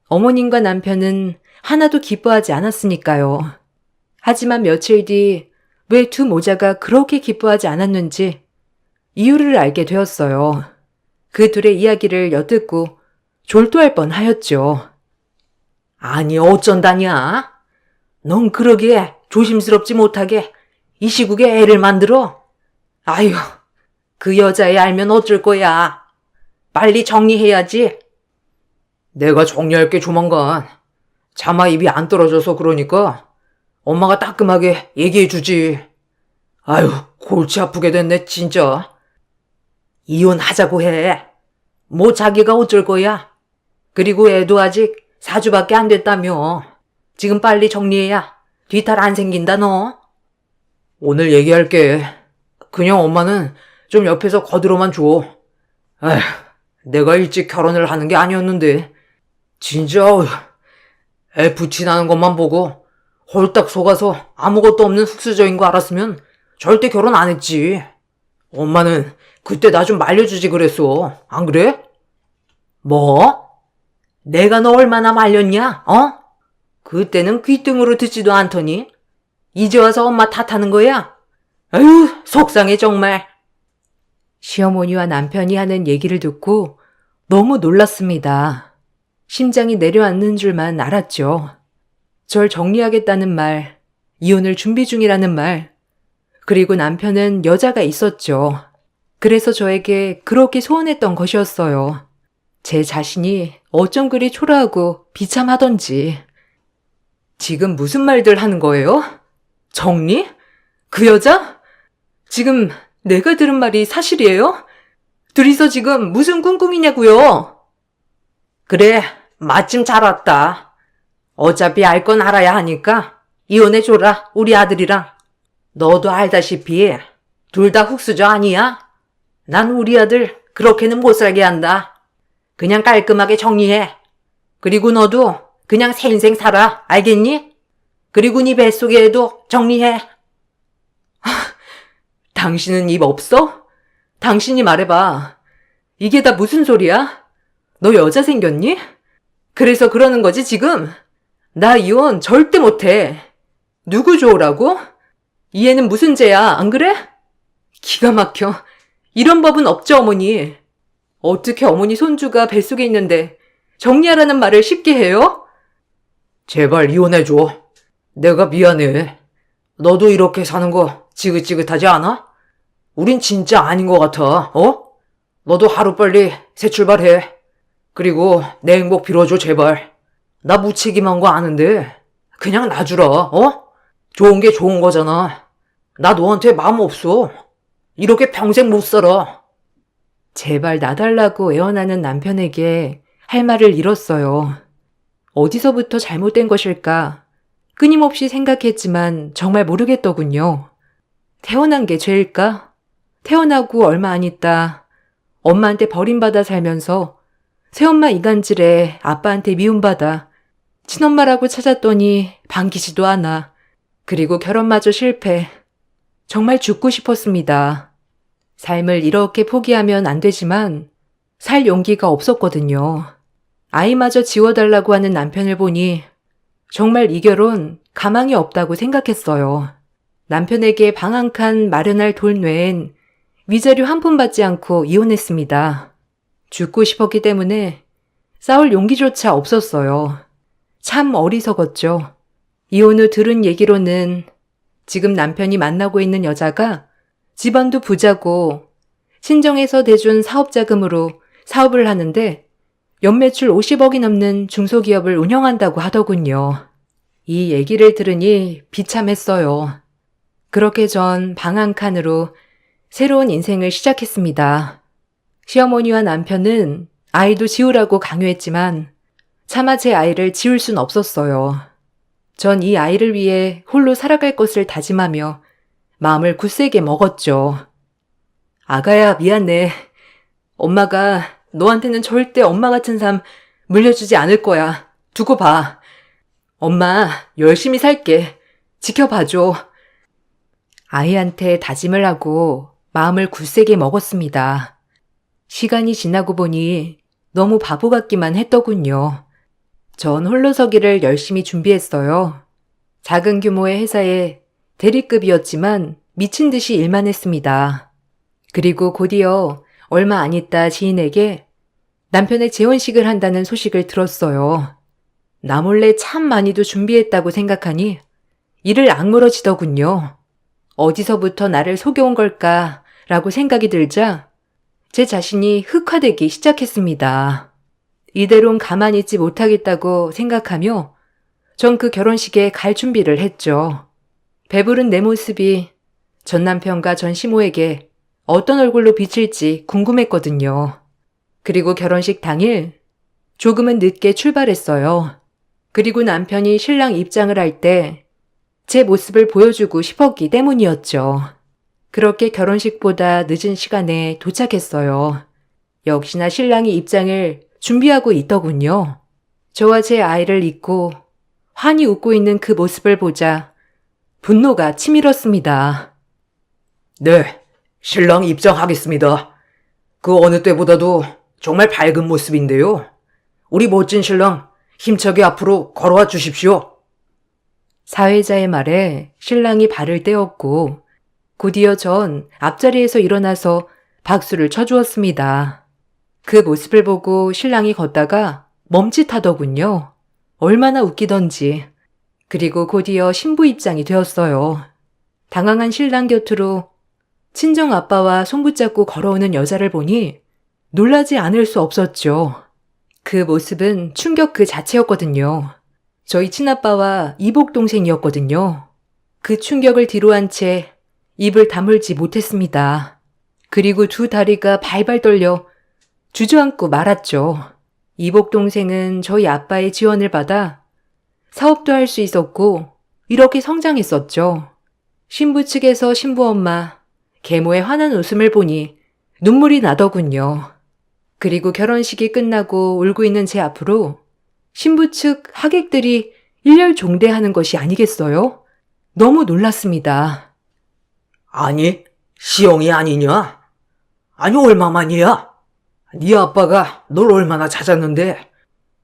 어머님과 남편은 하나도 기뻐하지 않았으니까요. 하지만 며칠 뒤 왜 두 모자가 그렇게 기뻐하지 않았는지 이유를 알게 되었어요. 그 둘의 이야기를 엿듣고 졸도할 뻔하였죠. 아니 어쩐다냐? 넌 그러게 조심스럽지 못하게 이 시국에 애를 만들어? 아유, 그 여자애 알면 어쩔 거야. 빨리 정리해야지. 내가 정리할게 조만간. 차마 입이 안 떨어져서 그러니까 엄마가 따끔하게 얘기해주지. 아유, 골치 아프게 됐네 진짜. 이혼하자고 해. 뭐 자기가 어쩔 거야. 그리고 애도 아직 4주밖에 안 됐다며. 지금 빨리 정리해야 뒤탈 안 생긴다 너. 오늘 얘기할게. 그냥 엄마는 좀 옆에서 거들어만 줘. 아휴, 내가 일찍 결혼을 하는 게 아니었는데 진짜 애 부친하는 것만 보고 홀딱 속아서 아무것도 없는 흙수저인 거 알았으면 절대 결혼 안 했지. 엄마는 그때 나 좀 말려주지 그랬어. 안 그래? 뭐? 내가 너 얼마나 말렸냐? 어? 그때는 귓등으로 듣지도 않더니 이제 와서 엄마 탓하는 거야? 아유, 속상해 정말. 시어머니와 남편이 하는 얘기를 듣고 너무 놀랐습니다. 심장이 내려앉는 줄만 알았죠. 절 정리하겠다는 말, 이혼을 준비 중이라는 말, 그리고 남편은 여자가 있었죠. 그래서 저에게 그렇게 소원했던 것이었어요. 제 자신이 어쩜 그리 초라하고 비참하던지. 지금 무슨 말들 하는 거예요? 정리? 그 여자? 지금 내가 들은 말이 사실이에요? 둘이서 지금 무슨 꿍꿍이냐고요? 그래, 마침 잘 왔다. 어차피 알 건 알아야 하니까 이혼해줘라, 우리 아들이랑. 너도 알다시피 둘 다 흙수저 아니야? 난 우리 아들 그렇게는 못 살게 한다. 그냥 깔끔하게 정리해. 그리고 너도 그냥 새 인생 살아, 알겠니? 그리고 네 뱃속에 애도 정리해. 당신은 입 없어? 당신이 말해봐. 이게 다 무슨 소리야? 너 여자 생겼니? 그래서 그러는 거지 지금? 나 이혼 절대 못해. 누구 좋으라고? 이 애는 무슨 죄야, 안 그래? 기가 막혀. 이런 법은 없죠, 어머니. 어떻게 어머니 손주가 뱃속에 있는데 정리하라는 말을 쉽게 해요? 제발 이혼해줘. 내가 미안해. 너도 이렇게 사는 거 지긋지긋하지 않아? 우린 진짜 아닌 것 같아, 어? 너도 하루빨리 새 출발해. 그리고 내 행복 빌어줘, 제발. 나 무책임한 거 아는데 그냥 놔주라, 어? 좋은 게 좋은 거잖아. 나 너한테 마음 없어. 이렇게 평생 못 살아. 제발 놔달라고 애원하는 남편에게 할 말을 잃었어요. 어디서부터 잘못된 것일까? 끊임없이 생각했지만 정말 모르겠더군요. 태어난 게 죄일까? 태어나고 얼마 안 있다 엄마한테 버림받아 살면서 새엄마 이간질에 아빠한테 미움받아 친엄마라고 찾았더니 반기지도 않아. 그리고 결혼마저 실패. 정말 죽고 싶었습니다. 삶을 이렇게 포기하면 안 되지만 살 용기가 없었거든요. 아이마저 지워달라고 하는 남편을 보니 정말 이 결혼 가망이 없다고 생각했어요. 남편에게 방 한 칸 마련할 돈 외엔 위자료 한 푼 받지 않고 이혼했습니다. 죽고 싶었기 때문에 싸울 용기조차 없었어요. 참 어리석었죠. 이혼 후 들은 얘기로는 지금 남편이 만나고 있는 여자가 집안도 부자고 친정에서 대준 사업자금으로 사업을 하는데 연매출 50억이 넘는 중소기업을 운영한다고 하더군요. 이 얘기를 들으니 비참했어요. 그렇게 전 방 한 칸으로 새로운 인생을 시작했습니다. 시어머니와 남편은 아이도 지우라고 강요했지만 차마 제 아이를 지울 순 없었어요. 전 이 아이를 위해 홀로 살아갈 것을 다짐하며 마음을 굳세게 먹었죠. 아가야, 미안해. 엄마가 너한테는 절대 엄마 같은 삶 물려주지 않을 거야. 두고 봐. 엄마 열심히 살게. 지켜봐줘. 아이한테 다짐을 하고 마음을 굳세게 먹었습니다. 시간이 지나고 보니 너무 바보 같기만 했더군요. 전 홀로서기를 열심히 준비했어요. 작은 규모의 회사에 대리급이었지만 미친 듯이 일만 했습니다. 그리고 곧이어 얼마 안 있다 지인에게 남편의 재혼식을 한다는 소식을 들었어요. 나 몰래 참 많이도 준비했다고 생각하니 이를 악물어지더군요. 어디서부터 나를 속여온 걸까라고 생각이 들자 제 자신이 흑화되기 시작했습니다. 이대론 가만히 있지 못하겠다고 생각하며 전 그 결혼식에 갈 준비를 했죠. 배부른 내 모습이 전 남편과 전 시모에게 어떤 얼굴로 비칠지 궁금했거든요. 그리고 결혼식 당일 조금은 늦게 출발했어요. 그리고 남편이 신랑 입장을 할 때 제 모습을 보여주고 싶었기 때문이었죠. 그렇게 결혼식보다 늦은 시간에 도착했어요. 역시나 신랑이 입장을 준비하고 있더군요. 저와 제 아이를 잊고 환히 웃고 있는 그 모습을 보자 분노가 치밀었습니다. 네, 신랑 입장하겠습니다. 그 어느 때보다도 정말 밝은 모습인데요. 우리 멋진 신랑 힘차게 앞으로 걸어와 주십시오. 사회자의 말에 신랑이 발을 떼었고 곧이어 전 앞자리에서 일어나서 박수를 쳐주었습니다. 그 모습을 보고 신랑이 걷다가 멈칫하더군요. 얼마나 웃기던지. 그리고 곧이어 신부 입장이 되었어요. 당황한 신랑 곁으로 친정 아빠와 손붙잡고 걸어오는 여자를 보니 놀라지 않을 수 없었죠. 그 모습은 충격 그 자체였거든요. 저희 친아빠와 이복 동생이었거든요. 그 충격을 뒤로한 채 입을 다물지 못했습니다. 그리고 두 다리가 발발 떨려 주저앉고 말았죠. 이복 동생은 저희 아빠의 지원을 받아 사업도 할 수 있었고 이렇게 성장했었죠. 신부 측에서 신부 엄마, 계모의 환한 웃음을 보니 눈물이 나더군요. 그리고 결혼식이 끝나고 울고 있는 제 앞으로 신부 측 하객들이 일렬 종대하는 것이 아니겠어요? 너무 놀랐습니다. 아니, 시영이 아니냐? 아니, 얼마만이야? 네 아빠가 널 얼마나 찾았는데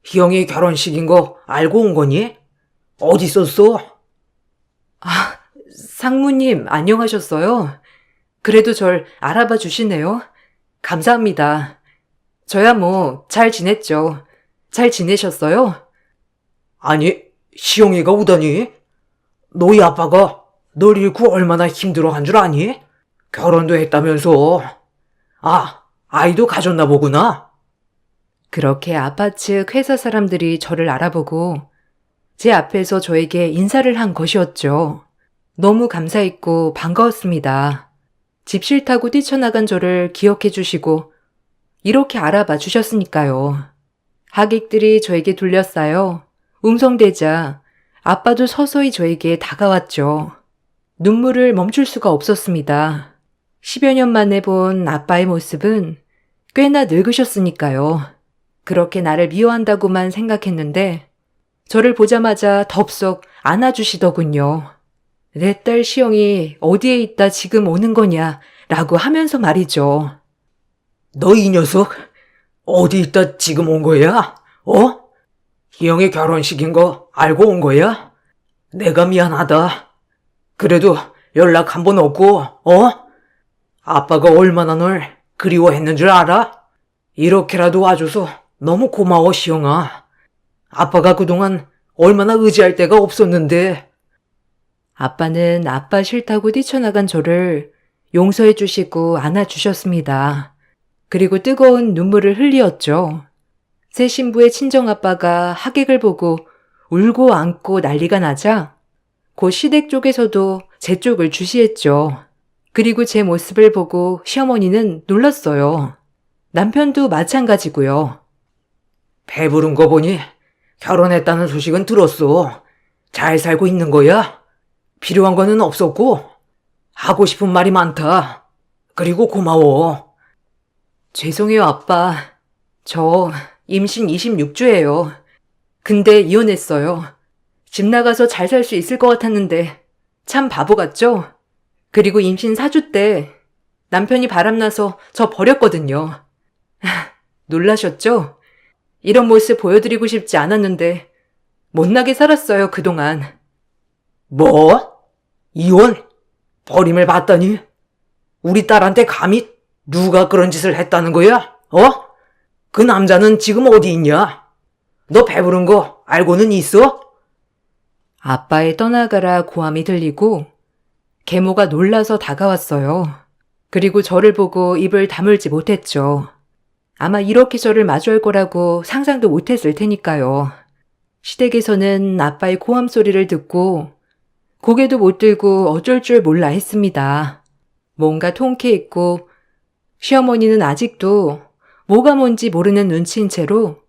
희영이 결혼식인 거 알고 온 거니? 어디 있었어? 상무님 안녕하셨어요? 그래도 절 알아봐 주시네요. 감사합니다. 저야 뭐 잘 지냈죠. 잘 지내셨어요? 아니, 시영이가 오다니? 너희 아빠가 널 잃고 얼마나 힘들어한 줄 아니? 결혼도 했다면서. 아, 아이도 가졌나 보구나. 그렇게 아빠 측 회사 사람들이 저를 알아보고 제 앞에서 저에게 인사를 한 것이었죠. 너무 감사했고 반가웠습니다. 집 싫다고 뛰쳐나간 저를 기억해 주시고 이렇게 알아봐 주셨으니까요. 하객들이 저에게 둘러싸여 웅성대자 아빠도 서서히 저에게 다가왔죠. 눈물을 멈출 수가 없었습니다. 10여 년 만에 본 아빠의 모습은 꽤나 늙으셨으니까요. 그렇게 나를 미워한다고만 생각했는데 저를 보자마자 덥석 안아주시더군요. 내 딸 시영이 어디에 있다 지금 오는 거냐 라고 하면서 말이죠. 너 이 녀석 어디 있다 지금 온 거야? 어? 희영이 결혼식인 거 알고 온 거야? 내가 미안하다. 그래도 연락 한 번 없고, 아빠가 얼마나 널 그리워했는 줄 알아? 이렇게라도 와줘서 너무 고마워, 시영아. 아빠가 그동안 얼마나 의지할 데가 없었는데. 아빠는 아빠 싫다고 뛰쳐나간 저를 용서해 주시고 안아주셨습니다. 그리고 뜨거운 눈물을 흘리었죠. 새 신부의 친정아빠가 하객을 보고 울고 안고 난리가 나자 곧 시댁 쪽에서도 제 쪽을 주시했죠. 그리고 제 모습을 보고 시어머니는 놀랐어요. 남편도 마찬가지고요. 배부른 거 보니 결혼했다는 소식은 들었어. 잘 살고 있는 거야? 필요한 거는 없었고 하고 싶은 말이 많다. 그리고 고마워. 죄송해요, 아빠. 저 임신 26주예요. 근데 이혼했어요. 집 나가서 잘 살 수 있을 것 같았는데 참 바보 같죠? 그리고 임신 4주 때 남편이 바람나서 저 버렸거든요. 놀라셨죠? 이런 모습 보여드리고 싶지 않았는데 못나게 살았어요, 그동안. 뭐? 이혼? 버림을 받다니? 우리 딸한테 감히 누가 그런 짓을 했다는 거야? 그 남자는 지금 어디 있냐? 너 배부른 거 알고는 있어? 아빠의 떠나가라 고함이 들리고 계모가 놀라서 다가왔어요. 그리고 저를 보고 입을 다물지 못했죠. 아마 이렇게 저를 마주할 거라고 상상도 못했을 테니까요. 시댁에서는 아빠의 고함 소리를 듣고 고개도 못 들고 어쩔 줄 몰라 했습니다. 뭔가 통쾌했고 시어머니는 아직도 뭐가 뭔지 모르는 눈치인 채로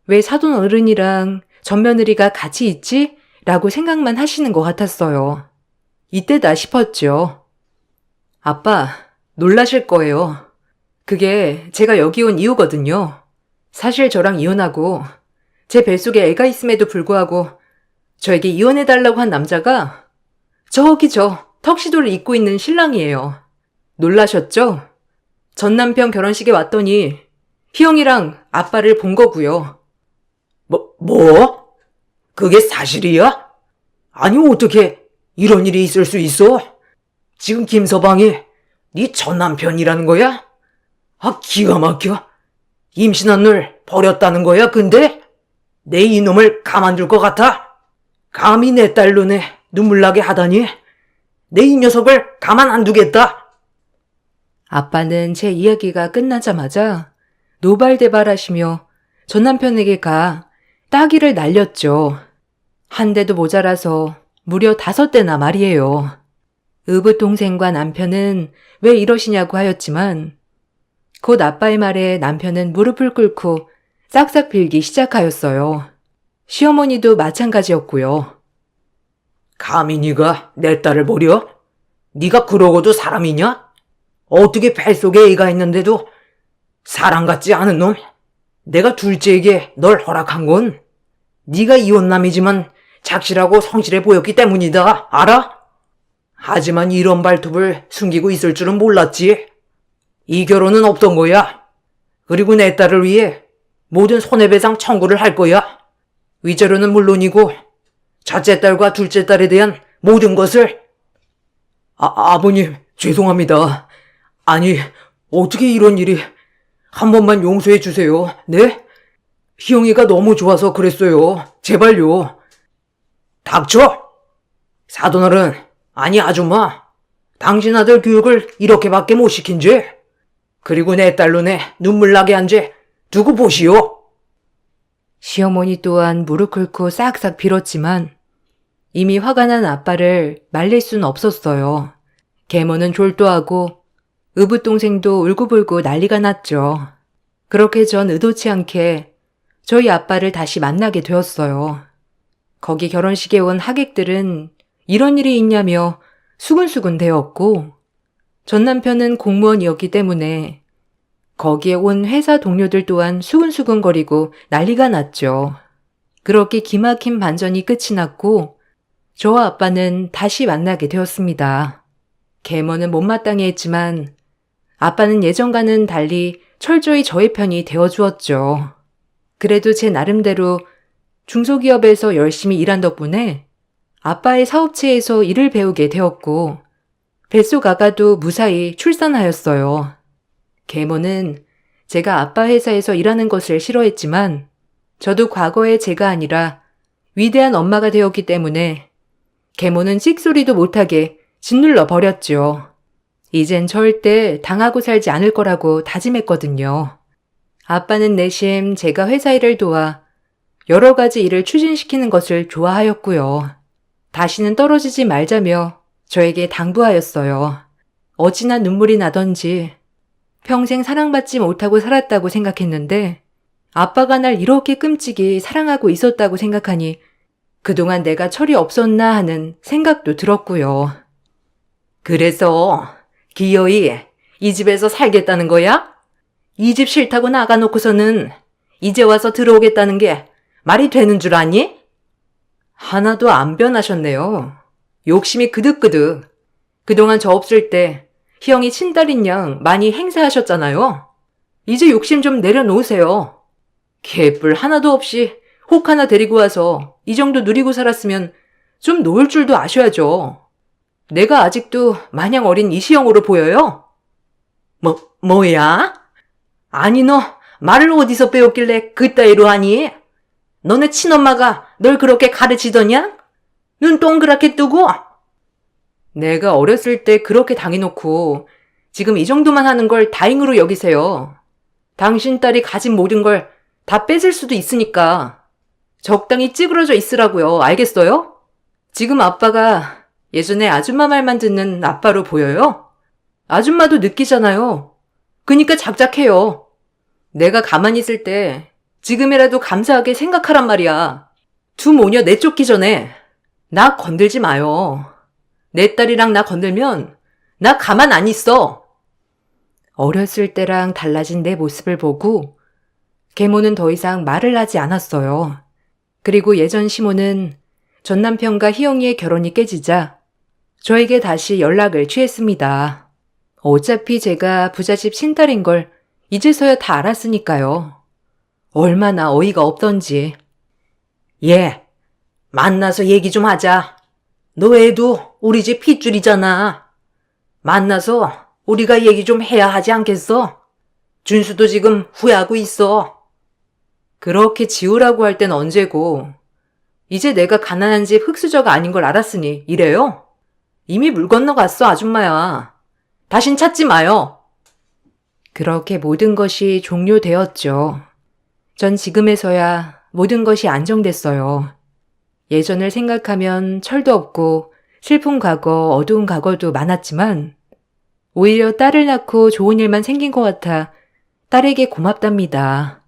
왜 사돈 어른이랑 맏며느리가 같이 있지? 라고 생각만 하시는 것 같았어요. 이때다 싶었죠. 아빠, 놀라실 거예요. 그게 제가 여기 온 이유거든요. 사실 저랑 이혼하고 제 뱃속에 애가 있음에도 불구하고 저에게 이혼해달라고 한 남자가 저기 저 턱시도를 입고 있는 신랑이에요. 놀라셨죠? 전 남편 결혼식에 왔더니 희영이랑 아빠를 본 거고요. 뭐? 그게 사실이야? 아니, 어떻게 이런 일이 있을 수 있어? 지금 김서방이 네 전 남편이라는 거야? 아, 기가 막혀. 임신한 널 버렸다는 거야, 근데? 내 이놈을 가만둘 것 같아? 감히 내 딸 눈에 눈물 나게 하다니? 내 이 녀석을 가만 안 두겠다. 아빠는 제 이야기가 끝나자마자 노발대발하시며 전 남편에게 가 따기를 날렸죠. 한 대도 모자라서 무려 5대나 말이에요. 의붓동생과 남편은 왜 이러시냐고 하였지만 곧 아빠의 말에 남편은 무릎을 꿇고 싹싹 빌기 시작하였어요. 시어머니도 마찬가지였고요. 감히 네가 내 딸을 버려? 네가 그러고도 사람이냐? 어떻게 뱃속에 애가 있는데도 사람 같지 않은 놈? 내가 둘째에게 널 허락한 건 네가 이혼남이지만 착실하고 성실해 보였기 때문이다. 알아? 하지만 이런 발톱을 숨기고 있을 줄은 몰랐지. 이 결혼은 없던 거야. 그리고 내 딸을 위해 모든 손해배상 청구를 할 거야. 위자료는 물론이고 첫째 딸과 둘째 딸에 대한 모든 것을. 아버님, 죄송합니다. 아니, 어떻게 이런 일이. 한 번만 용서해 주세요. 네? 희영이가 너무 좋아서 그랬어요. 제발요. 닥쳐! 사돈어른, 아니 아줌마. 당신 아들 교육을 이렇게밖에 못 시킨지? 그리고 내 딸 눈에 눈물 나게 한 죄 두고 보시오. 시어머니 또한 무릎 꿇고 싹싹 빌었지만 이미 화가 난 아빠를 말릴 순 없었어요. 계모는 졸도하고 의붓동생도 울고불고 난리가 났죠. 그렇게 전 의도치 않게 저희 아빠를 다시 만나게 되었어요. 거기 결혼식에 온 하객들은 이런 일이 있냐며 수근수근 대었고 전 남편은 공무원이었기 때문에 거기에 온 회사 동료들 또한 수근수근거리고 난리가 났죠. 그렇게 기막힌 반전이 끝이 났고 저와 아빠는 다시 만나게 되었습니다. 계모는 못마땅해 했지만 아빠는 예전과는 달리 철저히 저의 편이 되어주었죠. 그래도 제 나름대로 중소기업에서 열심히 일한 덕분에 아빠의 사업체에서 일을 배우게 되었고 뱃속 아가도 무사히 출산하였어요. 계모는 제가 아빠 회사에서 일하는 것을 싫어했지만 저도 과거의 제가 아니라 위대한 엄마가 되었기 때문에 계모는 찍소리도 못하게 짓눌러 버렸죠. 이젠 절대 당하고 살지 않을 거라고 다짐했거든요. 아빠는 내심 제가 회사 일을 도와 여러 가지 일을 추진시키는 것을 좋아하였고요. 다시는 떨어지지 말자며 저에게 당부하였어요. 어찌나 눈물이 나던지 평생 사랑받지 못하고 살았다고 생각했는데 아빠가 날 이렇게 끔찍이 사랑하고 있었다고 생각하니 그동안 내가 철이 없었나 하는 생각도 들었고요. 그래서 기어이 이 집에서 살겠다는 거야? 이 집 싫다고 나가놓고서는 이제 와서 들어오겠다는 게 말이 되는 줄 아니? 하나도 안 변하셨네요. 욕심이 그득그득. 그동안 저 없을 때 희영이 친딸인 양 많이 행세하셨잖아요. 이제 욕심 좀 내려놓으세요. 개뿔 하나도 없이 혹 하나 데리고 와서 이 정도 누리고 살았으면 좀 놓을 줄도 아셔야죠. 내가 아직도 마냥 어린 이시영으로 보여요? 뭐야? 아니 너 말을 어디서 빼었길래 그따위로 하니? 너네 친엄마가 널 그렇게 가르치더냐? 눈 동그랗게 뜨고? 내가 어렸을 때 그렇게 당해놓고 지금 이 정도만 하는 걸 다행으로 여기세요. 당신 딸이 가진 모든 걸 다 뺏을 수도 있으니까 적당히 찌그러져 있으라고요. 알겠어요? 지금 아빠가 예전에 아줌마 말만 듣는 아빠로 보여요? 아줌마도 느끼잖아요. 그니까 작작해요. 내가 가만히 있을 때 지금이라도 감사하게 생각하란 말이야. 두 모녀 내쫓기 전에 나 건들지 마요. 내 딸이랑 나 건들면 나 가만 안 있어. 어렸을 때랑 달라진 내 모습을 보고 계모는 더 이상 말을 하지 않았어요. 그리고 예전 시모는 전 남편과 희영이의 결혼이 깨지자 저에게 다시 연락을 취했습니다. 어차피 제가 부잣집 신딸인 걸 이제서야 다 알았으니까요. 얼마나 어이가 없던지. 얘, 만나서 얘기 좀 하자. 너 애도 우리 집 핏줄이잖아. 만나서 우리가 얘기 좀 해야 하지 않겠어? 준수도 지금 후회하고 있어. 그렇게 지우라고 할 땐 언제고. 이제 내가 가난한 집 흙수저가 아닌 걸 알았으니 이래요? 이미 물 건너갔어, 아줌마야. 다신 찾지 마요. 그렇게 모든 것이 종료되었죠. 전 지금에서야 모든 것이 안정됐어요. 예전을 생각하면 철도 없고 슬픈 과거, 어두운 과거도 많았지만 오히려 딸을 낳고 좋은 일만 생긴 것 같아 딸에게 고맙답니다.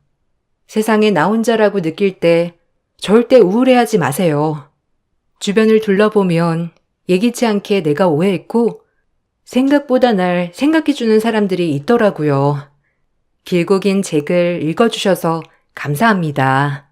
세상에 나 혼자라고 느낄 때 절대 우울해하지 마세요. 주변을 둘러보면 예기치 않게 내가 오해했고 생각보다 날 생각해주는 사람들이 있더라고요. 길고 긴 책을 읽어주셔서 감사합니다.